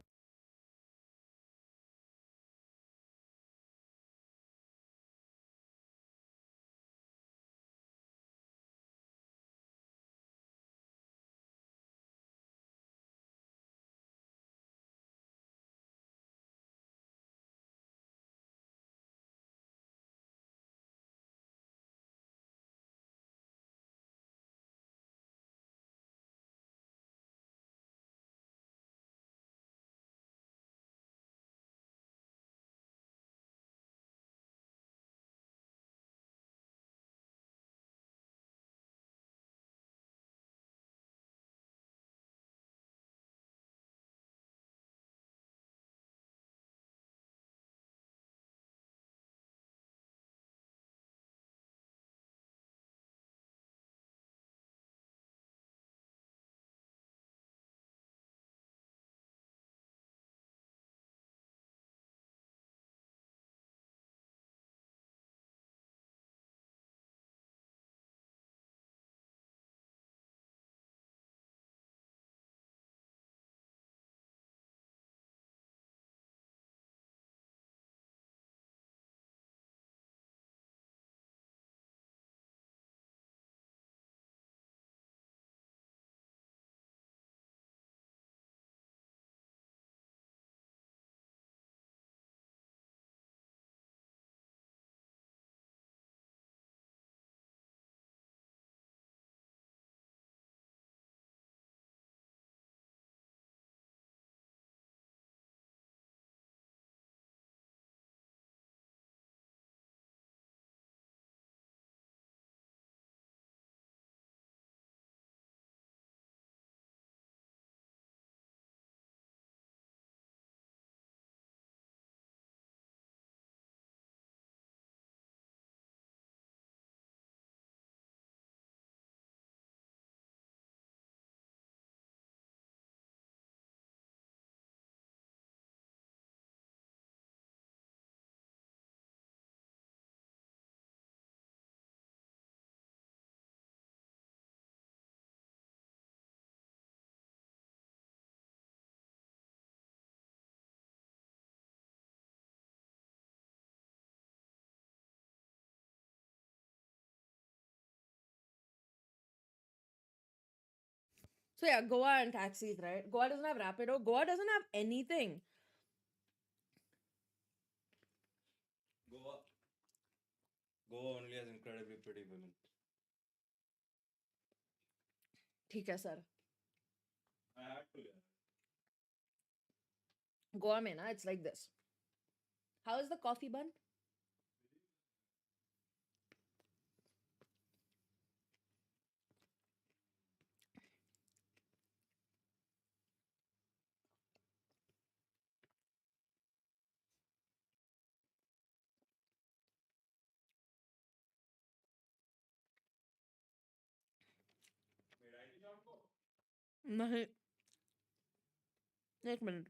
So yeah, Goa and taxis, right? Goa doesn't have Rapido. Goa doesn't have anything. Goa only has incredibly pretty women. ठीक है sir. I had to, yeah. Goa mein na, it's like this. How is the coffee bun? नहीं. एक minute.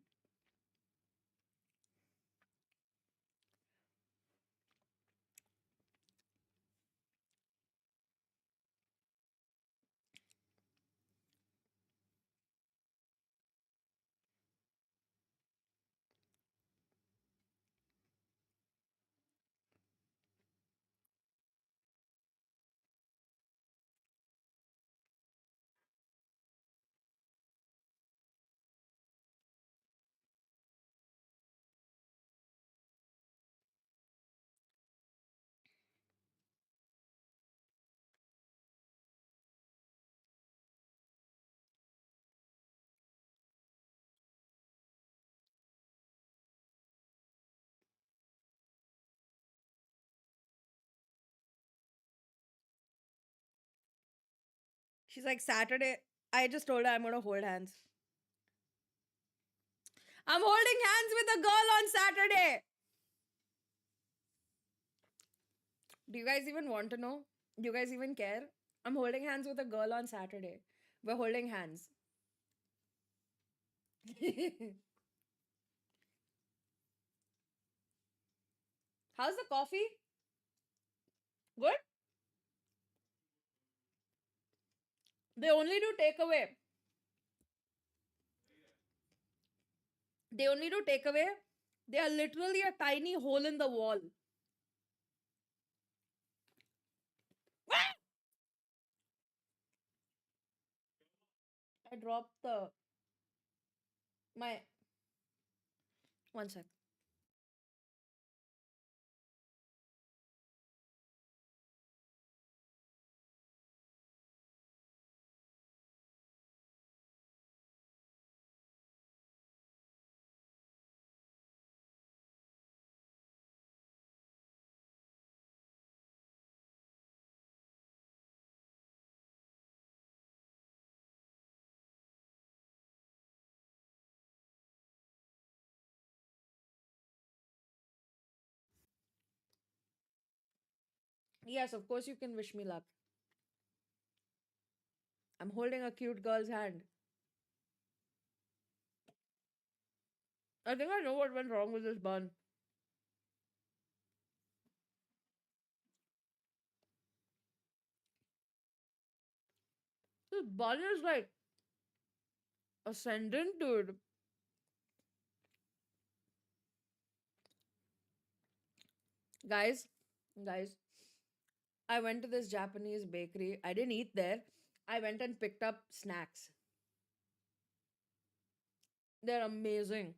She's like, Saturday. I just told her I'm gonna hold hands. I'm holding hands with a girl on Saturday. Do you guys even want to know? Do you guys even care? I'm holding hands with a girl on Saturday. We're holding hands. How's the coffee? Good? They only do takeaway. They only do takeaway. They are literally a tiny hole in the wall. I dropped my. One sec. Yes, of course you can wish me luck. I'm holding a cute girl's hand. I think I know what went wrong with this bun. This bun is like ascendant, dude. Guys, guys, I went to this Japanese bakery. I didn't eat there. I went and picked up snacks. They're amazing.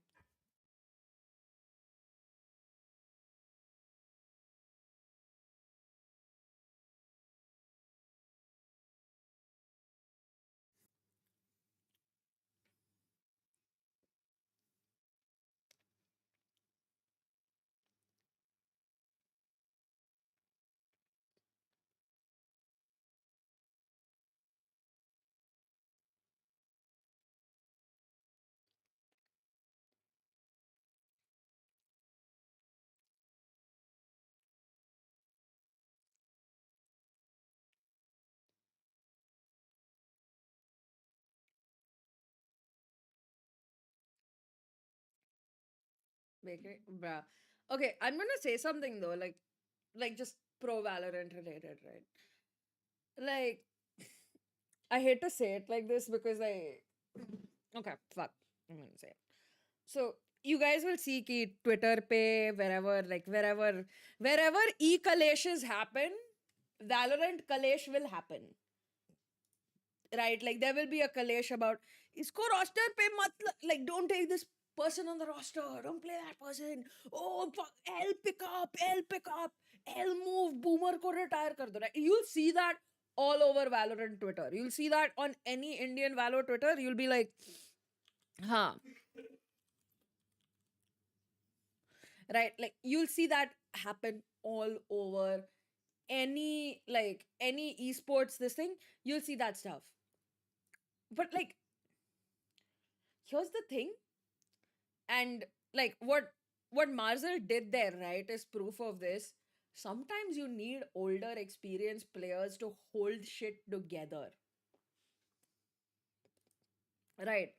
Bakery, bruh. Okay, I'm gonna say something though, like just pro Valorant related, right? Like, I hate to say it like this because okay, fuck. I'm gonna say it. So you guys will see ki Twitter pe wherever wherever e-kaleches happen, Valorant kalesh will happen. Right? Like there will be a kalesh about isko roster pe like don't take this person on the roster, don't play that person. Oh fuck, L pick up, L move, boomer ko retire kar do. Right? You'll see that all over Valorant Twitter. You'll see that on any Indian Valor Twitter. You'll be like, huh. Right? Like you'll see that happen all over any esports this thing. You'll see that stuff. But like, here's the thing, and like what Marzel did there, right, is proof of this. Sometimes you need older experienced players to hold shit together. Right.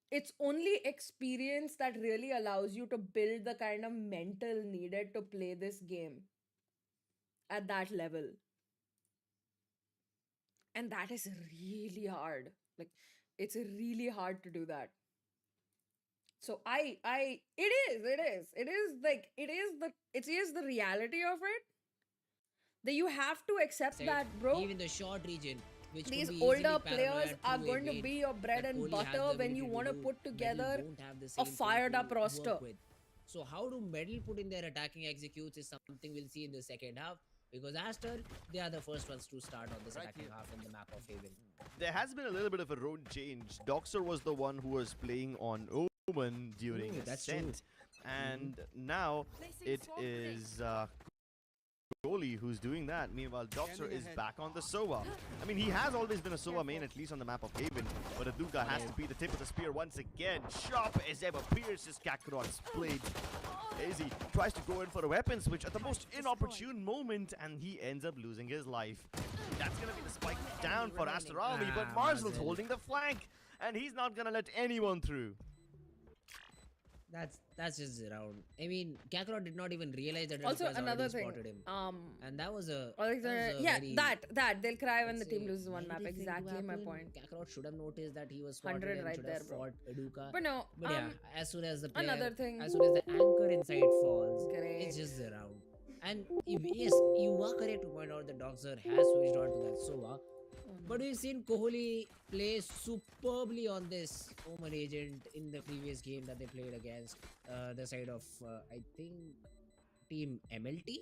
It's only experience that really allows you to build the kind of mental needed to play this game at that level. And that is really hard. Like, it's really hard to do that. So it is the reality of it, that you have to accept that, bro. Even the short region, which These could be older easily players paranoid are to going to evade, be your bread that and only has butter the when you ability want to do, put Medal together won't have the a same thing fired to up roster. work with. So how do Medal put in their attacking executes is something we'll see in the second half, because ASTER, they are the first ones to start on this attacking half in the map of Haven. There has been a little bit of a road change. Doxer was the one who was playing on Omen during That's Ascent. true. And now it is Goalie who's doing that. Meanwhile, Doxer is back on the Sova. I mean, he has always been a Sova main, at least on the map of Haven. But Aduka has to be the tip of the spear once again. Sharp as ever pierces Kakarot's blade. AZ tries to go in for a weapon switch at the most inopportune moment, and he ends up losing his life. That's going to be the spike down for Aster Army, but Marzel's holding the flank, and he's not going to let anyone through. That's just around. I mean, Kakarot did not even realize that Also, Aduka's another already thing. spotted him. And that was a Yeah, very, that they'll cry when the let's team say, loses one map. negative thing to Exactly my happen. point. Kakarot should have noticed that he was spotted 100 and right should there, have bro. fought Aduka. But no, But yeah, as soon as the player, another thing. as soon as the anchor inside falls, Great. it's just around. And yes, you are correct to point out that Doxer has switched on to that Sova. But we've seen Kohli play superbly on this Omen agent in the previous game that they played against the side of, I think, Team MLT?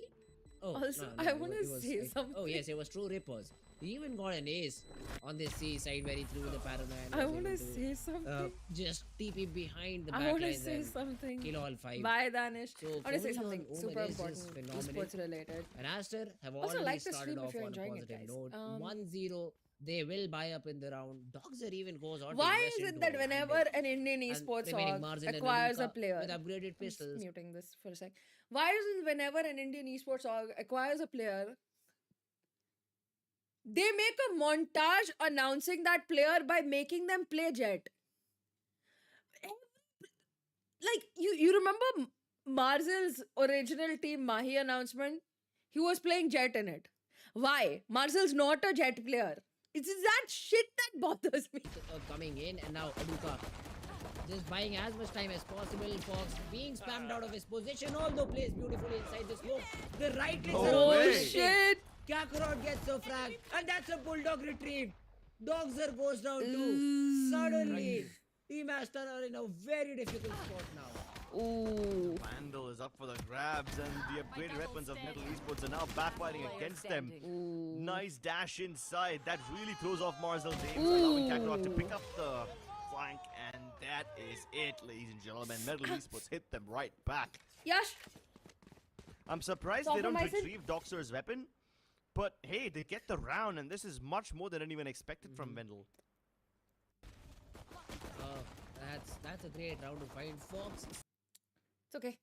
Oh, Also, no, I it wanna was- say Oh, something. yes, it was True Rippers. He even got an ace on this C side where he threw the Paraman. I want to say something. Just TP behind the I want to backlines say and something. kill all 5. Bye, Danish. So, I want to say Kohli on something Omen super is just important, phenomenal. esports related. And Aster have Also, already like the started stream if off you're on a enjoying it, positive guys. note. 1-0. They will buy up in the round. Doxer even goes on. to Why invest is it into that a whenever bandit. an Indian And esports remaining org Marzel and acquires a Aduka player, with upgraded I'm just pistols. muting this for a sec. Why is it whenever an Indian esports org acquires a player, they make a montage announcing that player by making them play Jet? Like you remember Marzel's original team Mahi announcement? He was playing Jet in it. Why? Marzel's not a Jet player. It's that shit that bothers me. Coming in, and now Aduka just buying as much time as possible. Fox being spammed out of his position, although plays beautifully inside the smoke. The right clicks are Oh over. shit! Kakarot gets a frag, and that's a bulldog retrieve. Doxer goes down too. Suddenly, Team Aster are in a very difficult spot now. Ooh. Vandal is up for the grabs, and the upgraded weapons of Metal Esports are now backfighting against them. Nice dash inside. That really throws off Marzel's aims, allowing Kakarot to pick up the flank, and that is it, ladies and gentlemen. Metal Esports hit them right back. Yash. I'm surprised they don't Compromising. retrieve Doxer's weapon, but hey, they get the round, and this is much more than anyone expected from Vendel. That's a great round to find. Fox. It's okay.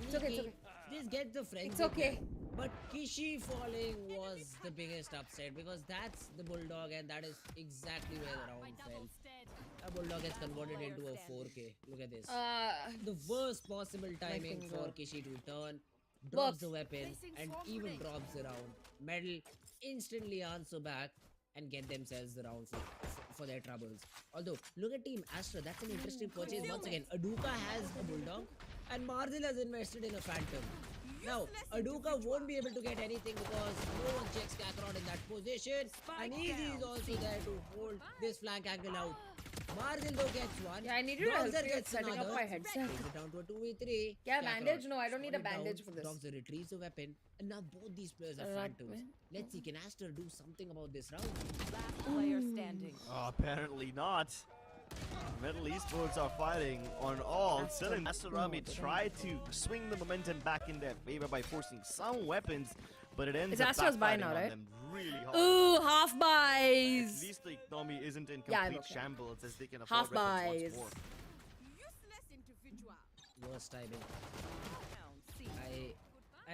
It's okay. It's okay. Just get the frenzy. It's okay. But Kishi falling was the biggest upset because that's the bulldog, and that is exactly where the round fell. A bulldog gets converted into a 4K. Look at this. The worst possible timing for Kishi to turn. Drops the weapon and even drops the round. Metal instantly answer back and get themselves the round for their troubles. Although, look at Team Astra. That's an interesting purchase. Once again, Aduka has a bulldog and Marzel has invested in a phantom. Now, Aduka won't be able to get anything because no one checks Kakarot in that position. And Easy is also there to hold this flank angle out. Marzel though gets one. Yeah, I need you to help Doxer me with gets setting up another. my headset. Brings it down to a 2v3. Yeah, Kakarot bandage? No, I don't need a shot it down. bandage for this. Doxer retrieves the weapon. And now both these players are phantoms. Let's see, can Aster do something about this round? Last player standing. Apparently not. Metal Esports are fighting on all cylinders. Astarami tried to swing the momentum back in their favor by forcing some weapons, but it ends It's up Astra's buy backfiring now, on right? them really hard. Ooh, half At buys. least the economy isn't in Yeah, I'm complete okay. shambles as they can afford Half weapons once buys. more. Worst timing.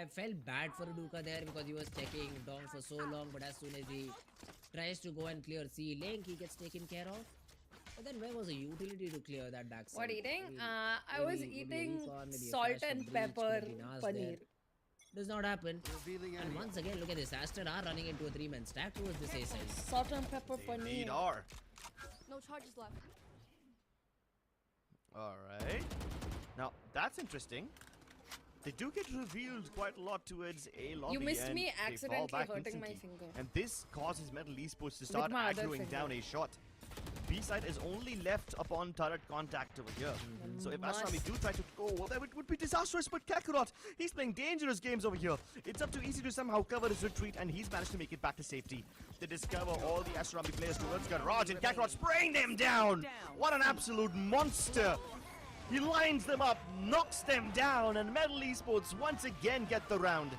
I felt bad for Aduka there because he was checking Dong for so long, but as soon as he tries to go and clear C link, he gets taken care of. But then where was the utility to clear that backside? What eating? Maybe- I was maybe eating recon, maybe a salt flash from and breach, pepper maybe Nas paneer. there. Does not happen. And once again, look at this. Aster are running into a 3-man stack towards this A side. Salt and pepper They paneer. indeed are. No charges left. Alright. Now, that's interesting. They do get revealed quite a lot towards A lobby. You missed and me they fall accidentally back hurting my instantly. finger. And this causes Metal Esports to start my other aggroing down finger. a shot. B side is only left upon turret contact over here. So if Asrami do try to go, well, that would be disastrous. But Kakarot, he's playing dangerous games over here. It's up to Easy to somehow cover his retreat, and he's managed to make it back to safety. They discover all the Asrami players towards Garage, and Kakarot spraying them down. What an absolute monster! He lines them up, knocks them down, and Metal Esports once again get the round.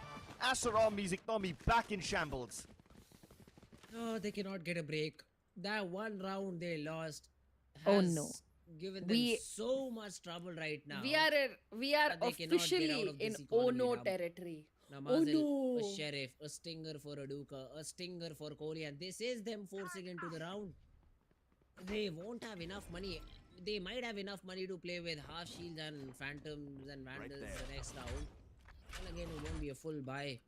Aster Army's economy back in shambles. No, they cannot get a break. That one round they lost Oh, has no. given them We- so much trouble right now. We are that they cannot get out officially of in this economy Ono dump. territory. Now, Oh Mazel, a no! sheriff, a stinger for Aduka, a stinger for Kohli, and this is them forcing into the round. They won't have enough money. They might have enough money to play with half shields and phantoms and vandals the next round. And again, it won't be a full buy.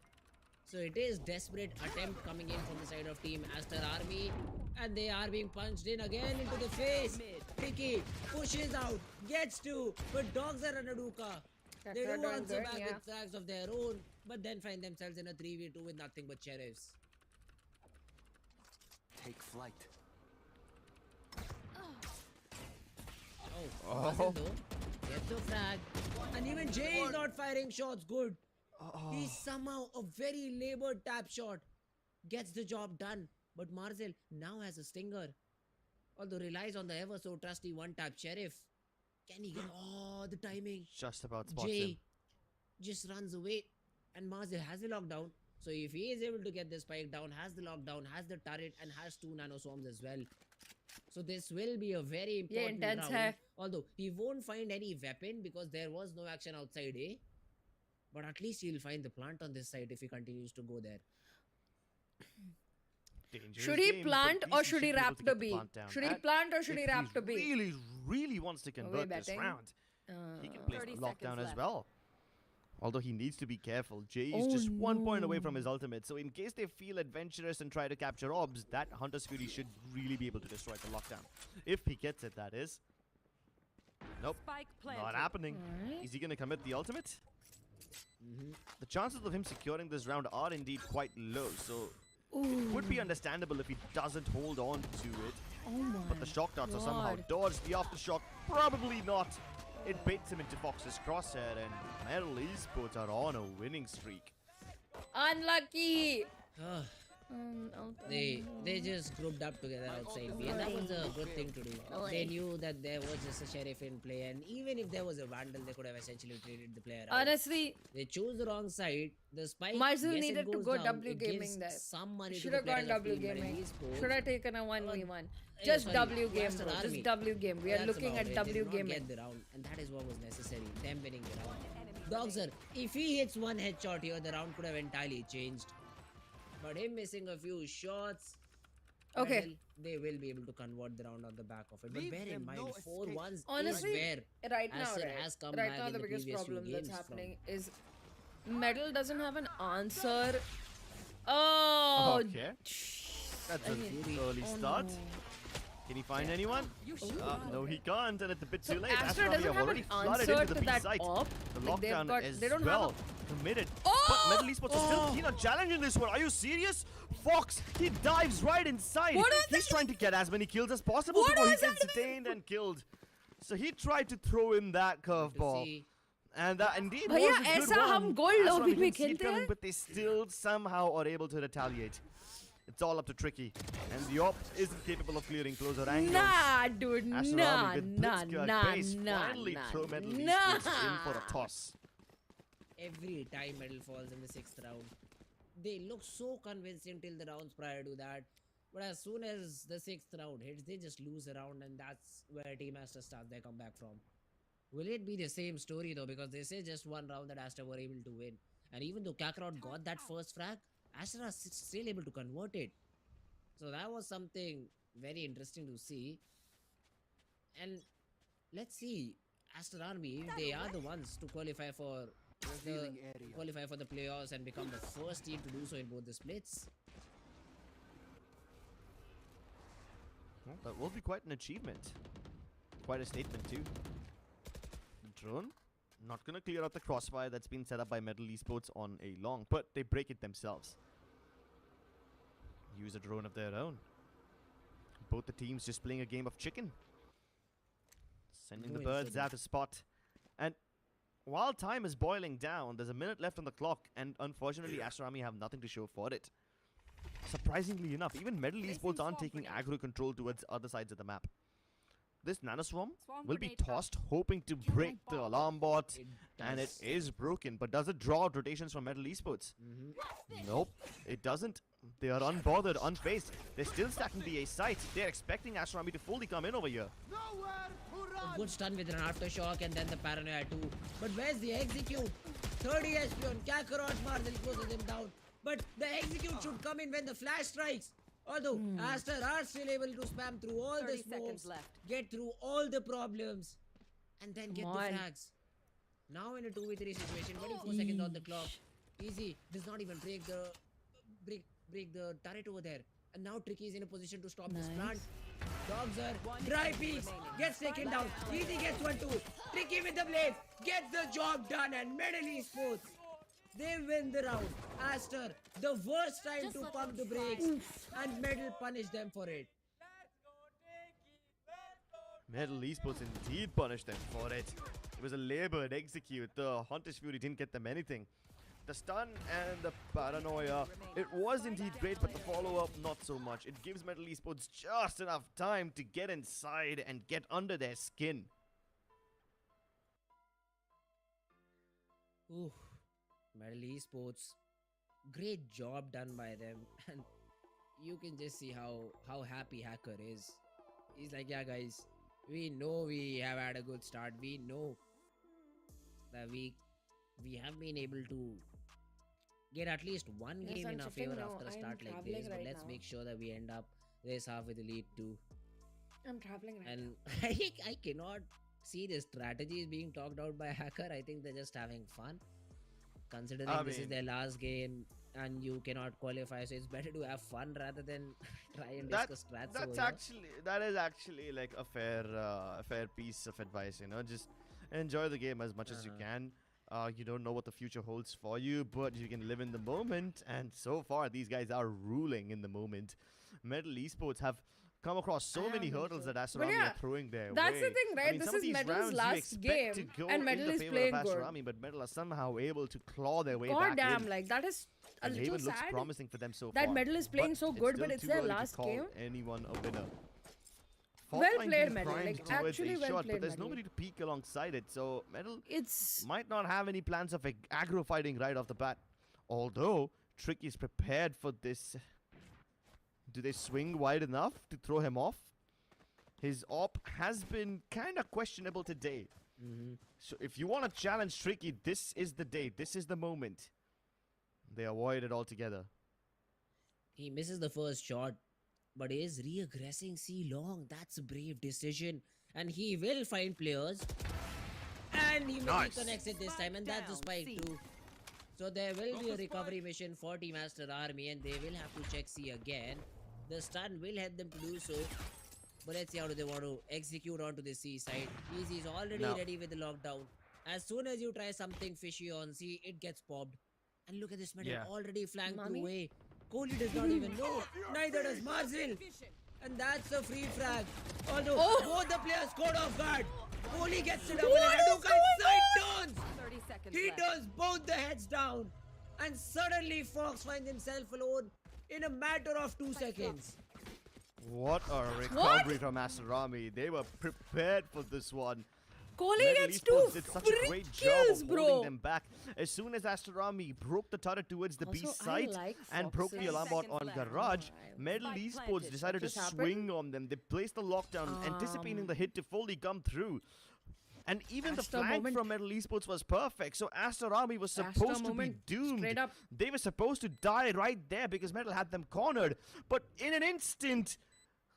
So it is desperate attempt coming in from the side of Team Aster Army, and they are being punched in again into the face. Tricky pushes out, gets to, but dogs are on Aduka. They do answer back with flags of their own, but then find themselves in a 3v2 with nothing but sheriffs. Take flight. Oh, though. Gets the flag. And even Jay is not firing shots good. He's somehow a very labored tap shot. Gets the job done. But Marzel now has a stinger. Although relies on the ever so trusty one tap sheriff. Can he get the timing? Just about spots Jay him. just runs away. And Marzel has the lockdown. So if he is able to get the spike down, has the lockdown, has the turret, and has 2 nano swarms as well. So this will be a very important intense round. hai. Although he won't find any weapon because there was no action outside A. But at least he'll find the plant on this side if he continues to go there. Dangerous Should he game, but plant at or least should he be able wrap to the get B? plant down. Should he And plant or should he if wrap the B? Really, really wants to convert this betting? round. He can place 30 the lockdown seconds as left. well. Although he needs to be careful. Jay is Oh, just 1 point away from no. his ultimate. So in case they feel adventurous and try to capture orbs, that Hunter's Fury should really be able to destroy the lockdown. If he gets it, that is. Nope. Spike planted. Not happening. Alright. Is he going to commit the ultimate? The chances of him securing this round are indeed quite low. So it would be understandable if he doesn't hold on to it. Oh my But the shock darts are somehow God. dodged. The aftershock, probably not. It baits him into Fox's crosshair, and Metal Esports are on a winning streak. Unlucky! Ah, they just grouped up together outside B, and that was a good thing to do. They knew that there was just a sheriff in play, and even if there was a vandal, they could have essentially traded the player out. Honestly, They chose the wrong side. The spike Marzel yes, it needed to goes go down. W It gaming gives there. some money should to have the gone players of W Team Metal gaming. Esports. Should have taken a 1v1. Yeah, Just sorry, W game, Western bro. Army. Just W game. We are That's looking about at it. W They did not gaming. get the round, and that is what was necessary. Them winning the round. Dogser, if he hits one headshot here, the round could have entirely changed. But him missing a few shots, Okay. well, they will be able to convert the round on the back of it. But bear in mind, 4-1 Honestly, is where right now, Aster right, has come right back now in the the biggest previous few problem that's games happening is Metal doesn't have an answer. Oh, Okay. That's I a mean- early oh start. no. Can he find anyone? No, he can't, and it's a bit So too late. Aster Aster doesn't have have already an flooded answer into the to B that site. op. The Like, they've lockdown got- as they don't well have committed. Oh! But Metal Esports are still keen on challenging this one. Are you serious? Fox, he dives right inside. What was He's trying to get as many kills as possible What before he was gets that? detained and killed. So he tried to throw in that curveball. see. And that indeed भैया, was a good ऐसा हम one. gold Astra lobby didn't में see it खेलते coming, हैं? but they still somehow are able to retaliate. It's all up to Tricky. And the op isn't capable of clearing closer angles. Nah, dude. Astra Nah, Army with nah, Blitzkrieg nah, base nah, finally nah, throw Metal nah. Esports in for a toss. Every time Metal falls in the 6th round, they look so convincing till the rounds prior to that. But as soon as the 6th round hits, they just lose a round, and that's where Team Aster starts their comeback from. Will it be the same story though? Because this is just one round that Aster were able to win. And even though Kakarot got that first frag, Aster are still able to convert it. So that was something very interesting to see. And let's see, Aster Army, if they are the ones to qualify for the playoffs and become the first team to do so in both the splits. Well, that will be quite an achievement. Quite a statement too. The drone not gonna clear out the crossfire that's been set up by Metal Esports on a long, but they break it themselves. Use a drone of their own. Both the teams just playing a game of chicken. Sending the Going birds for the- out of spot. And while time is boiling down, there's a minute left on the clock, and unfortunately Astra Army have nothing to show for it. Surprisingly enough, even Metal Esports aren't taking aggro control towards other sides of the map. this nanoswarm Swarm will be grenade out. tossed, hoping to Kill break my the bot. alarm bot, It and it does. is broken. But does it draw out rotations from Metal Esports? Nope, it doesn't. They are unbothered, unfazed. They're still stacking the A site. They're expecting Astrami to fully come in over here. A good stun with an aftershock and then the paranoia too. But where's the execute? 30 HP on Kakarot, Marvel closes him down. But the execute should come in when the flash strikes. Although Aster are still able to spam through all the 30 seconds smokes, left. get through all the problems, and then get Come the on. frags. Now in a 2v3 situation, 24 seconds on the clock. Easy does not even break the turret over there. And now Tricky is in a position to stop this plant. Dogs are dry peaks, gets taken down. Easy gets 1-2. Tricky with the blades, gets the job done, and Metal Esports, they win the round. Aster, the worst time to pump the brakes, and Metal punish them for it. Metal Esports indeed punished them for it. It was a labored execute. The Hunter's Fury didn't get them anything. The stun and the paranoia, it was indeed great, but the follow-up, not so much. It gives Metal Esports just enough time to get inside and get under their skin. Ooh, Metal Esports, great job done by them, and you can just see how happy Hacker is. He's like, yeah guys, we know we have had a good start. We know that we have been able to get at least one Yes, game I'm in our shifting favor now. after a I'm start like traveling this. But right let's now. make sure that we end up this half with the lead too. I'm traveling right And I cannot see the strategies being talked out by Hacker. I think they're just having fun. Considering this is their last game and you cannot qualify, so it's better to have fun rather than try and discuss strats over here. That is actually like a fair piece of advice, you know. Just enjoy the game as much as you can. You don't know what the future holds for you, but you can live in the moment, and so far these guys are ruling in the moment. Metal Esports have come across so many hurdles that Asarami yeah, are throwing their that's way. the thing, right? I mean, This some of is these Metal's rounds you last expect to game, go and in Metal the is favor playing of good. Asarami, but Metal are somehow able to claw their way God back damn, in. like that is a And little Haven looks sad. promising for them so That far. Metal is playing so good, but it's still their too early to last call game. anyone a winner. Well Fault line played, being Metal, primed like, towards actually a well shot, played, but there's Metal. nobody to peek alongside it, so Metal It's might not have any plans of aggro fighting right off the bat. Although Tricky is prepared for this. Do they swing wide enough to throw him off? His op has been kind of questionable today. So if you want to challenge Tricky, this is the day. This is the moment. They avoid it altogether. He misses the first shot, but is reaggressing C long. That's a brave decision. And he will find players. And he Nice. connects it this time, and that's a spike too. So there will be a recovery mission for Team Aster Army, and they will have to check C again. The stun will help them to do so. But let's see how do they want to execute onto the C side. Easy is already ready with the lockdown. As soon as you try something fishy on C, it gets popped. And look at this Metal already flanked through A. Kohli does not even know. Neither does Marzil. And that's a free frag. Although both the players caught off guard. Kohli gets it up and Hadouken side turns. 30 seconds He left. turns both the heads down. And suddenly Fox finds himself alone in a matter of 2 seconds. What a recovery from Asarami. They were prepared for this one. Kohli Metal gets Esports two did such a free great job kills, of bro. holding them back. As soon as Astarami broke the turret towards the B Also, I site like and broke the Fox's- alarm bot on Seconds left. Garage, Alright. Metal Spike Esports planted. decided to What just swing on them. They placed the lockdown, anticipating the hit to fully come through. And even the Aster flank moment. from Metal Esports was perfect. So Aster Army was Aster supposed to be moment, doomed. straight up. They were supposed to die right there because Metal had them cornered. But in an instant,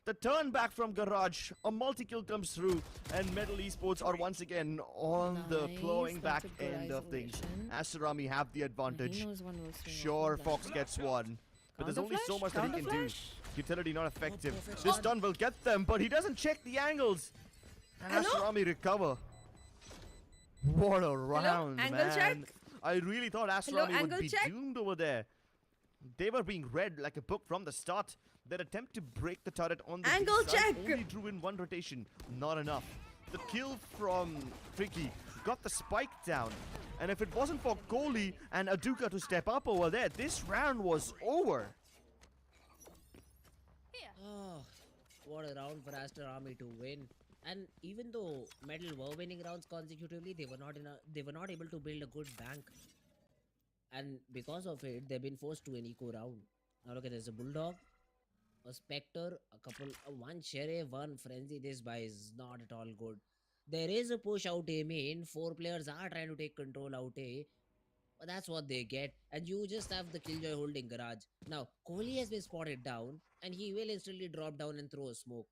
the turn back from Garage, a multi-kill comes through, and Metal Esports are once again on the Nice, plowing back that's a good end of things. isolation. Asarami have the advantage. He knows one will swing Sure, off of Fox that. gets one. But there's only so Counter much that he flash? can do. Counter Utility not effective. perfect This shot. stun will get them, but he doesn't check the angles. And Hello? Asarami recover. What a round, Angle man. check? I really thought Asarami would angle be check? doomed over there. They were being read like a book from the start. Their attempt to break the turret on the Angle B side check! only drew in one rotation. Not enough. The kill from Tricky got the spike down. And if it wasn't for Kohli and Aduka to step up over there, this round was over. Oh, what a round for Aster Army to win. And even though Metal were winning rounds consecutively, they were not able to build a good bank. And because of it, they've been forced to an eco round. Now look at this: a Bulldog, a Spectre, one Sheriff, one Frenzy. This buy is not at all good. There is a push out A main. 4 players are trying to take control out A. But that's what they get. And you just have the Killjoy holding garage. Now, Kohli has been spotted down, and he will instantly drop down and throw a smoke.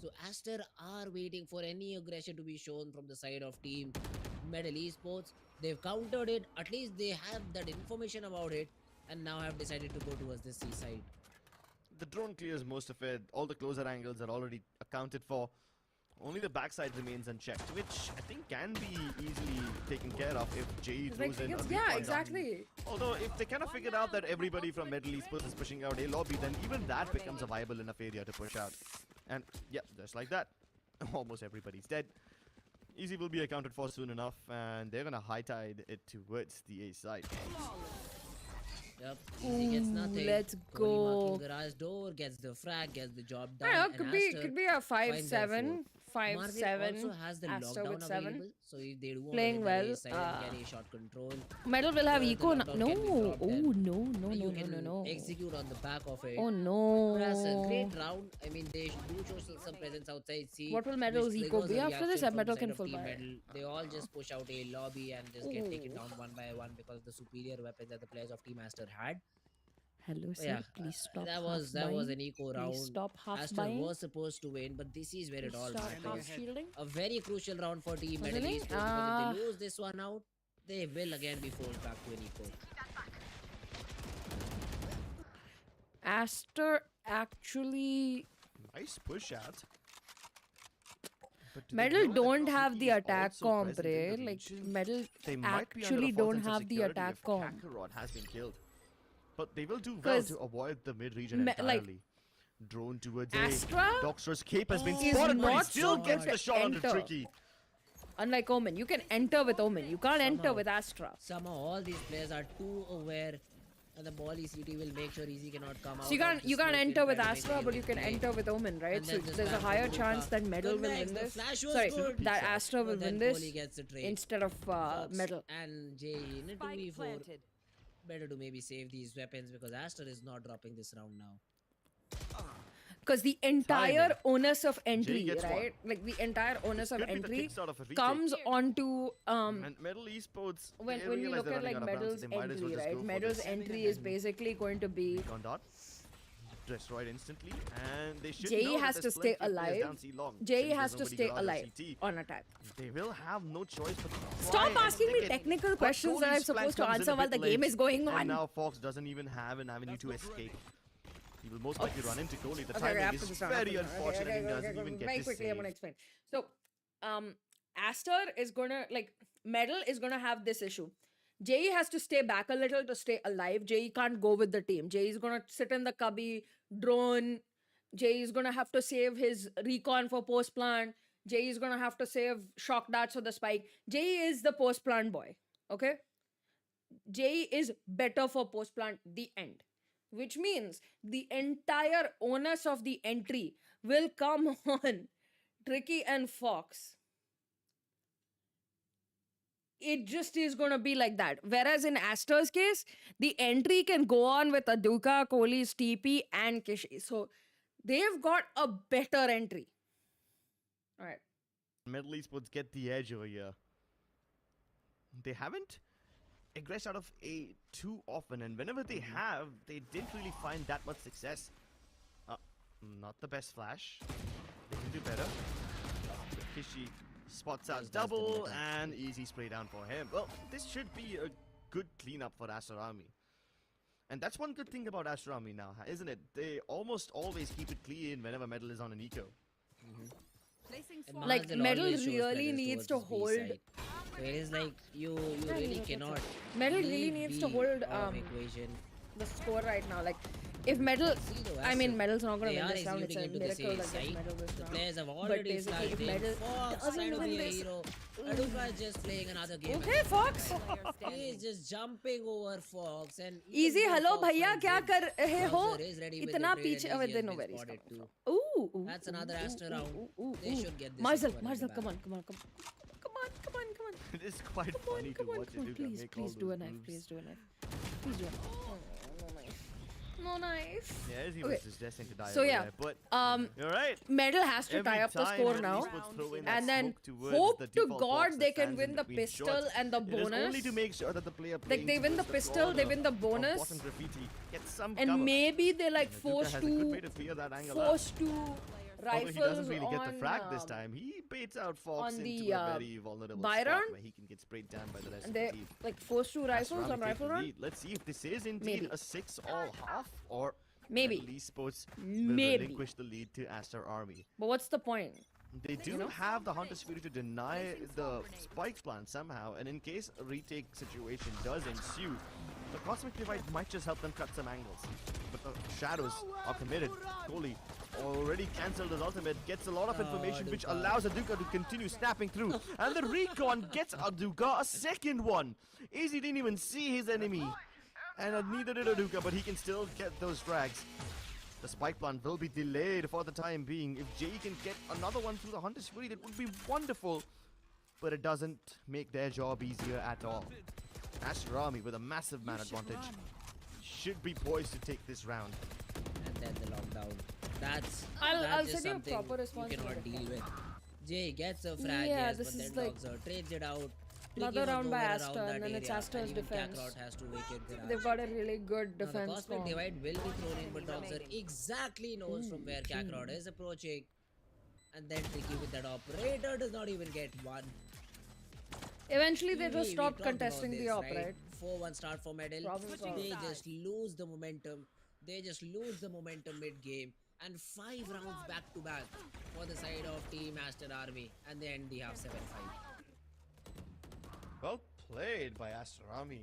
So Aster are waiting for any aggression to be shown from the side of team Metal Esports. They've countered it. At least they have that information about it, and now have decided to go towards the seaside. The drone clears most of it. All the closer angles are already accounted for. Only the backside remains unchecked, which I think can be easily taken care of if JE throws in a Yeah, recon exactly. down. Although if they kind of figured out that everybody from Metal Esports is pushing out A lobby, then even that becomes a viable enough area to push out. And yeah, just like that, almost everybody's dead. Easy will be accounted for soon enough, and they're gonna high tide it towards the A side. Yep, Easy gets nothing. Let's Kohli go. marking garage door, gets the frag, gets the job done. I don't know, and could be a finds their 5-7, Market 5-7. also has the Aster lockdown with 7. available, so if they do want Playing to hit the well, A side and get a shot control, Metal will have the eco. lockdown No. can be dropped Oh in. no, you can no. execute on the back of it. Oh no. That's a great round. I mean, they do show some presence outside C. What will Metal's which eco triggers be a after this? reaction from Metal the can side of full Team buy. Metal. They all just push out a lobby and just get taken down one by one because of the superior weapons that the players of Team Aster had. Hello, sir. Yeah, Please stop. that was an eco round. Please stop half Aster buying. was supposed to win, but this is where it all Stop matters. half shielding. A very crucial round for Team Was Metal it? Esports because if they lose this one out, they will again be forced back to an eco. Aster actually. Nice push out. But do they Metal know that don't have Sneaky the is attack also comp, present in Ray. the Like, region? Metal They might be under actually a false don't sense of have the security attack if comp. Kakarot has been killed. But they will do well 'Cause to avoid the mid-region like, entirely. Drone towards A. Astra Doctor's cape has been is spotted, but he not still so gets good the to shot onto enter. Tricky. Unlike Omen, you can enter with Omen. You can't enter Somehow. with Astra. Somehow all these players are too aware, and the ball ECT will make sure Easy cannot come out. So you of can't the you can't smoke enter and with try to make Astra, a but you can play. enter with Omen, right? And So then just there's a spam higher Kuruka. chance that Metal will Connects, win the this. flash was Sorry, good. that Astra will But then win this Kohli gets the trade. instead of Fox Metal. and Jay in a Spike 2v4. planted. Better to maybe save these weapons because Aster is not dropping this round now. Because the entire Timing. onus of entry, gets one. right? Like the entire onus of Could be the entry kickstart of a retake. comes onto And Metal Esports, when they we realize look they're at like running out of bounds, Metal's so they might as well entry, just right? go for Metal's this. entry is basically going to be Recon dot. Destroyed instantly, and they should JE know that has there's to stay plenty of players alive. down C long, JE since has there's to nobody stay garage or alive CT. on attack. They will have no choice but to Stop try asking and me take it. technical But questions that I'm Kohli's flank supposed to comes in answer a while bit the game late, is going on. And now Fox doesn't even have an avenue to escape. He will most likely run into Kohli. The Okay, timing after is this round, very after this round. unfortunate. He doesn't even get Very this quickly, I'm gonna save. explain. So, Aster is gonna Metal is gonna have this issue. JE has to stay back a little to stay alive. JE can't go with the team. JE is gonna sit in the cubby, drone. JE is gonna have to save his recon for post plant. JE is gonna have to save shock darts for the spike. JE is the post plant boy. Okay? JE is better for post plant, the end. Which means the entire onus of the entry will come on Tricky and Fox. It just is going to be like that. Whereas in Aster's case, the entry can go on with Aduka, Kohli's TP, and Kishi. So they've got a better entry. All right. Metal Esports get the edge over here. They haven't aggressed out of A too often, and whenever they have, they didn't really find that much success. Not the best flash. They can do better. Kishi spots out Does double, the and easy spray down for him. Well, this should be a good cleanup for Aster Army. And that's one good thing about Aster Army now, isn't it? They almost always keep it clean whenever Metal is on an eco. Placing And swarm. Like, Mahazil Metal always shows really presence needs towards to his B hold- side. So it is like you really cannot. Metal really leave needs to B hold out of equation. the score right now. Like, if Metal, See though, I mean, Aston, Metal's not gonna they win are this round. It's a executing into this miracle A that gets side. Metal this The round. players have But already basically, if flushed in. Metal Fox doesn't trying to win be a this, hero. Aduka is just playing another game. okay, Fox. He is just jumping over Fox and Easy, even hello, Fox भैया finds क्या him. कर रहे हो? Bowser is ready with the इतना trade and पीछे, oh, Easy they has know been where he's spotted coming too. from. Ooh, That's another Aster round. They should get this Marcel, one in Marcel, the come bag. on, come on, come on, come on, come on, come on. It is quite Come on, funny come to on, watch come on, Aduka please, make all please do a those knife, moves. please do a knife. Please do a knife. No knife. No knife. Yes, he Okay. was just destined to die So over yeah, there, but you're right. Metal has to Every tie up the time score Metal now, Esports throw in that and then smoke towards hope the to default God box, the they can fans win in the between pistol shots. and the It is bonus. only to make sure that the player Like playing they win the towards pistol, they corner win the of bonus, bottom graffiti gets some and cover. maybe they like And Aduka forced has a good way to to clear that angle up. forced to Although he doesn't rifles really get the on frag this time. He baits out Fox on into the, a very vulnerable Byron, spot where he can get sprayed down by the rest and of they the team. like forced two rifles Asrami on take rifle the run. lead. Let's see if this is indeed Maybe. a 6-all half or Maybe. Metal Esports will Maybe. relinquish the lead to Aster Army. But what's the point? They do know? have the Hunter's Fury to deny the spike plan somehow, and in case a retake situation does ensue, the Cosmic Divide might just help them cut some angles. But the Shadows are committed. Kohli already cancelled his ultimate, gets a lot of information which allows Aduka to continue snapping through. And the recon gets Aduka a second one. Easy didn't even see his enemy. And neither did Aduka, but he can still get those frags. The spike plant will be delayed for the time being. If Jay can get another one through the Hunter's Fury, that would be wonderful. But it doesn't make their job easier at all. Ashrami with a massive man advantage should be poised to take this round. And then the lockdown. That's I'll just send you a something proper response you to cannot that. deal with. Jay gets a frag, Yeah, yes, this but is then like Dogs trades it out. another Tricking round by Omen Aster, around and then that it's area, Aster's and even defense. Kakarot has to vacate the They've got a really good Now, the defense Cosmic form. Divide will be thrown in, but Dogsar exactly knows from where Kakarot is approaching. And then Tricky with that operator does not even get one. Eventually, they just We stopped talked about contesting this, the op, right? 4-1 start for Medal. Problem They solved. just lose the momentum. They just lose the momentum mid-game. And 5 rounds back to back for the side of Team Aster Army. And they end the half 7-5. Well played by Astarami.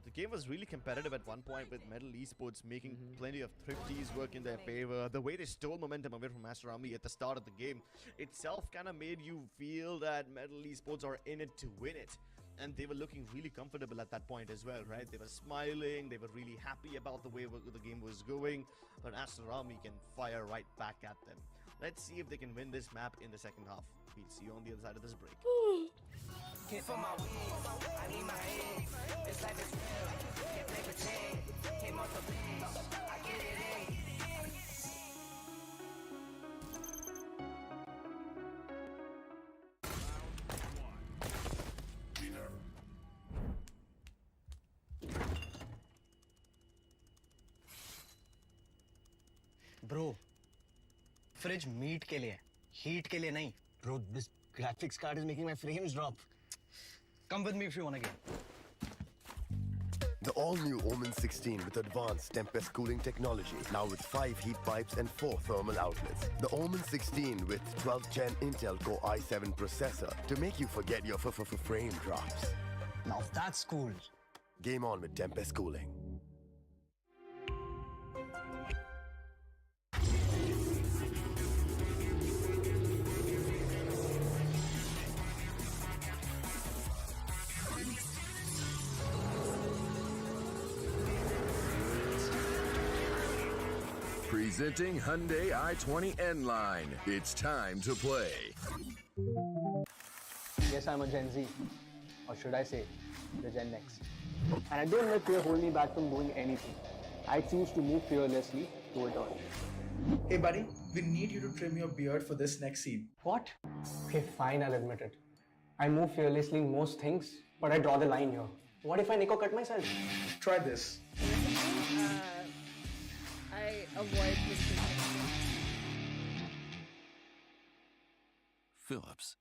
The game was really competitive at one point with Metal Esports making plenty of thrifties work in their favor. The way they stole momentum away from Astarami at the start of the game itself kind of made you feel that Metal Esports are in it to win it. And they were looking really comfortable at that point as well, right? They were smiling, they were really happy about the way the game was going. But Astarami can fire right back at them. Let's see if they can win this map in the second half. We'll see you on the other side of this break. Bro, fridge meat के लिए, heat के लिए नहीं. Bro, this graphics card is making my frames drop. Come with me if you wanna game. The all-new OMEN 16 with advanced Tempest cooling technology, now with 5 heat pipes and 4 thermal outlets. The OMEN 16 with 12th Gen Intel Core i7 processor to make you forget your frame drops. Now that's cool. Game on with Tempest cooling. Presenting Hyundai i20N line. It's time to play. Yes, I'm a Gen Z. Or should I say, the Gen X. And I don't let fear hold me back from doing anything. I choose to move fearlessly through it all. Hey buddy, we need you to trim your beard for this next scene. What? Okay, fine, I'll admit it. I move fearlessly in most things, but I draw the line here. What if I Nico cut myself? Try this. I avoid mistakes. Phillips.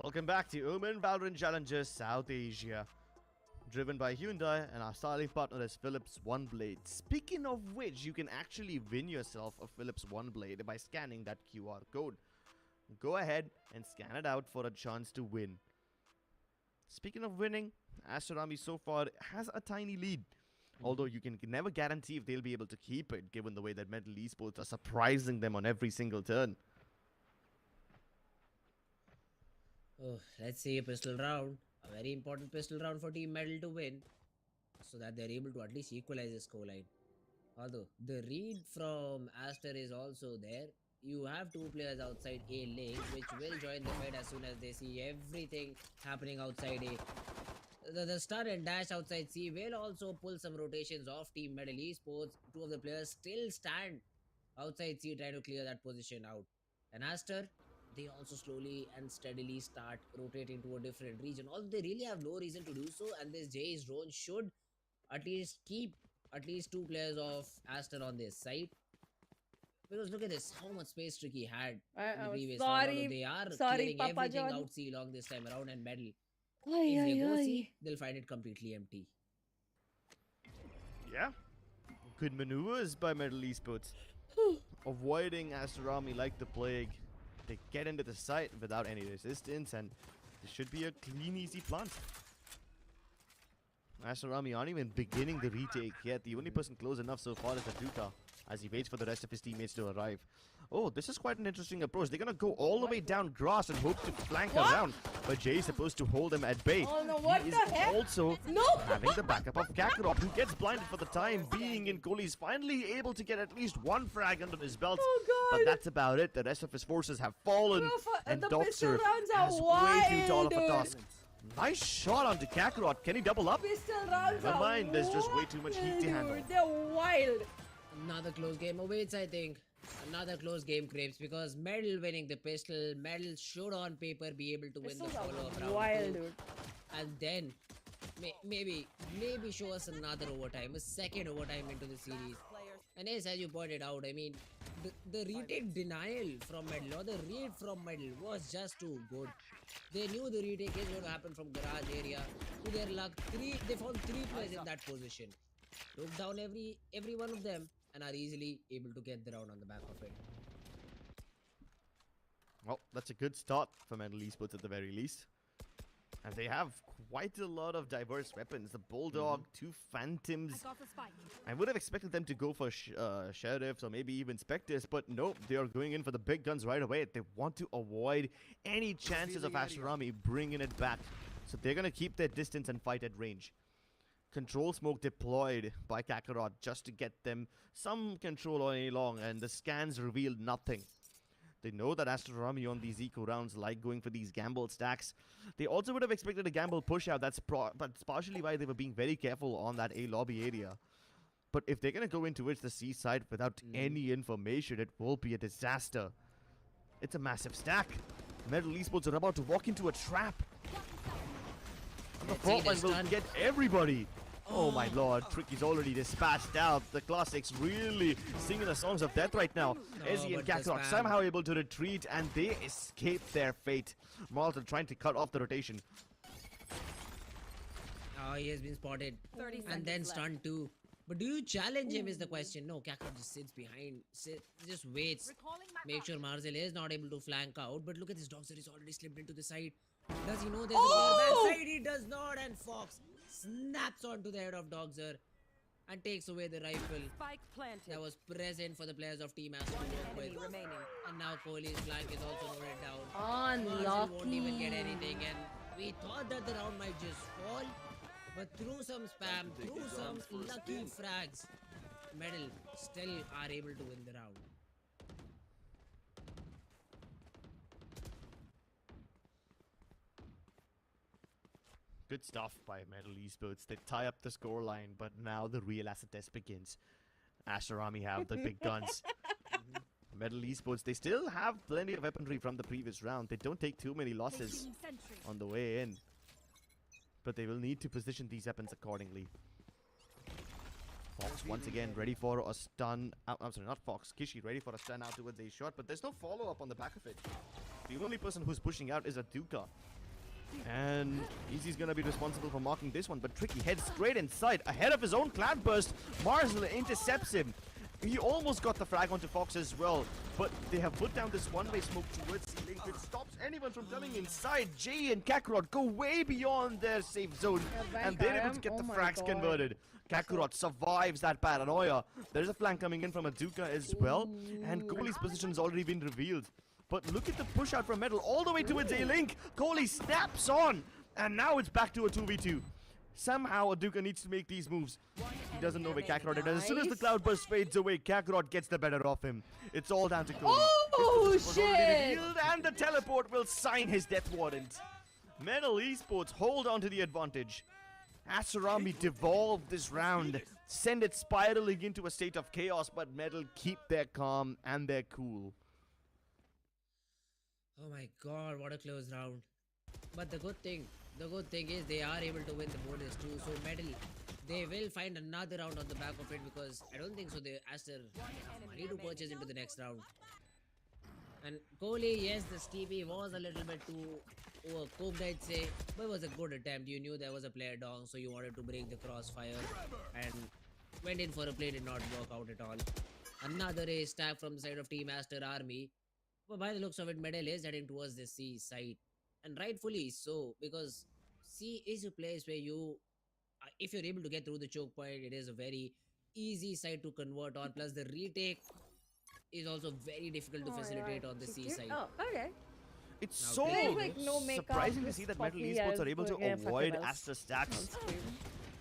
Welcome back to Omen Valorant Challengers South Asia. Driven by Hyundai, and our styling partner is Philips One Blade. Speaking of which, you can actually win yourself a Philips One Blade by scanning that QR code. Go ahead and scan it out for a chance to win. Speaking of winning, Aster Army so far has a tiny lead. Although you can never guarantee if they'll be able to keep it, given the way that Metal Esports are surprising them on every single turn. Oh, let's see a pistol round. A very important pistol round for Team Metal to win, so that they're able to at least equalize the scoreline. Although the read from Aster is also there. You have two players outside A lane, which will join the fight as soon as they see everything happening outside A. The stun and dash outside C will also pull some rotations off Team Metal Esports. Two of the players still stand outside C trying to clear that position out. And Aster, they also slowly and steadily start rotating to a different region. Although they really have no reason to do so, and this Jay's drone should at least keep at least two players of Aster on this side. Because look at this, how much space Tricky had in the previous round. Although they are clearing Papa everything John. out C long this time around, and Metal, Ay, if they ay, go ay. C, they'll find it completely empty. Yeah. Good maneuvers by Metal Esports. Avoiding Aster Army like the plague. They get into the site without any resistance, and this should be a clean, easy plant. Aster Army aren't even beginning the retake yet. The only person close enough so far is Aduka, as he waits for the rest of his teammates to arrive. Oh, this is quite an interesting approach. They're gonna go all the way down grass and hope to flank around, but Jay is supposed to hold them at bay. Oh no, what He the is heck? also No! having the backup of Kakarot, who gets blinded for the time being, and Kohli's finally able to get at least one frag under his belt. Oh god! But that's about it. The rest of his forces have fallen, Bro, and the pistol Doxer rounds are has way too tall wild, of a dude. task. Nice shot onto Kakarot. Can he double up? Pistol rounds Never are mind, there's just way too much heat to handle. dude, they're wild. Another close game awaits, I think. Another close game, Crepes, because Metal winning the pistol. Metal should on paper be able to win the Pistols are follow-up round wild, two. dude. And then maybe show us another overtime, a second overtime into the series. And yes, as you pointed out, I mean, the retake denial from Metal, or the read from Metal, was just too good. They knew the retake is going to happen from garage area. To their luck, they found three players in that position. Took down every one of them, and are easily able to get the round on the back of it. Well, that's a good start for Metal Esports at the very least. And they have quite a lot of diverse weapons. The Bulldog, two Phantoms. I would have expected them to go for Sheriffs or maybe even Spectres, but no, they are going in for the big guns right away. They want to avoid any chances of Aster Army bringing it back. So they're going to keep their distance and fight at range. Control smoke deployed by Kakarot just to get them some control all day long, and the scans revealed nothing. They know that Aster Army on these eco rounds like going for these gamble stacks. They also would have expected a gamble push out. That's partially why they were being very careful on that A lobby area. But if they're going to go into the seaside without any information, it will be a disaster. It's a massive stack. Metal Esports are about to walk into a trap. And the front line will get everybody. Oh my lord, Tricky's already dispatched out. The classics really singing the songs of death right now. Ezzy and Kakarot somehow able to retreat, and they escape their fate. Malta trying to cut off the rotation. Oh, he has been spotted. And then stunned too. But do you challenge him is the question. No, Kakarot just sits behind, just waits. Make sure Marzel is not able to flank out. But look at this, Doxer is already slipped into the side. Does he know there's a player backside? He does not, and Fox snaps onto the head of Doxer and takes away the rifle that was present for the players of Team Aster to work with. And now Kohli's flank is also noted down. Marzel won't even get anything, and we thought that the round might just fall. But through some spam, through some lucky frags, Metal still are able to win the round. Good stuff by Metal Esports. They tie up the scoreline, but now the real acid test begins. Aster Army have the big guns. Metal Esports, they still have plenty of weaponry from the previous round. They don't take too many losses on the way in. But they will need to position these weapons accordingly. Fox once again ready for a stun. I'm sorry, not Fox. Kishi ready for a stun out towards a shot, but there's no follow-up on the back of it. The only person who's pushing out is Aduka. And Easy's gonna be responsible for marking this one, but Tricky heads straight inside, ahead of his own cloud burst. Marzel intercepts him. He almost got the frag onto Fox as well, but they have put down this one-way smoke towards C-Link, which stops anyone from coming inside. Jay and Kakarot go way beyond their safe zone, and they're able to get the frags converted. Kakarot survives that paranoia. There's a flank coming in from Aduka as well, and Kohli's position has already been revealed. But look at the push out from Metal all the way towards A-Link. Kohli snaps on, and now it's back to a 2v2. Somehow Aduka needs to make these moves. He doesn't know where Kakarot is. As soon as the cloud burst fades away, Kakarot gets the better of him. It's all down to Kohli. Oh, His position was already shit! revealed, and the teleport will sign his death warrant. Metal Esports hold on to the advantage. Asarami devolved this round, send it spiraling into a state of chaos, but Metal keep their calm and their cool. Oh my god, what a close round. But the good thing is they are able to win the bonus too. So Medal, they will find another round on the back of it, because I don't think so they Aster have money to purchase into the next round. And Kohli, yes, the Stevie was a little bit too overcooked, I'd say, but it was a good attempt. You knew there was a player down, so you wanted to break the crossfire and went in for a play, did not work out at all. Another ace tag from the side of Team Aster Army. But by the looks of it, Medal is heading towards the C side. And rightfully so, because C is a place where you, if you're able to get through the choke point, it is a very easy side to convert on. Plus the retake is also very difficult to facilitate on the C side. Oh, okay. It's Now, so there's like no makeup, surprising to just see that Metal puffy Esports as are able to doing a fucking avoid else Aster stacks on screen.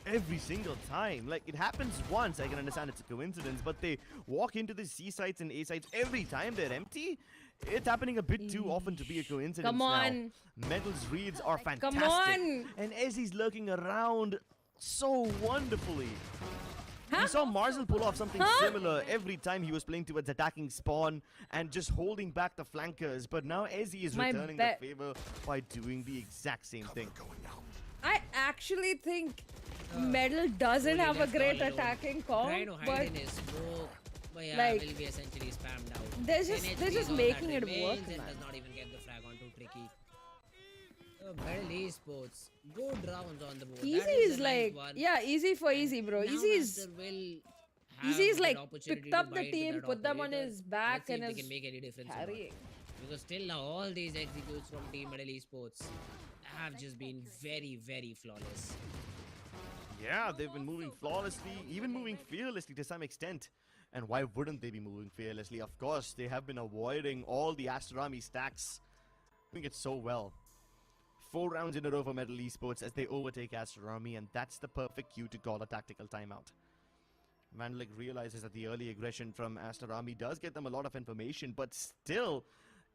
every single time. Like, it happens once, I can understand it's a coincidence, but they walk into the C sites and A sites every time they're empty. It's happening a bit too often to be a coincidence. Come on. Now. Metal's reads are fantastic. Come on. And Ezzy's lurking around so wonderfully. Huh? We saw Marzel pull off something Huh? similar every time he was playing towards attacking spawn and just holding back the flankers. But now Ezzy is My returning the favor by doing the exact same thing. I actually think Medal doesn't Kohli have a left great all alone. attacking Trying to comp, hide but in his smoke, but yeah, like, will be essentially spammed out. they're just NHP is all making that it work, remains and man. does not even get the frag onto Tricky. Medal Esports, good rounds on the board. Easy That is a like, nice one. yeah, easy for Easy, bro. Now Easy is Aster will have Easy is that like opportunity picked to up the bite into team, that put them on operator. his back, Let's see and if is they can make any difference or not. carrying. Because till now, all these executes from Team Medal Esports have just been very, very flawless. Yeah, they've been moving flawlessly, even moving fearlessly to some extent. And why wouldn't they be moving fearlessly? Of course, they have been avoiding all the Astarami stacks. Doing it so well. 4 rounds in a row for Metal Esports as they overtake Astarami, and that's the perfect cue to call a tactical timeout. Vandalik realizes that the early aggression from Astarami does get them a lot of information, but still,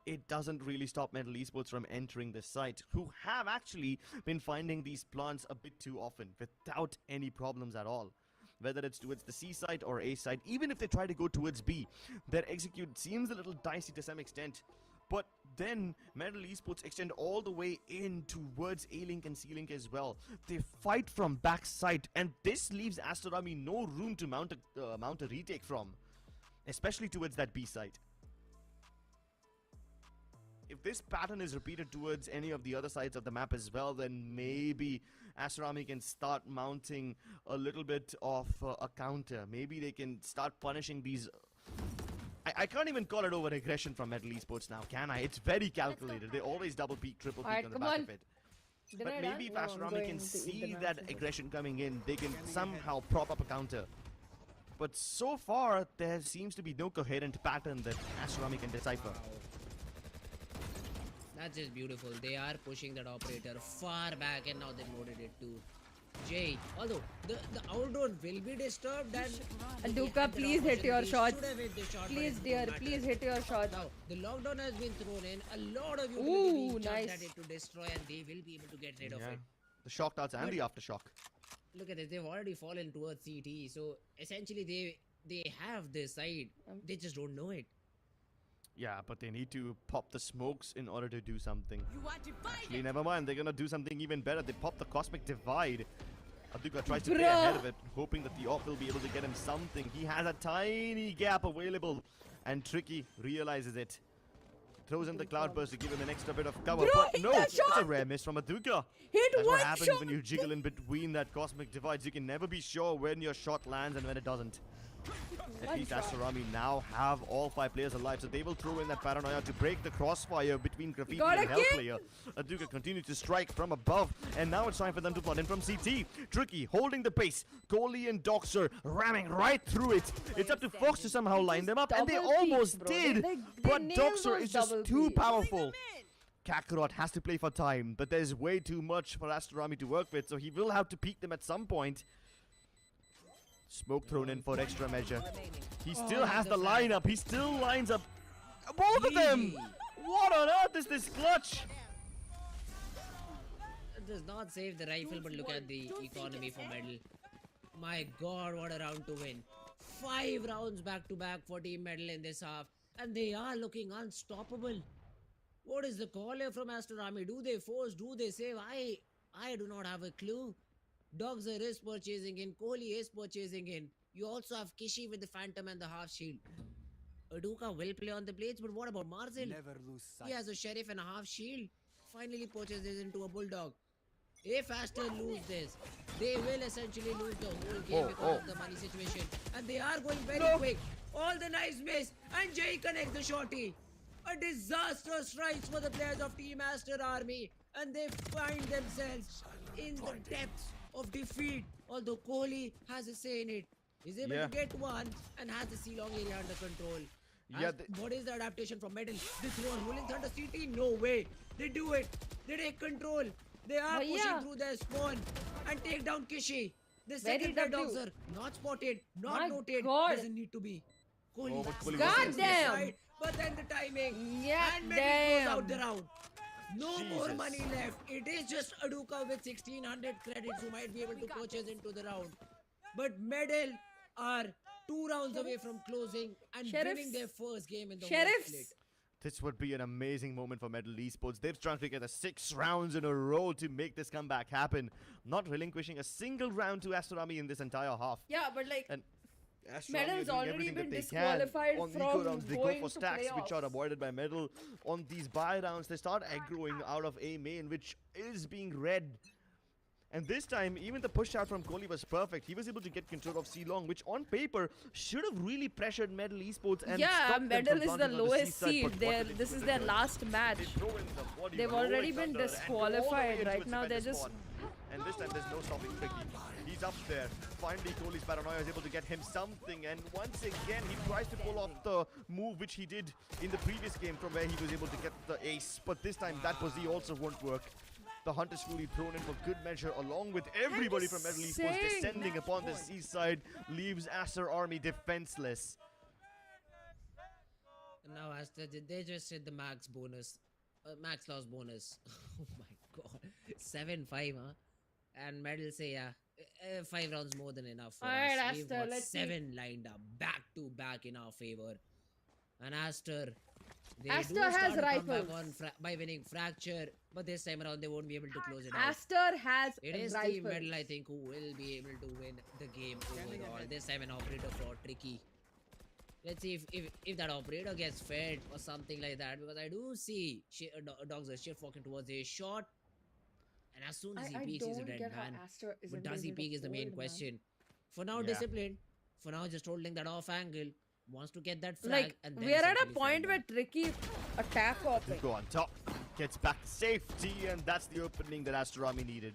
it doesn't really stop Metal Esports from entering the site, who have actually been finding these plants a bit too often, without any problems at all. Whether it's towards the C side or A side, even if they try to go towards B, their execute seems a little dicey to some extent. But then Metal Esports extend all the way in towards A-Link and C-Link as well. They fight from backside, and this leaves Astarami no room to mount a retake from, especially towards that B side. If this pattern is repeated towards any of the other sides of the map as well, then maybe Astarami can start mounting a little bit of a counter. Maybe they can start punishing these... I can't even call it over aggression from Metal Esports now, can I? It's very calculated. They always double peek, triple peek Alright, on the come back on. of it. Dinner But maybe if done? No, I'm Astarami going can to eat see the that nachos. aggression coming in, they can somehow prop up a counter. But so far, there seems to be no coherent pattern that Astarami can decipher. That's just beautiful. They are pushing that operator far back, and now they loaded it too. Jay, although the outdoor will be disturbed, and Aduka, please hit your shots. Please, Please, dear, please hit your shots. Now, the lockdown has been thrown in. A lot of you Ooh, will be nice. at it to destroy, and they will be able to get rid of it. The shock darts and the aftershock. Look at this. They've already fallen towards CT. So essentially, they have this side. They just don't know it. Yeah, but they need to pop the smokes in order to do something. You are divided. Actually, never mind. They're gonna do something even better. They pop the Cosmic Divide. Aduka tries to play ahead of it, hoping that the op will be able to get him something. He has a tiny gap available, and Tricky realizes it. Throws in the cloudburst to give him an extra bit of cover, but no, it's a rare miss from Aduka. That's what happens when you jiggle in between that cosmic divides. You can never be sure when your shot lands and when it doesn't. At least Astarami now have all 5 players alive, so they will throw in that paranoia to break the crossfire between Graffiti and Hell player. Aduka continues to strike from above, and now it's time for them to flood in from CT. Tricky holding the pace. Kohli and Doxer ramming right through it. It's up to Fox to somehow line them up, and they almost did. But Doxer is just too powerful. Kakarot has to play for time, but there's way too much for Astarami to work with, so he will have to peak them at some point. Smoke thrown in for extra measure. He still has the lineup. He still lines up both of them. What on earth is this clutch? It does not save the rifle, but look at the economy for medal. My god, what a round to win. 5 rounds back to back for team medal in this half, and they are looking unstoppable. What is the call here from Astarami? Do they force? Do they save? I do not have a clue. Doxer is purchasing in, Kohli is purchasing in. You also have Kishi with the Phantom and the half shield. Aduka will play on the blades, but what about Marzil? Never lose sight. He has a Sheriff and a half shield. Finally purchases into a Bulldog. If Aster lose this, they will essentially lose the whole game because of the money situation. And they are going very quick. All the nice miss. And Jay connects the shorty. A disastrous strikes for the players of Team Aster Army. And they find themselves in the depths of defeat. Although Kohli has a say in it. He's able to get one and has the C-long area under control. What is the adaptation from Medal? They throw on Rolling Thunder CT? No way. They do it. They take control. They are pushing through their spawn and take down Kishi. The second player Doxer, not spotted, not noted. Doesn't need to be. Kohli. Goddamn! But then the timing. And Medal goes out the round. No more money left. It is just Aduka with 1600 credits who might be able to purchase into the round. But Medal are 2 rounds away from closing and winning their first game in the whole split. This would be an amazing moment for Medal Esports. They've strung together 6 rounds in a row to make this comeback happen. Not relinquishing a single round to Astarami in this entire half. Yeah, but like... And Medal's already been disqualified on from eco rounds. They go going for to stacks, playoffs. which are avoided by Medal. On these buy rounds, they start aggroing out of A main, which is being read. And this time, even the push out from Kohli was perfect. He was able to get control of C-Long, which on paper should have really pressured Medal Esports. And Medal is the lowest seed. This is their last match. They've already been disqualified. Right now, they're just... And this time, there's no stopping Tricky. He's up there. Finally, Kohli's paranoia is able to get him something. And once again, he tries to pull off the move which he did in the previous game from where he was able to get the ace. But this time, that Pussy also won't work. The hunt is fully thrown in for good measure, along with everybody from Medal Esports descending upon the seaside, leaves Aster Army defenseless. Now, Aster, they just hit the max bonus, max loss bonus. Oh my god, 7-5, huh? And Medal say, 5 rounds more than enough for us. We've got 7 lined up, back to back in our favor. And Aster, they Aster has rifles by winning Fracture, but this time around they won't be able to close it out. Aster has It is rifles. Team Medal, I think, who will be able to win the game overall. This time an operator for Tricky. Let's see if that operator gets fed or something like that, because I do see dogs are shift walking towards a shot, and as soon as he peeks, he's a dead man. But does he peek is the main question. For now, disciplined. For now, just holding that off angle. Wants to get that flag. Like, and then we are at a point where Tricky attack open. Go on top, gets back to safety, and that's the opening that Astarami needed.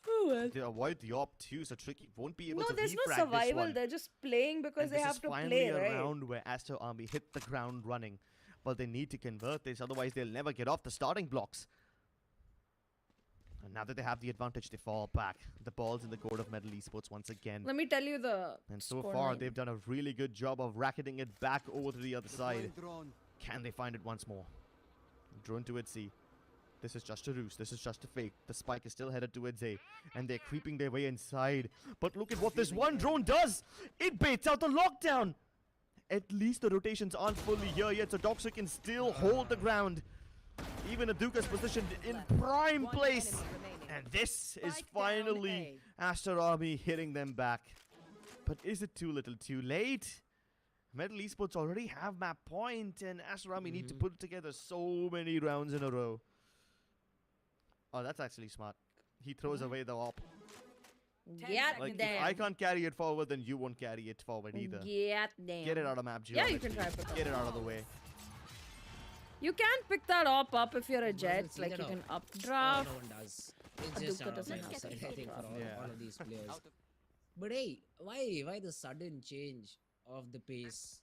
Oh, well. They avoid the op too, so Tricky won't be able to there's no refrag survival. this one. They're just playing because they have to play, right? This is finally a round where Aster Army hit the ground running, but they need to convert this, otherwise they'll never get off the starting blocks. And now that they have the advantage, they fall back. The ball's in the court of Medal Esports once again. Let me tell you the And so far, they've done a really good job of racketing it back over to the other side. Can they find it once more? Drone towards C. This is just a ruse. This is just a fake. The spike is still headed towards A. And they're creeping their way inside. But look at what this one drone does! It baits out the lockdown! At least the rotations aren't fully here yet, so Doxer can still hold the ground. Even Aduka's positioned in prime place. And this is Spike down finally Aster Army hitting them back. But is it too little too late? Metal Esports already have map point, and Aster Army need to put together so many rounds in a row. Oh, that's actually smart. He throws away the op. Get Like, if them. I can't carry it forward, then you won't carry it forward either. Get them. Get it out of map, Yeah, you geometry. can try to pick Get it up. out of the way. You can pick that up if you're a jet. see Like that you op. can Oh, updraft. no one does. It's Aduka just out of doesn't line of have sight, to I think, for all, Yeah. all of these players. But hey, why the sudden change of the pace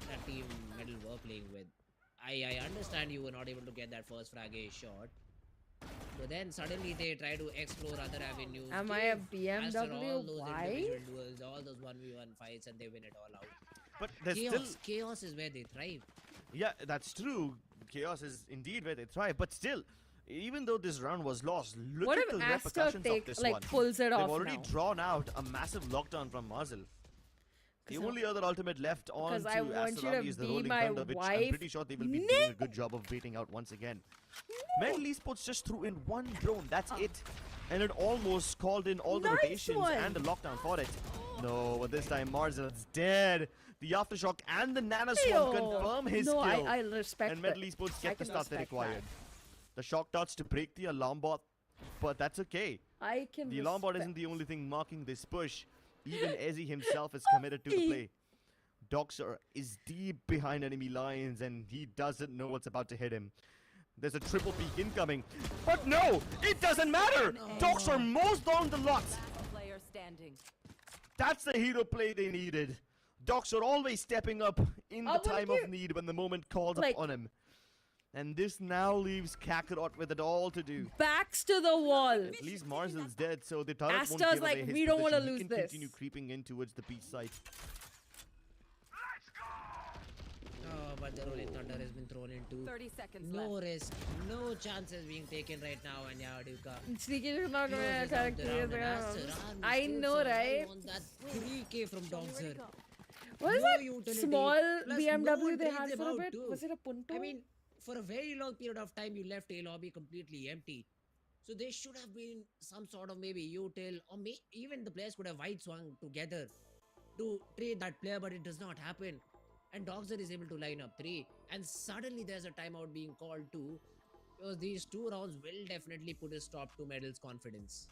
that team Metal were playing with? I understand you were not able to get that first frag A shot, but then suddenly they try to explore other avenues. Am I a give Aster BMW? all those Why? individual duels, all those 1v1 fights, and they win it all out. But there's Chaos is where they thrive. Yeah, that's true. Chaos is indeed where they thrive. But still, even though this round was lost, look What at if the Aster repercussions of this one. pulls it They've off already now? drawn out a massive lockdown from Marzel. The only other ultimate left on 'cause to I want Aster you to Army is the be Rolling my Thunder, which I'm wife. pretty sure they will be doing a good job of baiting out once again. Metal Esports just threw in one drone, that's it. And it almost called in all the Nice rotations one. and the lockdown for it. No, but this time Marzel's dead. The Aftershock and the Nanoswarm confirm his no, kill. I respect And Metal that. Esports I get the can start they respect required. that. The shock darts to break the alarm bot, but that's okay. I can The alarm bot respect- isn't the only thing marking this push. Even Ezzy himself is committed to the play. Doxer is deep behind enemy lines and he doesn't know what's about to hit him. There's a triple peek incoming. But no! It doesn't matter! Doxer mows down the lot! Player standing. That's the hero play they needed. Doxer always stepping up in the What time if of need when the moment calls like- upon him. And this now leaves Kakarot with it all to do. Backs to the wall. At least Marzel's dead, so the turret won't Aster's give away like, his we don't wanna position. He lose can this. continue creeping in towards the beach side. Oh, but the Rolling Thunder has been thrown into 30 seconds no left. risk, no chances being taken right now, and yeah, Duka. SneakyShukla not gonna closes attack out the me. round, and Aster Army I still know, survive right? on that 3K from Doxer. What is No that utility, small plus no BMW one they trades had them for a out bit? too. Was it a Punto? I mean, for a very long period of time, you left A lobby completely empty. So there should have been some sort of maybe util, or even the players could have wide swung together to trade that player, but it does not happen. And Doxer is able to line up 3, and suddenly there's a timeout being called too, because these 2 rounds will definitely put a stop to Medal's confidence.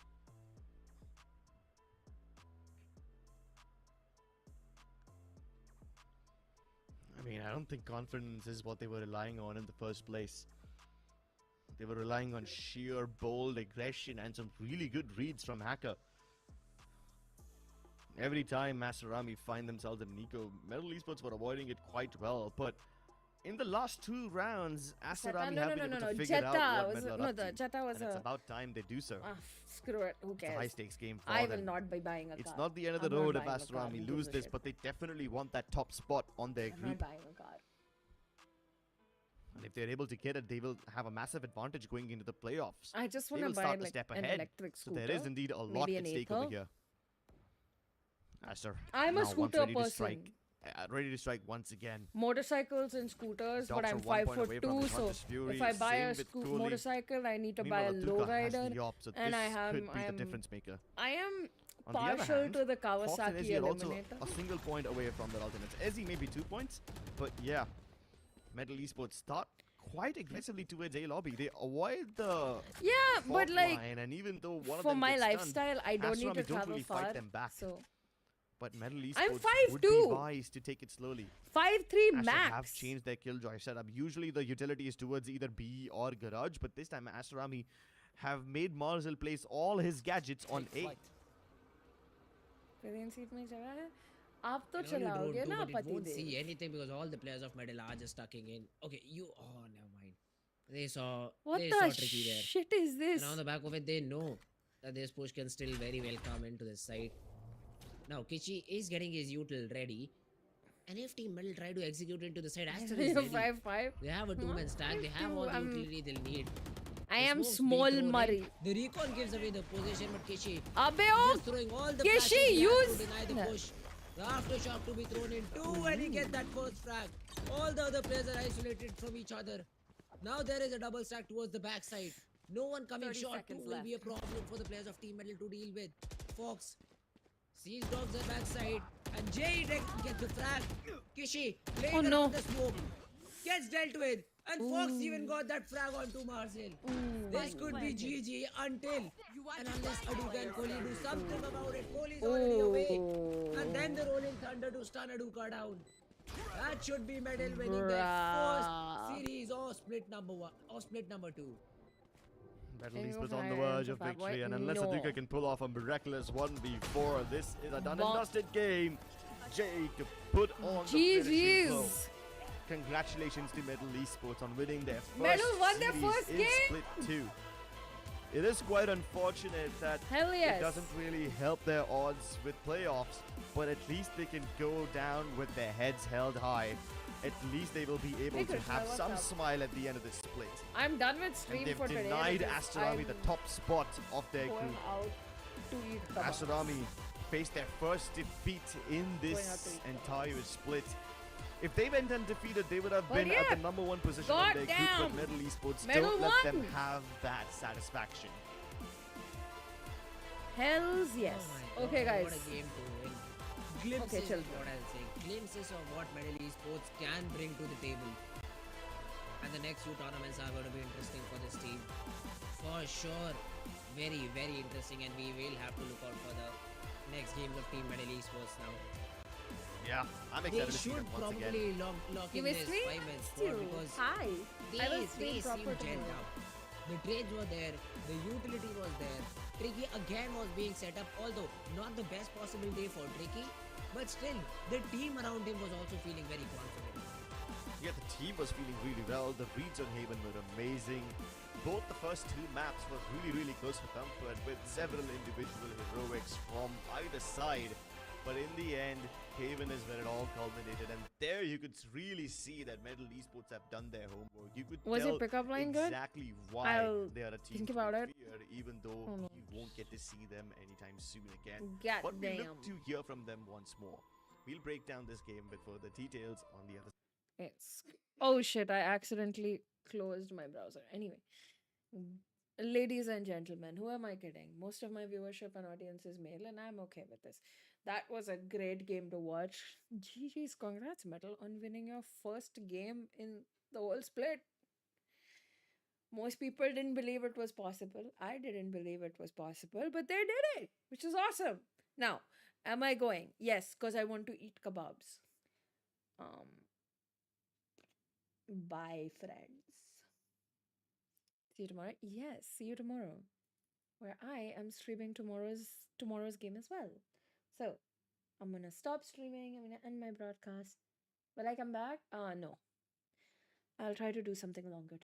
I mean, I don't think confidence is what they were relying on in the first place. They were relying on sheer bold aggression and some really good reads from Hacker. Every time Master Army find themselves in Nico, Metal Esports were avoiding it quite well, but in the last 2 rounds, Aster Army have been able to figure out what Metal are up to. Jetta was And it's about time they do so. screw it. Who It's a cares? high-stakes game for I them. will not be buying a car. It's not the end of the I'm not road if buying a Aster car. Army Who gives lose a this, shit? but they definitely want that top spot on their I'm not group. buying a car. And if they're able to get it, they will have a massive advantage going into the playoffs. I just They want to will buy start a like step an ahead. electric So scooter. there is indeed a lot maybe at an stake over Acer. here. Aster, I'm a now once scooter ready to person. strike, ready to strike once again. Motorcycles and scooters, but Dogs I'm are 1 point away from 5'2", his so Hunter's Fury. if I buy a Same with Kohli. motorcycle, I need to buy a Meanwhile, Atuka has lowrider. the op, so and this I have- could be I the am- difference maker. I am On the other partial hand, to the Fox and Kawasaki Ezzy are also Eliminator. a single point away from their ultimates. Ezzy maybe 2 points, but yeah. Metal Esports start quite aggressively towards A lobby. They avoid the Yeah, but fault like line, and even though one of for them my gets stunned, lifestyle, I don't Aster need Army to don't travel really far. fight them back. So But Metal Esports I'm would 5'2". be wise to take it slowly. 5'3" Aster max. have changed their killjoy setup. Usually the utility is towards either B or Garage, but this time Aster Army have made Marzel place all his gadgets on A. Indian seat में जगह है आप तो I know you चलाओगे don't do, ना but it पति won't Dev see anything because all the players of Medal are just tucking in. Okay, oh, never mind. They saw What they the saw Tricky there. shit is this? And on the back of it, they know that this push can still very well come into this side. Now, Kichi is getting his util ready. And if Team Metal try to execute into the side, Aster is You're ready. 5'5". They have a 2-man stack. They have all the utility they'll need. I The am smokes being small thrown in. Murray. The recon gives away the position, but Kishi अबे ओ just throwing all the Kishi, flashes he has use- to deny the push. The aftershock to be thrown in too, and he gets that first frag. All the other players are isolated from each other. Now there is a double stack towards the backside. No one coming 30 short seconds will be a left. problem for the players of Team Metal to deal with. Fox sees dogs at backside, and Jay gets the frag. Kishi playing Oh, around no. the smoke, gets dealt with, and Fox even Ooh. got that frag onto Marcel. Ooh. This could be GG until and unless Aduka and Kohli do something about it. Kohli's already awake, and then the rolling thunder to stun Aduka down. That should be Medal winning their first Bruh. series or split number one or split number 2. Metal Can you East go was on the higher verge into of Fat Boy? victory, and unless No. Aduka can pull off a miraculous 1v4, this is a done and Bon- dusted game. Jay to put on the finishing blow. GG's. Congratulations to Metal Esports on winning their first Metal won their series first in game? Split 2. It is quite unfortunate that Hell yes. it doesn't really help their odds with playoffs, but at least they can go down with their heads held high. At least they will be able Hey, to Krishna, have what's some up? smile at the end of the split. I'm done with And stream they've for today. denied because Aster Army the I'm top spot of their going group. out to eat kebab. Aster Army faced their first defeat in Going out this to eat kebab. entire split. If they went undefeated, they would have Well, been at yeah. the number 1 position in their group, but Goddamn. Metal Esports Medal don't let them won. have that satisfaction. Hells yes. Oh my God, Okay, guys. What a game to win. Glimpses Okay, chill. is what I'll say. Glimpses of what Medal Esports can bring to the table. And the next few tournaments are going to be interesting for this team. For sure. Very, very interesting, and we will have to look out for the next games of Team Medal Esports now. Yeah, I'm They excited to see should them once again. probably lock You in missed this me? 5-man squad Still. because Hi. I will they stream seem proper gelled tomorrow. up. The trades were there, the utility was there. Tricky again was being set up, although not the best possible day for Tricky, but still, the team around him was also feeling very confident. Yeah, the team was feeling really well. The reads on Haven were amazing. Both the first 2 maps were really, really close for comfort with several individual heroics from either side. But in the end, Haven is where it all culminated, and there you could really see that Metal Esports have done their homework. You could Was tell your pickup line good? exactly why I'll they are a team think to about be it. feared, even though Oh, no. you won't get to see them anytime soon again. God But we damn. look to hear from them once more. We'll break down this game with further details on the other. It's oh shit, I accidentally closed my browser. Anyway, ladies and gentlemen, who am I kidding? Most of my viewership and audience is male, and I'm okay with this. That was a great game to watch. GG's, congrats, Metal, on winning your first game in the whole split. Most people didn't believe it was possible. I didn't believe it was possible, but they did it, which is awesome. Now, am I going? Yes, because I want to eat kebabs. Bye, friends. See you tomorrow. Yes, see you tomorrow, where I am streaming tomorrow's game as well. So I'm gonna stop streaming. I'm gonna end my broadcast. Will I come back? No. I'll try to do something longer